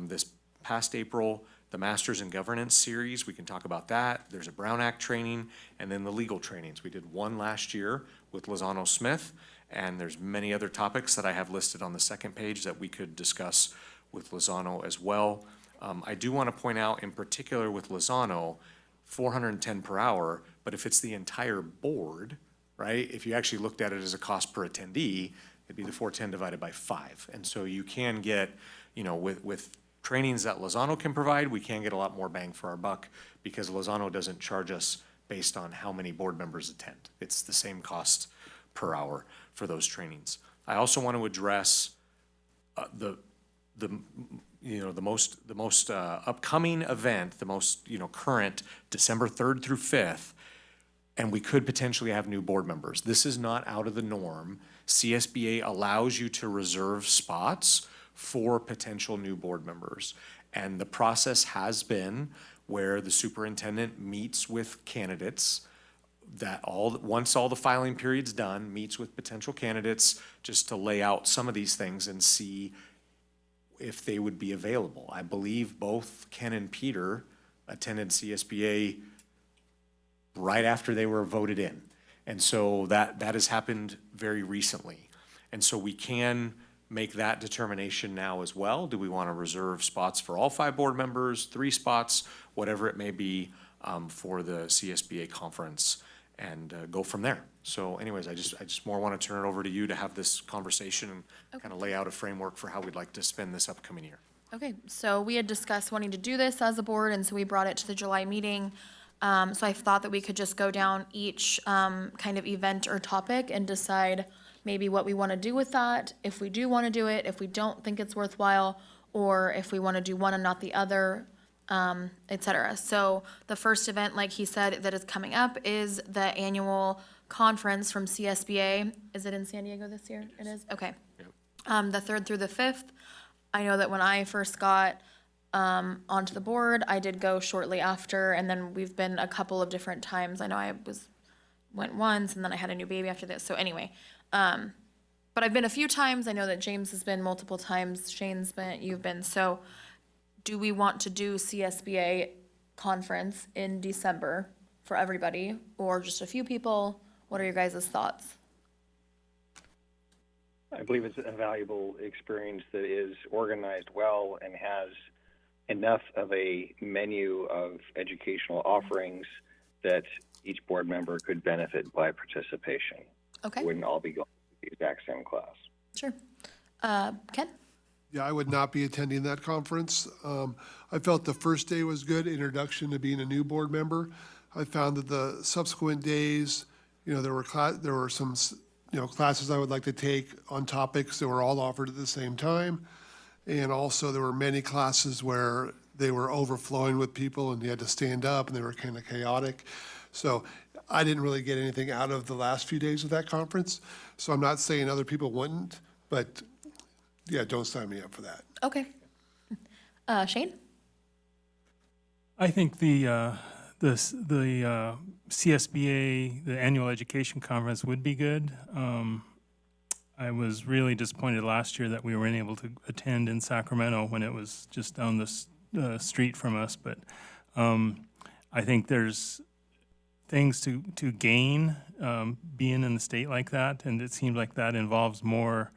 this past April. The Masters in Governance series, we can talk about that. There's a Brown Act training, and then the legal trainings. We did one last year with Lozano Smith, and there's many other topics that I have listed on the second page that we could discuss with Lozano as well. I do want to point out in particular with Lozano, 410 per hour, but if it's the entire board, right, if you actually looked at it as a cost per attendee, it'd be the 410 divided by 5. And so you can get, you know, with trainings that Lozano can provide, we can get a lot more bang for our buck because Lozano doesn't charge us based on how many board members attend. It's the same cost per hour for those trainings. I also want to address the most upcoming event, the most, current, December 3rd through 5th, and we could potentially have new board members. This is not out of the norm. CSBA allows you to reserve spots for potential new board members. And the process has been where the superintendent meets with candidates once all the filing period's done, meets with potential candidates just to lay out some of these things and see if they would be available. I believe both Ken and Peter attended CSBA right after they were voted in. And so that has happened very recently. And so we can make that determination now as well. Do we want to reserve spots for all 5 board members, 3 spots, whatever it may be, for the CSBA conference, and go from there. So anyways, I just more want to turn it over to you to have this conversation and kind of lay out a framework for how we'd like to spend this upcoming year. Okay, so we had discussed wanting to do this as a board, and so we brought it to the July meeting. So I thought that we could just go down each kind of event or topic and decide maybe what we want to do with that, if we do want to do it, if we don't think it's worthwhile, or if we want to do one and not the other, et cetera. So the first event, like he said, that is coming up is the annual conference from CSBA. Is it in San Diego this year? It is? Okay. The 3rd through the 5th. I know that when I first got onto the board, I did go shortly after, and then we've been a couple of different times. I know I went once, and then I had a new baby after this. So anyway, but I've been a few times. I know that James has been multiple times. Shane's been, you've been. So do we want to do CSBA conference in December for everybody, or just a few people? What are your guys' thoughts? I believe it's a valuable experience that is organized well and has enough of a menu of educational offerings that each board member could benefit by participation. Okay. It wouldn't all be going to the exact same class. Sure. Ken? Yeah, I would not be attending that conference. I felt the first day was good, introduction to being a new board member. I found that the subsequent days, there were some classes I would like to take on topics that were all offered at the same time. And also there were many classes where they were overflowing with people and you had to stand up and they were kind of chaotic. So I didn't really get anything out of the last few days of that conference. So I'm not saying other people wouldn't, but yeah, don't sign me up for that. Okay. Shane? I think the CSBA, the annual education conference, would be good. I was really disappointed last year that we weren't able to attend in Sacramento when it was just down the street from us. But I think there's things to gain being in the state like that, and it seems like that involves more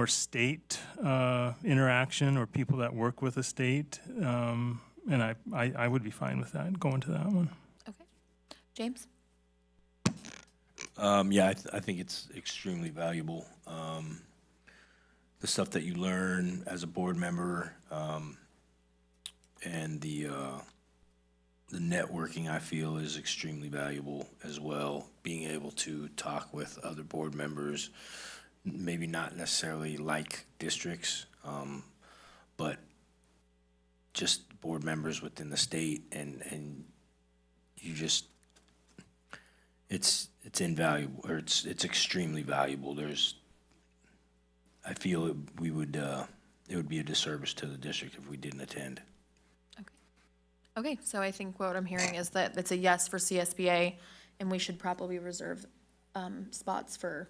state interaction or people that work with the state. And I would be fine with that, going to that one. Okay. James? Yeah, I think it's extremely valuable. The stuff that you learn as a board member, and the the networking, I feel, is extremely valuable as well. Being able to talk with other board members, maybe not necessarily like districts, but just board members within the state, and you just, it's invaluable, or it's extremely valuable. I feel it would be a disservice to the district if we didn't attend. Okay, so I think what I'm hearing is that it's a yes for CSBA, and we should probably reserve spots for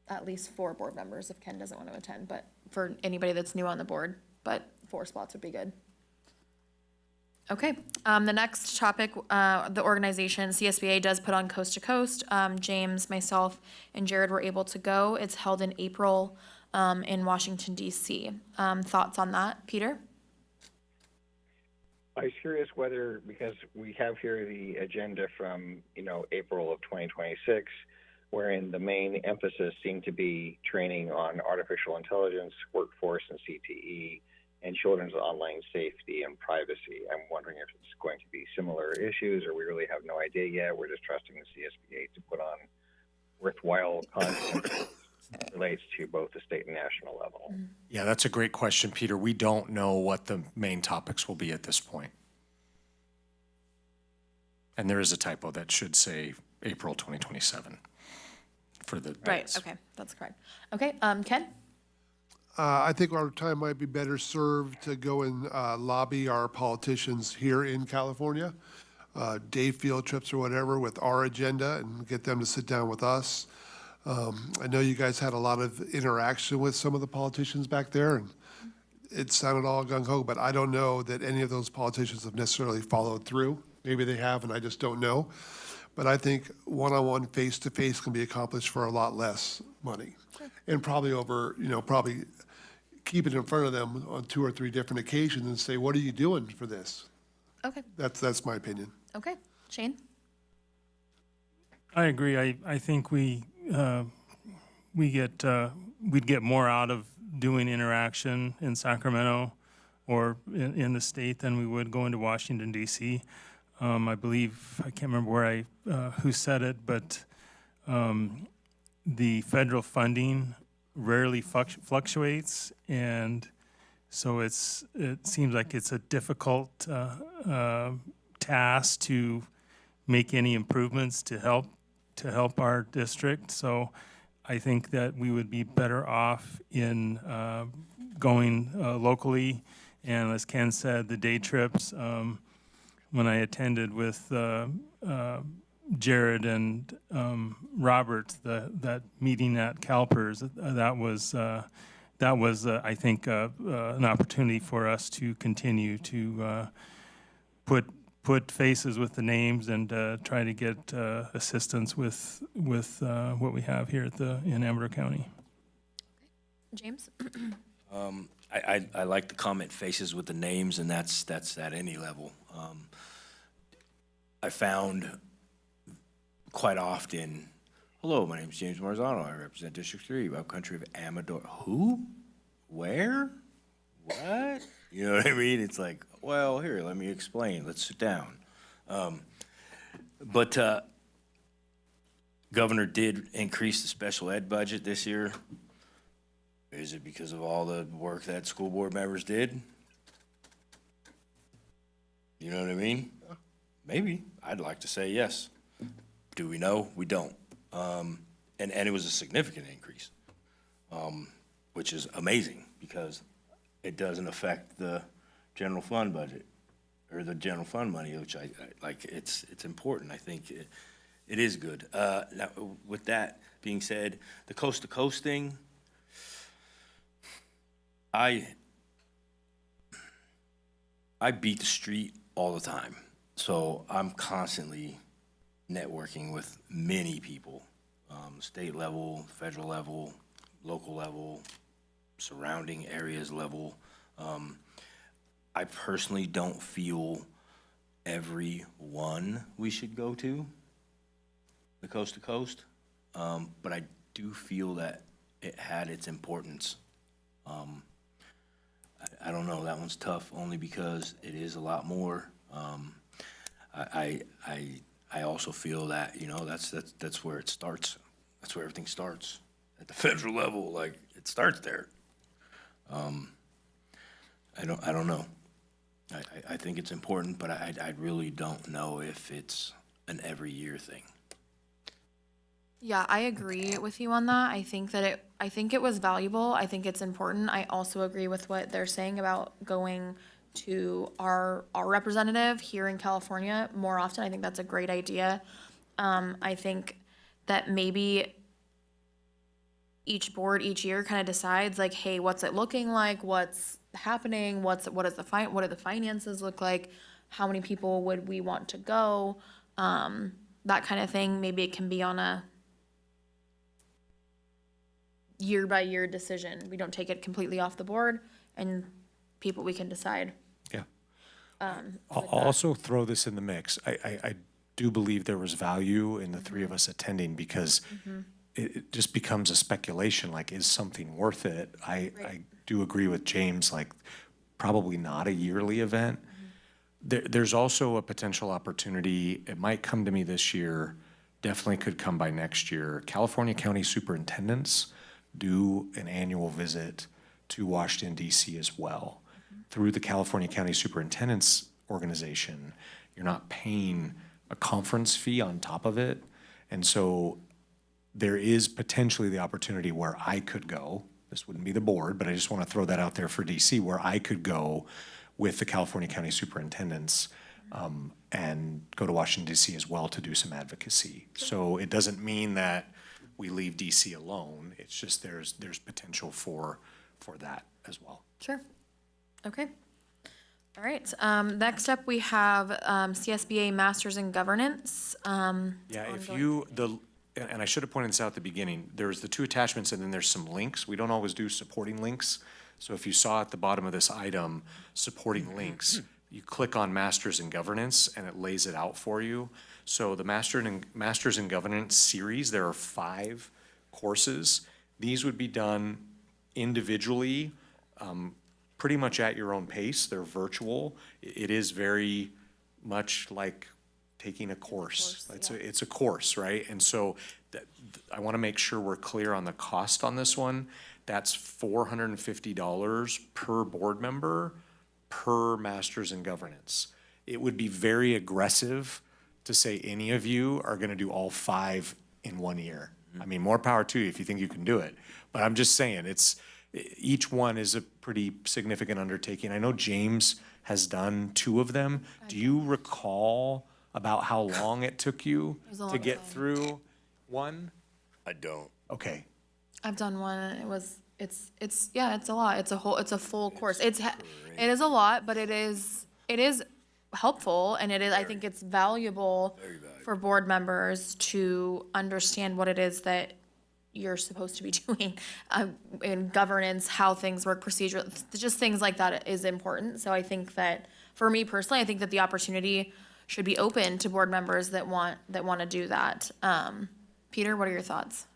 at least 4 board members if Ken doesn't want to attend, but for anybody that's new on the board, but 4 spots would be good. Okay, the next topic, the organization, CSBA does put on Coast to Coast. James, myself, and Jared were able to go. It's held in April in Washington, D.C. Thoughts on that, Peter? I was curious whether, because we have here the agenda from, April of 2026, wherein the main emphasis seemed to be training on artificial intelligence, workforce and CTE, and children's online safety and privacy. I'm wondering if it's going to be similar issues, or we really have no idea yet. We're just trusting the CSBA to put on worthwhile content that relates to both the state and national level. Yeah, that's a great question, Peter. We don't know what the main topics will be at this point. And there is a typo that should say April 2027 for the Right, okay, that's correct. Okay, Ken? I think our time might be better served to go and lobby our politicians here in California, day field trips or whatever with our agenda, and get them to sit down with us. I know you guys had a lot of interaction with some of the politicians back there, and it sounded all gung-ho, but I don't know that any of those politicians have necessarily followed through. Maybe they have, and I just don't know. But I think one-on-one, face-to-face can be accomplished for a lot less money. And probably probably keep it in front of them on 2 or 3 different occasions and say, what are you doing for this? Okay, That's my opinion. okay. Shane? I agree. I think we'd get more out of doing interaction in Sacramento or in the state than we would going to Washington, D.C. I believe, I can't remember who said it, but the federal funding rarely fluctuates, and so it seems like it's a difficult task to make any improvements to help our district. So I think that we would be better off in going locally, and as Ken said, the day trips. When I attended with Jared and Robert, that meeting at CalPERS, that was I think an opportunity for us to continue to put faces with the names and try to get assistance with what we have here in Amador County. James? I like the comment faces with the names, and that's at any level. I found quite often, hello, my name is James Marzano. I represent District 3, upcountry of Amador. Who? Where? What? You know what I mean? It's like, well, here, let me explain. Let's sit down. But Governor did increase the special ed budget this year. Is it because of all the work that school board members did? You know what I mean? Maybe. I'd like to say yes. Do we know? We don't. And it was a significant increase, which is amazing because it doesn't affect the general fund budget or the general fund money, which I like. It's important. I think it is good. Now, with that being said, the coast to coast thing, I beat the street all the time. So I'm constantly networking with many people, state level, federal level, local level, surrounding areas level. I personally don't feel every one we should go to, the coast to coast, but I do feel that it had its importance. I don't know, that one's tough only because it is a lot more. I also feel that, that's where it starts. That's where everything starts, at the federal level, like, it starts there. I don't know. I think it's important, but I really don't know if it's an every year thing. Yeah, I agree with you on that. I think it was valuable. I think it's important. I also agree with what they're saying about going to our representative here in California more often. I think that's a great idea. I think that maybe each board each year kind of decides like, hey, what's it looking like? What's happening? What do the finances look like? How many people would we want to go? That kind of thing. Maybe it can be on a year by year decision. We don't take it completely off the board, and we can decide. Yeah. I'll also throw this in the mix. I do believe there was value in the three of us attending because it just becomes a speculation, like, is something worth it? I do agree with James, like, probably not a yearly event. There's also a potential opportunity, it might come to me this year, definitely could come by next year. California County Superintendents do an annual visit to Washington, D.C. as well. Through the California County Superintendents Organization, you're not paying a conference fee on top of it. And so there is potentially the opportunity where I could go. This wouldn't be the board, but I just want to throw that out there for DC, where I could go with the California County Superintendents and go to Washington, DC as well to do some advocacy. So it doesn't mean that we leave DC alone. It's just there's potential for that as well. Sure. Okay. All right. Next up, we have CSBA Masters in Governance. Yeah, and I should have pointed this out at the beginning, there's the two attachments and then there's some links. We don't always do supporting links. So if you saw at the bottom of this item, supporting links, you click on Masters in Governance and it lays it out for you. So the Masters in Governance series, there are 5 courses. These would be done individually, pretty much at your own pace. They're virtual. It is very much like taking a course. It's a course, right? And so I want to make sure we're clear on the cost on this one. That's $450 per board member per Masters in Governance. It would be very aggressive to say any of you are going to do all 5 in 1 year. I mean, more power to you if you think you can do it. But I'm just saying, each one is a pretty significant undertaking. I know James has done 2 of them. Do you recall about how long it took you to get through one? I don't. Okay. I've done one. It's a lot. It's a full course. It is a lot, but it is helpful, and I think it's valuable for board members to understand what it is that you're supposed to be doing in governance, how things work, procedure, just things like that is important. So I think that for me personally, I think that the opportunity should be open to board members that want to do that. Peter, what are your thoughts?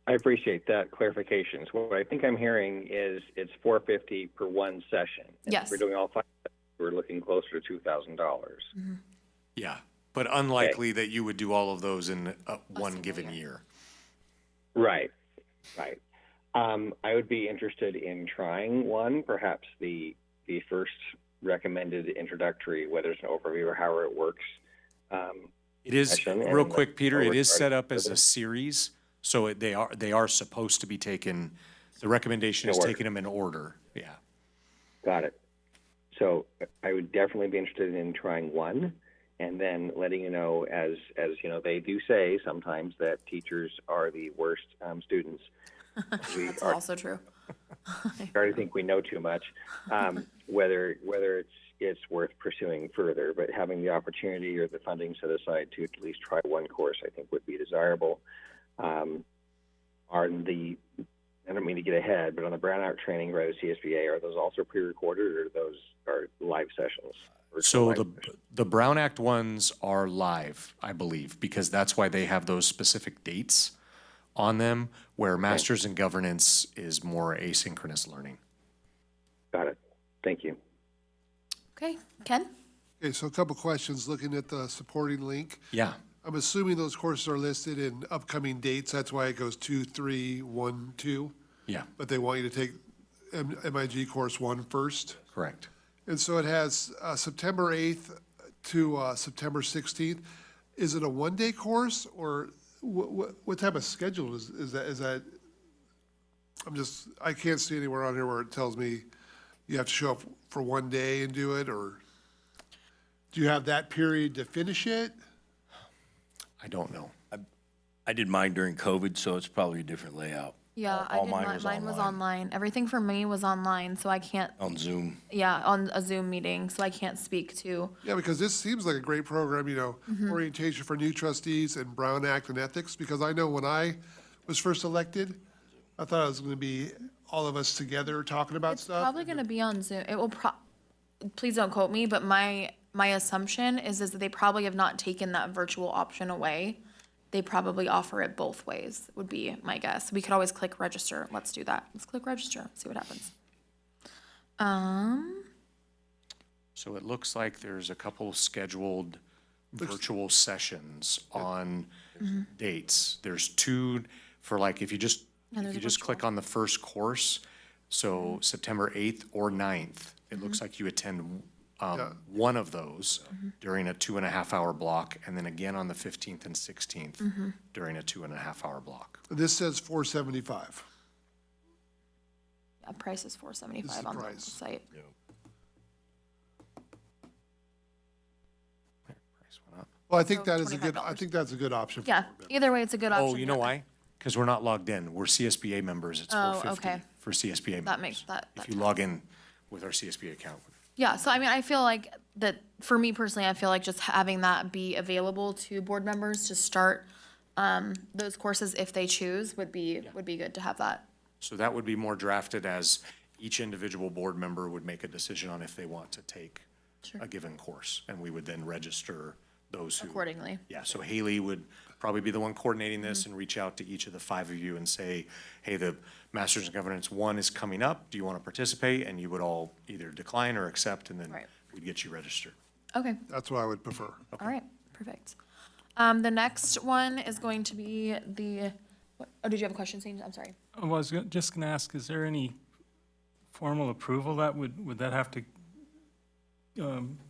I appreciate that clarification. So what I think I'm hearing is it's $450 per one session. And Yes. If we're doing all 5, we're looking closer to $2,000. Yeah, but unlikely that you would do all of those in one given year. Right. I would be interested in trying one, perhaps the first recommended introductory, whether it's an overview or how it works. It is, session, real and quick, Peter, it is overcharge set up as for a them. series, so they are supposed to be taken, the recommendation is In order. taking them in order, yeah. Got it. So I would definitely be interested in trying one, and then letting you know, as you know, they do say sometimes that teachers are the worst students. That's also true. I already think we know too much. Whether it's worth pursuing further, but having the opportunity or the funding set aside to at least try one course, I think would be desirable. I don't mean to get ahead, but on the brownout training by the CSBA, are those also pre-recorded, or those are live sessions? So the Brown Act ones are live, I believe, because that's why they have those specific dates on them, where Masters in Governance is more asynchronous learning. Got it. Thank you. Okay, Ken? Okay, so a couple questions, looking at the supporting link. Yeah, I'm assuming those courses are listed in upcoming dates, that's why it goes 2, 3, 1, 2, yeah, but they want you to take MIG course 1 first. correct. And so it has September 8th to September 16th. Is it a one-day course, or what type of schedule is that? I can't see anywhere on here where it tells me you have to show up for one day and do it, or do you have that period to finish it? I don't know. I did mine during COVID, so it's probably a different layout. Yeah, I All did mine mine was was online. Everything for me was online, so I can't, On Zoom. yeah, on a Zoom meeting, so I can't speak to. Yeah, because this seems like a great program, Mm-hmm. orientation for new trustees and Brown Act and ethics, because I know when I was first elected, I thought it was gonna be all of us together talking about It's stuff. probably gonna be on Zoom. It will please don't quote me, but my assumption is that they probably have not taken that virtual option away. They probably offer it both ways, would be my guess. We could always click register. Let's do that. Let's click register, see what happens. So it looks like there's a couple scheduled virtual sessions on dates. There's two for like, if you just click on the first course, so September 8th or 9th, it looks like you attend one of those during a 2.5-hour block, and then again on the 15th and 16th during a 2.5-hour block. This says $475. Yeah, price is $475 This is the on the price. site. Price went up. Well, I think So that is a good, I $25. think that's a good option. for Yeah, everybody. either way, it's a good option. Oh, you know why? Because we're not logged in. We're CSBA members. It's Oh, $450 okay. for CSBA members. That makes that. If you log in with our CSBA account. Yeah, so I mean, I feel like that, for me personally, I feel like just having that be available to board members to start those courses if they choose would be good to have that. So that would be more drafted as each individual board member would make a decision on if they want to take a given course. And we would then register those who. Accordingly. Yeah, so Haley would probably be the one coordinating this and reach out to each of the 5 of you and say, hey, the Masters in Governance 1 is coming up. Do you want to participate? And you would all either decline or accept, and then Right. we'd get you registered. Okay, That's what I would prefer. all right, perfect. The next one is going to be oh, did you have a question, Sage? I'm sorry. I was just gonna ask, is there any formal approval that would that have to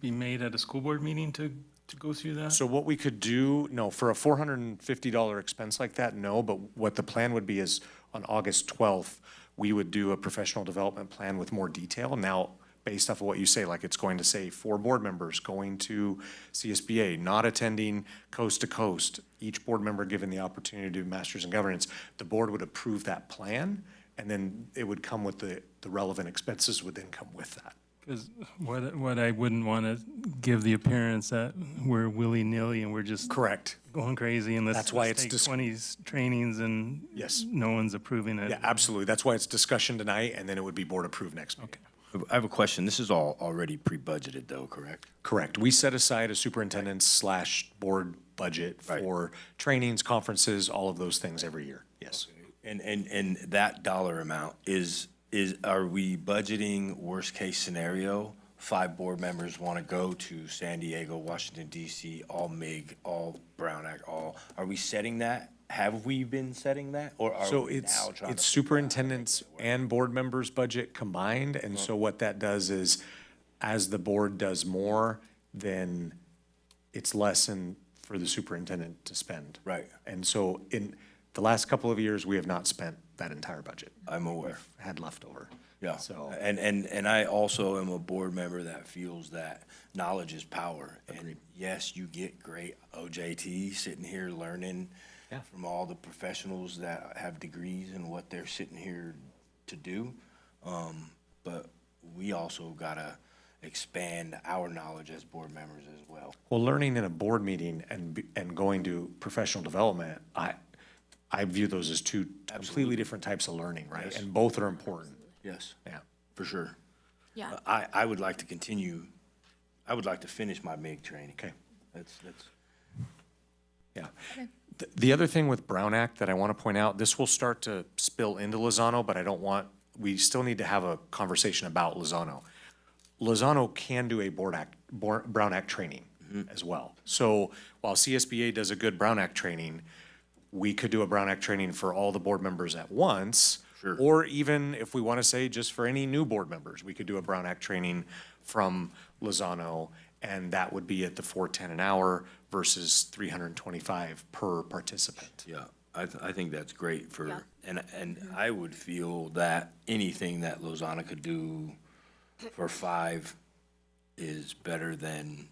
be made at a school board meeting to go through that? So what we could do, no, for a $450 expense like that, no, but what the plan would be is on August 12th, we would do a professional development plan with more detail. Now, based off of what you say, like it's going to say 4 board members going to CSBA, not attending coast to coast, each board member given the opportunity to do Masters in Governance, the board would approve that plan, and then it would come with the relevant expenses would then come with that. Because what I wouldn't want to give the appearance that we're willy-nilly and we're just Correct. going crazy and let's That's why it's take 20 trainings and Yes. no one's approving it. Yeah, absolutely. That's why it's discussion tonight, and then it would be board approved next meeting. I have a question. This is all already pre-budgeted though, correct? Correct. We set aside a superintendent/board budget Right. for trainings, conferences, all of those things every year. Yes. And that dollar amount are we budgeting worst case scenario? 5 board members want to go to San Diego, Washington DC, all MIG, all Brown Act, are we setting that? Have we been setting that? Or are So we it's now trying to figure out superintendent's and board members' budget combined, and so what that does is, as the board does more, then it's less for the superintendent to spend. Right. And so in the last couple of years, we have not spent that entire budget. I'm aware. We've had leftover. Yeah, So. and I also am a board member that feels that knowledge is power. And yes, you get great OJT sitting here learning from all the professionals that have degrees in what they're sitting here to do. But we also gotta expand our knowledge as board members as well. Well, learning in a board meeting and going to professional development, I view those as two completely different types of learning, right? Yes. And both are important. Yes, Yeah. for sure. Yeah. I would like to continue, I would like to finish my MIG training. Okay. That's. Yeah. The other thing with Brown Act that I want to point out, this will start to spill into Lozano, but we still need to have a conversation about Lozano. Lozano can do a Brown Act training as well. So while CSBA does a good Brown Act training, we could do a Brown Act training for all the board members at once. Sure. Or even if we want to say just for any new board members, we could do a Brown Act training from Lozano, and that would be at the $4.10 an hour versus $325 per participant. Yeah, I think that's great for, Yeah. and I would feel that anything that Lozano could do for 5 is better than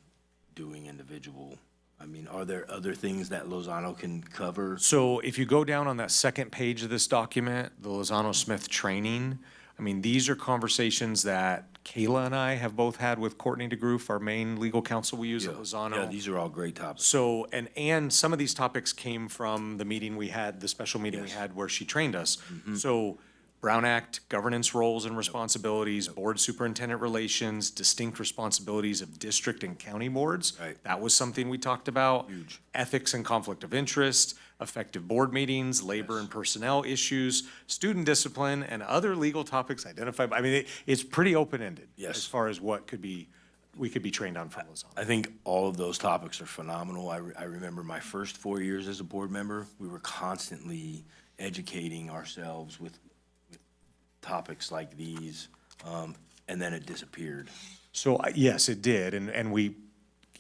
doing individual. I mean, are there other things that Lozano can cover? So if you go down on that second page of this document, the Lozano Smith training, I mean, these are conversations that Kayla and I have both had with Courtney DeGroof, our main legal counsel we use at Lozano. Yeah, these are all great topics. So, and some of these topics came from the meeting we had, the special meeting we Yes. had where she trained us. So Brown Act, governance roles and responsibilities, board superintendent relations, distinct responsibilities of district and county boards. Right. That was something we talked about. Huge. Ethics and conflict of interest, effective board meetings, labor and personnel issues, student discipline, and other legal topics identified. I mean, it's pretty open-ended. Yes. As far as what we could be trained on from Lozano. I think all of those topics are phenomenal. I remember my first 4 years as a board member, we were constantly educating ourselves with topics like these, and then it disappeared. So, yes, it did, and we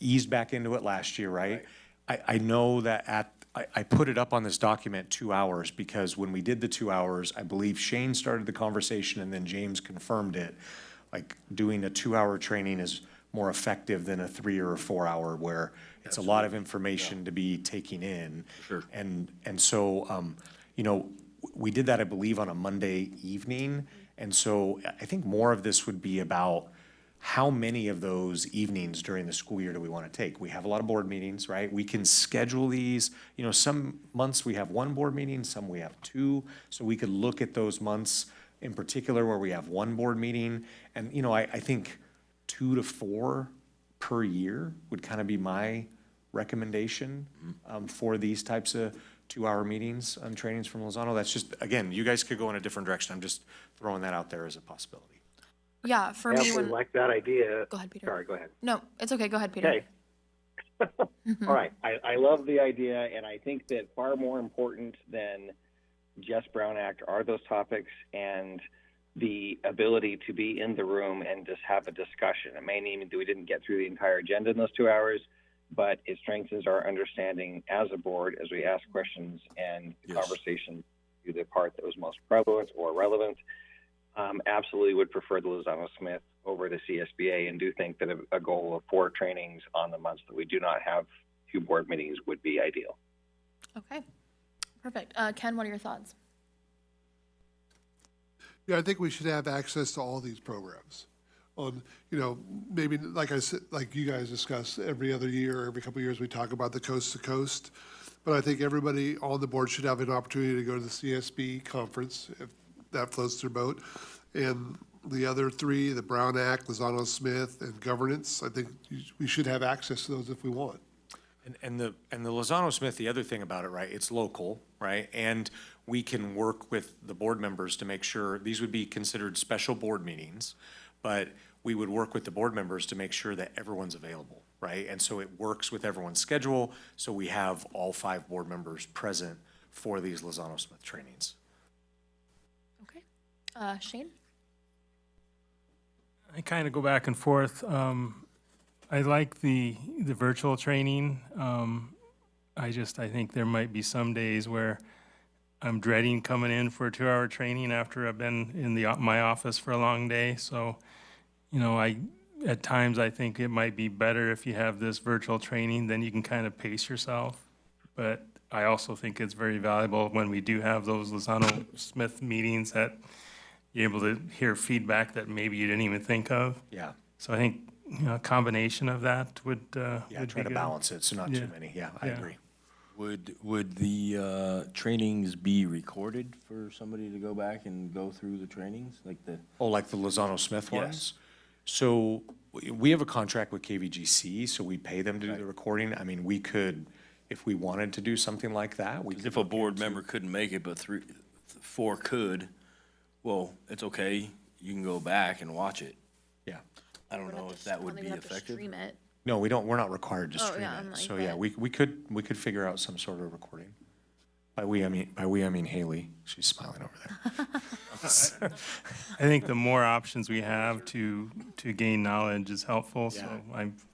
eased back into it last year, right? I know that I put it up on this document 2 hours, because when we did the 2 hours, I believe Shane started the conversation and then James confirmed it. Like, doing a 2-hour training is more effective than a 3 or a 4 hour, where it's a lot of information to be taking in. Sure. And so, you know, we did that, I believe, on a Monday evening. And so I think more of this would be about how many of those evenings during the school year do we want to take? We have a lot of board meetings, right? We can schedule these, you know, some months we have 1 board meeting, some we have 2. So we could look at those months in particular where we have 1 board meeting. And, you know, I think 2 to 4 per year would kind of be my recommendation for these types of 2-hour meetings and trainings from Lozano. That's just, again, you guys could go in a different direction. I'm just throwing that out there as a possibility. Yeah, for I me, absolutely when, like that idea. go ahead, Peter. Sorry, go ahead. No, it's okay, go ahead, Peter. Okay. All right. I love the idea, and I think that far more important than just Brown Act are those topics and the ability to be in the room and just have a discussion. It may mean that we didn't get through the entire agenda in those 2 hours, but it strengthens our understanding as a board as we ask questions and the conversation to the part that was most prevalent or relevant. Absolutely would prefer the Lozano Smith over the CSBA, and do think that a goal of 4 trainings on the months that we do not have 2 board meetings would be ideal. Okay, perfect. Ken, what are your thoughts? Yeah, I think we should have access to all these programs. On, you know, maybe like I said, like you guys discuss every other year, every couple of years, we talk about the coast to coast. But I think everybody on the board should have an opportunity to go to the CSB conference, if that floats their boat. And the other 3, the Brown Act, Lozano Smith, and governance, I think we should have access to those if we want. And the Lozano Smith, the other thing about it, right, it's local, right? And we can work with the board members to make sure, these would be considered special board meetings, but we would work with the board members to make sure that everyone's available, right? And so it works with everyone's schedule, so we have all 5 board members present for these Lozano Smith trainings. Okay. Shane? I kind of go back and forth. I like the virtual training. I think there might be some days where I'm dreading coming in for a 2-hour training after I've been in my office for a long day. So, you know, at times I think it might be better if you have this virtual training, then you can kind of pace yourself. But I also think it's very valuable when we do have those Lozano Smith meetings that you're able to hear feedback that maybe you didn't even think of. Yeah. So I think, you know, a combination of that would Yeah, would try be to good. balance it, so not too many. Yeah, I agree. Would the trainings be recorded for somebody to go back and go through the trainings, like the? Oh, like the Lozano Smith Yes. ones? So we have a contract with KVGC, so we pay them to do the recording. I mean, we could, if we wanted to do something like that, we could. If a board member couldn't make it, but 4 could, well, it's okay. You can go back and watch it. Yeah. I don't know if that would be effective. Stream it. No, we don't, we're not required to Oh, stream yeah, I'm it. like, So, yeah, but- we could figure out some sort of recording. By we, I mean Haley. She's smiling over there. I think the more options we have to gain knowledge is helpful, so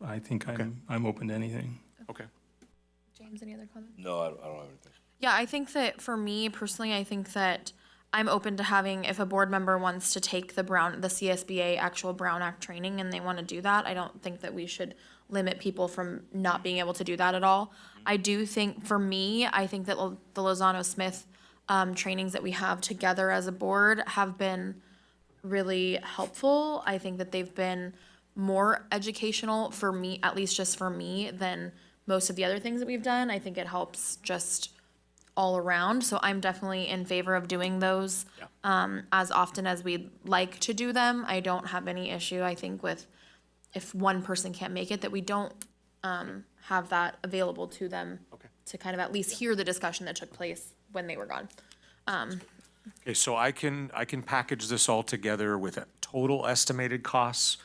I think I'm open to anything. Okay. James, any other comments? No, I don't have anything. Yeah, I think that for me personally, I think that I'm open to having, if a board member wants to take the CSBA actual Brown Act training and they want to do that, I don't think that we should limit people from not being able to do that at all. I do think, for me, I think that the Lozano Smith trainings that we have together as a board have been really helpful. I think that they've been more educational for me, at least just for me, than most of the other things that we've done. I think it helps just all around. So I'm definitely in favor of doing those as often as we'd like to do them. I don't have any issue, I think, with if one person can't make it, that we don't have that available to them to kind of at least hear the discussion that took place when they were gone. Okay, so I can package this all together with a total estimated costs,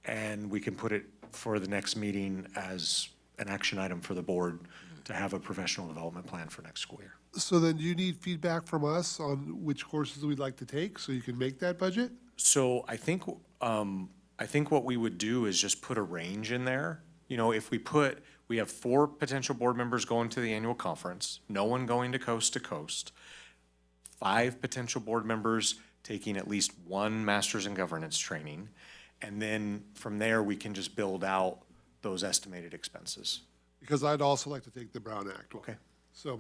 and we can put it for the next meeting as an action item for the board to have a professional development plan for next school year. So then do you need feedback from us on which courses we'd like to take so you can make that budget? So I think what we would do is just put a range in there. You know, if we have 4 potential board members going to the annual conference, no one going to coast, 5 potential board members taking at least 1 master's in governance training, and then from there, we can just build out those estimated expenses. Because I'd also like to take the Brown Act one. Okay. So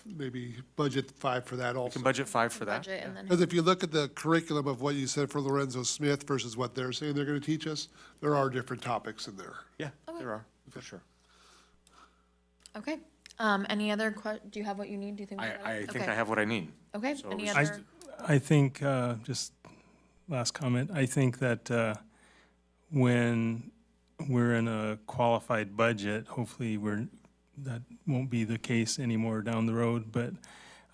maybe budget 5 for that We also. can budget 5 for that. Budget and then. Because if you look at the curriculum of what you said for Lorenzo Smith versus what they're saying they're going to teach us, there are different topics in there. Yeah, there are, for sure. Okay. Any other do you have what you need? Do you think? we got it? I think Okay. I have what I need. Okay, So any it's other? I think, just last comment, I think that when we're in a qualified budget, hopefully that won't be the case anymore down the road, but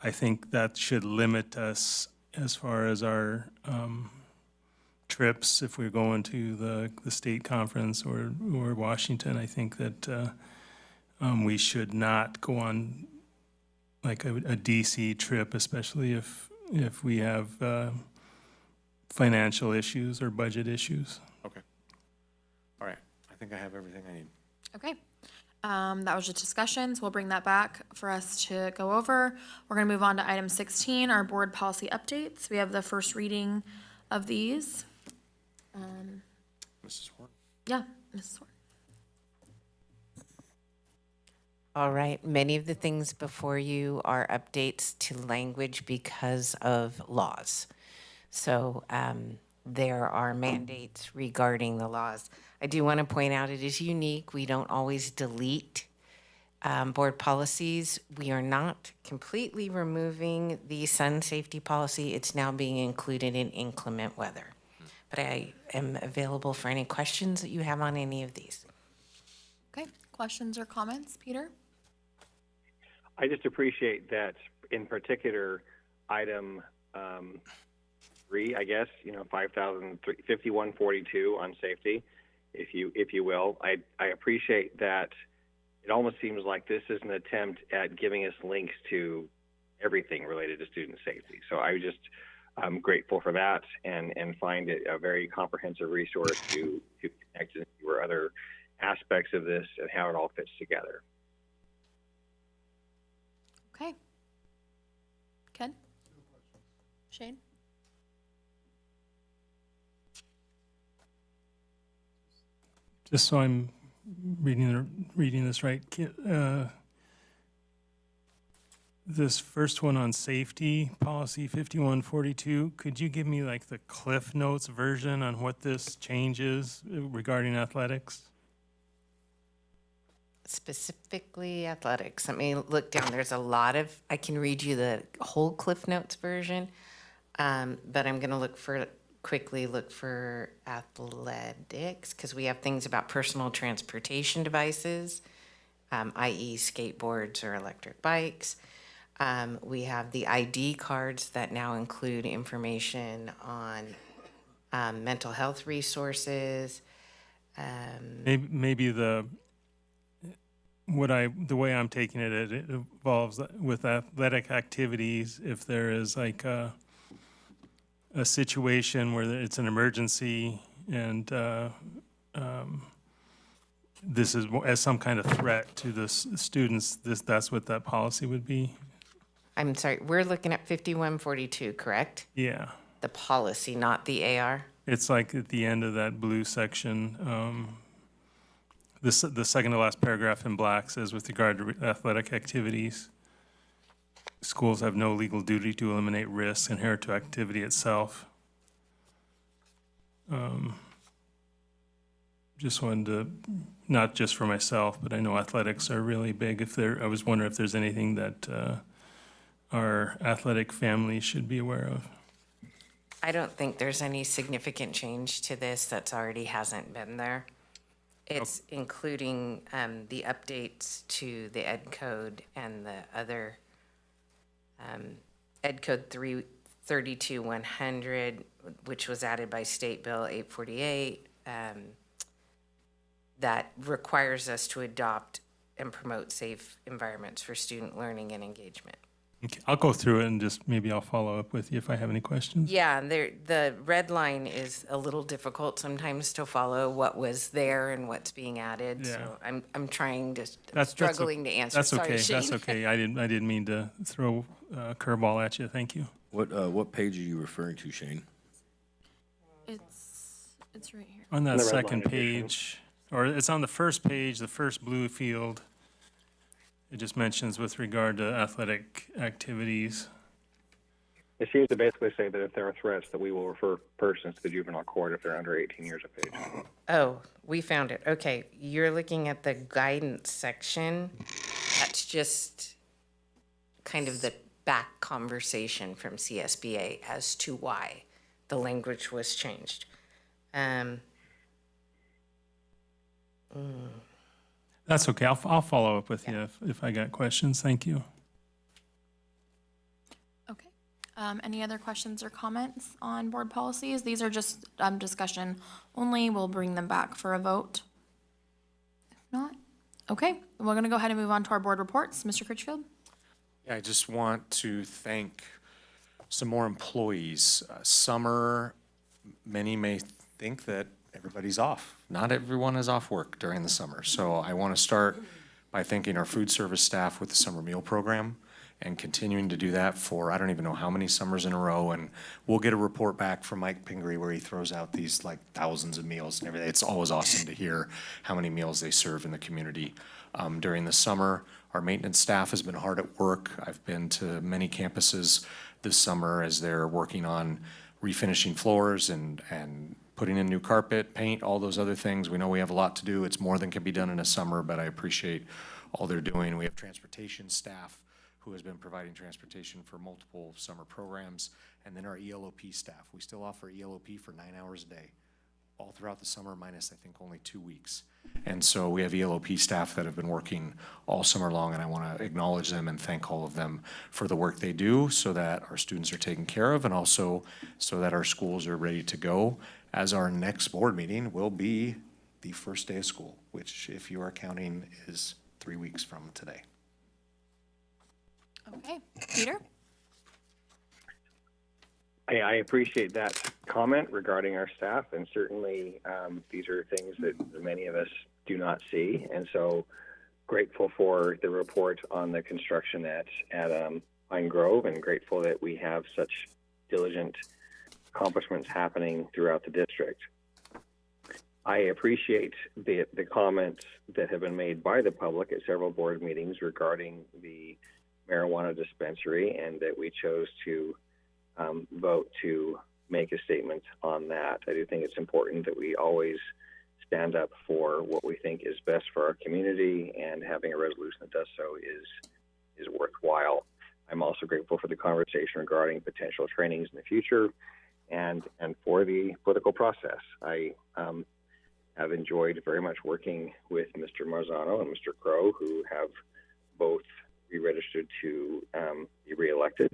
I think that should limit us as far as our trips, if we're going to the state conference or Washington. I think that we should not go on like a DC trip, especially if we have financial issues or budget issues. Okay. All right, I think I have everything I need. Okay. That was just discussions. We'll bring that back for us to go over. We're going to move on to item 16, our board policy updates. We have the first reading of these. Mrs. Horn? Yeah, Mrs. Horn. All right, many of the things before you are updates to language because of laws. So there are mandates regarding the laws. I do want to point out it is unique. We don't always delete board policies. We are not completely removing the sun safety policy. It's now being included in inclement weather. But I am available for any questions that you have on any of these. Okay, questions or comments, Peter? I just appreciate that, in particular, item 3, I guess, 5142 on safety, if you will. I appreciate that. It almost seems like this is an attempt at giving us links to everything related to student safety. So I'm grateful for that and find it a very comprehensive resource to connect to other aspects of this and how it all fits together. Okay. Ken? Shane? Just so I'm reading this right, this first one on safety, policy 5142, could you give me like the Cliff Notes version on what this change is regarding athletics? Specifically athletics. Let me look down. There's a lot of, I can read you the whole Cliff Notes version, but I'm going to quickly look for athletics because we have things about personal transportation devices, i.e. skateboards or electric bikes. We have the ID cards that now include information on mental health resources, Maybe the way I'm taking it, it involves with athletic activities, if there is like a situation where it's an emergency and this is as some kind of threat to the students, that's what that policy would be? I'm sorry, we're looking at 5142, correct? Yeah. The policy, not the AR? It's like at the end of that blue section, the second to last paragraph in black says, with regard to athletic activities, schools have no legal duty to eliminate risks inherent to activity itself. Just wanted to, not just for myself, but I know athletics are really big. I was wondering if there's anything that our athletic families should be aware of. I don't think there's any significant change to this that's already hasn't been there. It's including the updates to the Ed Code and the other Ed Code 332-100, which was added by State Bill 848, that requires us to adopt and promote safe environments for student learning and engagement. Okay, I'll go through it and just maybe I'll follow up with you if I have any questions. Yeah, the red line is a little difficult sometimes to follow what was there and what's being added. Yeah. So I'm trying to, That's struggling to answer. That's Sorry, okay. Shane. That's okay. I didn't mean to throw a curveball at you. Thank you. What page are you referring to, Shane? It's right here. On that The red second line page, or it's on the first page, the first blue field. It just mentions with regard to athletic activities. It seems to basically say that if there are threats, that we will refer persons to the juvenile court if they're under 18 years of age. Oh, we found it. Okay, you're looking at the guidance section. That's just kind of the back conversation from CSBA as to why the language was changed. That's okay. I'll follow up with you if I got questions. Thank you. Okay. Any other questions or comments on board policies? These are just discussion only. We'll bring them back for a vote. If not, okay. We're going to go ahead and move on to our board reports. Mr. Critchfield? Yeah, I just want to thank some more employees. Summer, many may think that everybody's off. Not everyone is off work during the summer. So I want to start by thanking our food service staff with the summer meal program and continuing to do that for I don't even know how many summers in a row. And we'll get a report back from Mike Pingree where he throws out these like thousands of meals and everything. It's always awesome to hear how many meals they serve in the community during the summer. Our maintenance staff has been hard at work. I've been to many campuses this summer as they're working on refinishing floors and putting in new carpet, paint, all those other things. We know we have a lot to do. It's more than can be done in a summer, but I appreciate all they're doing. We have transportation staff who has been providing transportation for multiple summer programs, and then our ELOP staff. We still offer ELOP for 9 hours a day, all throughout the summer, minus I think only 2 weeks. And so we have ELOP staff that have been working all summer long, and I want to acknowledge them and thank all of them for the work they do so that our students are taken care of and also so that our schools are ready to go, as our next board meeting will be the first day of school, which, if you are counting, is 3 weeks from today. Okay. Peter? I appreciate that comment regarding our staff, and certainly these are things that many of us do not see, and so grateful for the report on the construction at Pine Grove, and grateful that we have such diligent accomplishments happening throughout the district. I appreciate the comments that have been made by the public at several board meetings regarding the marijuana dispensary, and that we chose to vote to make a statement on that. I do think it's important that we always stand up for what we think is best for our community, and having a resolution that does so is worthwhile. I'm also grateful for the conversation regarding potential trainings in the future and for the political process. I have enjoyed very much working with Mr. Marzano and Mr. Crow, who have both re-registered to be reelected.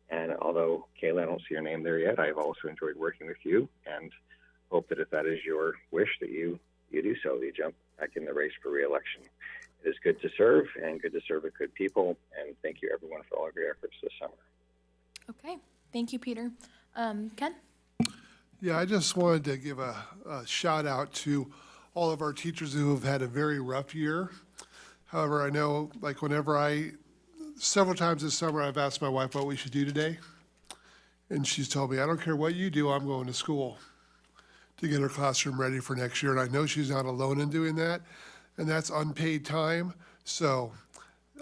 And although, Kayla, I don't see your name there yet, I've also enjoyed working with you, and hope that if that is your wish, that you you do so. You jump back in the race for reelection. It is good to serve and good to serve with good people. And thank you, everyone, for all of your efforts this summer. Okay, thank you, Peter. Ken? Yeah, I just wanted to give a shout out to all of our teachers who have had a very rough year. However, I know, like, several times this summer, I've asked my wife what we should do today. And she's told me, I don't care what you do, I'm going to school to get her classroom ready for next year. And I know she's not alone in doing that. And that's unpaid time. So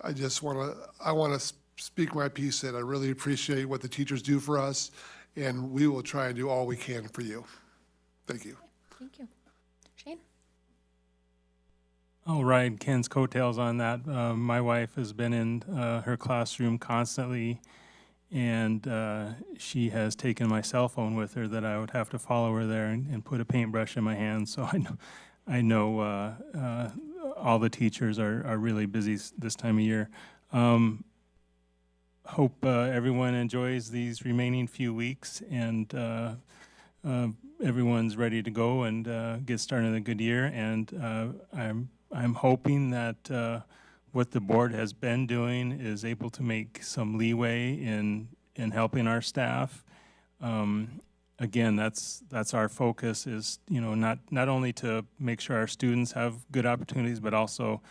I want to speak my piece that I really appreciate what the teachers do for us. And we will try and do all we can for you. Thank you. Thank you. Shane? I'll ride Ken's coattails on that. My wife has been in her classroom constantly, and she has taken my cell phone with her that I would have to follow her there and put a paintbrush in my hand. So I know all the teachers are really busy this time of year. Hope everyone enjoys these remaining few weeks, and everyone's ready to go and get started in a good year. And I'm hoping that what the board has been doing is able to make some leeway in helping our staff. Again, that's our focus, is, you know, not only to make sure our students have good opportunities, but also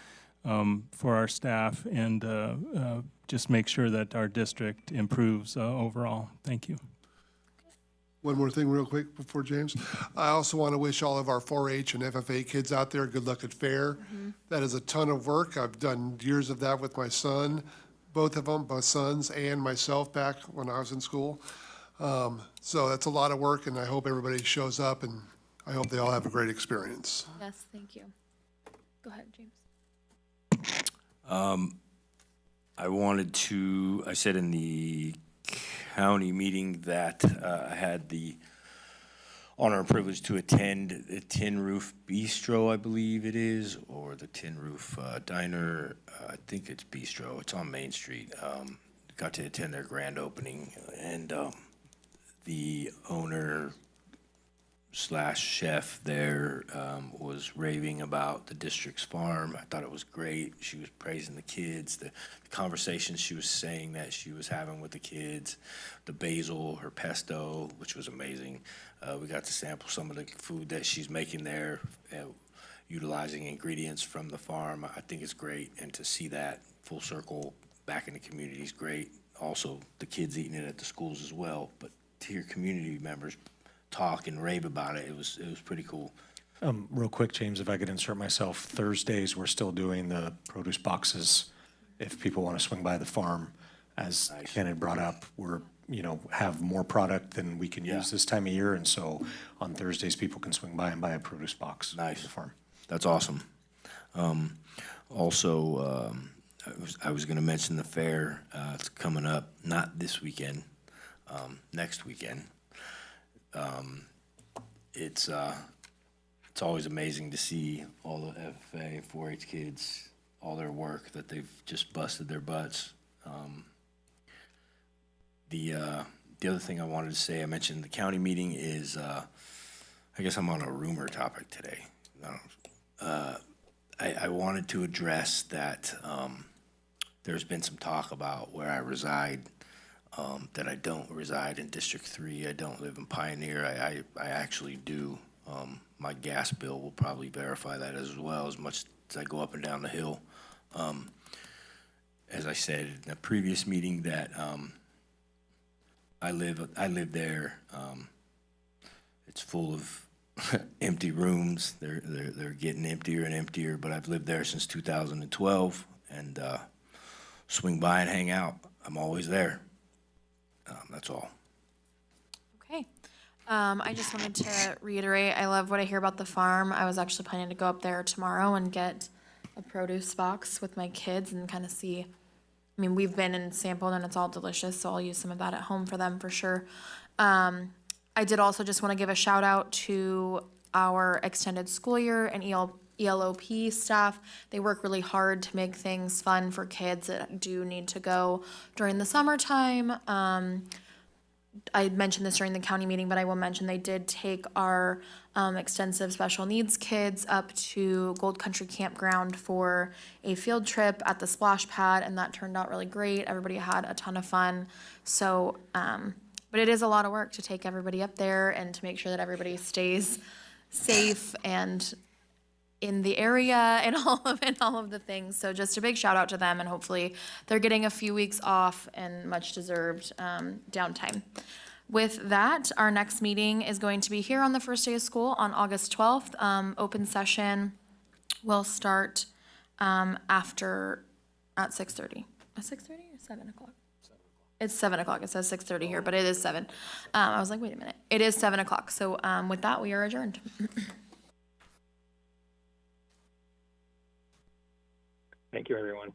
for our staff, and just make sure that our district improves overall. Thank you. One more thing real quick before James. I also want to wish all of our 4-H and FFA kids out there good luck at fair. That is a ton of work. I've done years of that with my son, both of them, my sons and myself back when I was in school. So that's a lot of work, and I hope everybody shows up, and I hope they all have a great experience. Yes, thank you. Go ahead, James. I said in the county meeting that I had the honor and privilege to attend the Tin Roof Bistro, I believe it is, or the Tin Roof Diner. I think it's Bistro. It's on Main Street. Got to attend their grand opening, and the owner / chef there was raving about the district's farm. I thought it was great. She was praising the kids, the conversations she was saying that she was having with the kids, the basil, her pesto, which was amazing. We got to sample some of the food that she's making there, utilizing ingredients from the farm. I think it's great, and to see that full circle back in the community is great. Also, the kids eating it at the schools as well, but to hear community members talk and rave about it, it was pretty cool. Real quick, James, if I could insert myself, Thursdays, we're still doing the produce boxes. If people want to swing by the farm, as Ken had brought up, we're, have more product than we can use this time of year. And so on Thursdays, people can swing by and buy a produce box. Nice. At the farm. That's awesome. Also, I was going to mention the fair. It's coming up, not this weekend, next weekend. It's always amazing to see all the FFA, 4-H kids, all their work that they've just busted their butts. The other thing I wanted to say, I mentioned the county meeting is, I guess I'm on a rumor topic today. I wanted to address that there's been some talk about where I reside, that I don't reside in District 3. I don't live in Pioneer. I actually do. My gas bill will probably verify that as well, as much as I go up and down the hill. As I said in the previous meeting, that I live there. It's full of empty rooms. They're getting emptier and emptier, but I've lived there since 2012, and swing by and hang out. I'm always there. That's all. Okay. I just wanted to reiterate, I love what I hear about the farm. I was actually planning to go up there tomorrow and get a produce box with my kids and kind of see. I mean, we've been and sampled, and it's all delicious, so I'll use some of that at home for them for sure. I did also just want to give a shout out to our extended school year and ELOP staff. They work really hard to make things fun for kids that do need to go during the summertime. I mentioned this during the county meeting, but I will mention they did take our extensive special needs kids up to Gold Country Campground for a field trip at the splash pad, and that turned out really great. Everybody had a ton of fun. So, but it is a lot of work to take everybody up there and to make sure that everybody stays safe and in the area and all of the things. So just a big shout out to them, and hopefully they're getting a few weeks off and much deserved downtime. With that, our next meeting is going to be here on the first day of school on August 12th. Open session will start after at 6:30. At 6:30 or 7 o'clock? It's 7 o'clock. It says 6:30 here, but it is 7. I was like, wait a minute. It is 7 o'clock. So with that, we are adjourned. Thank you, everyone.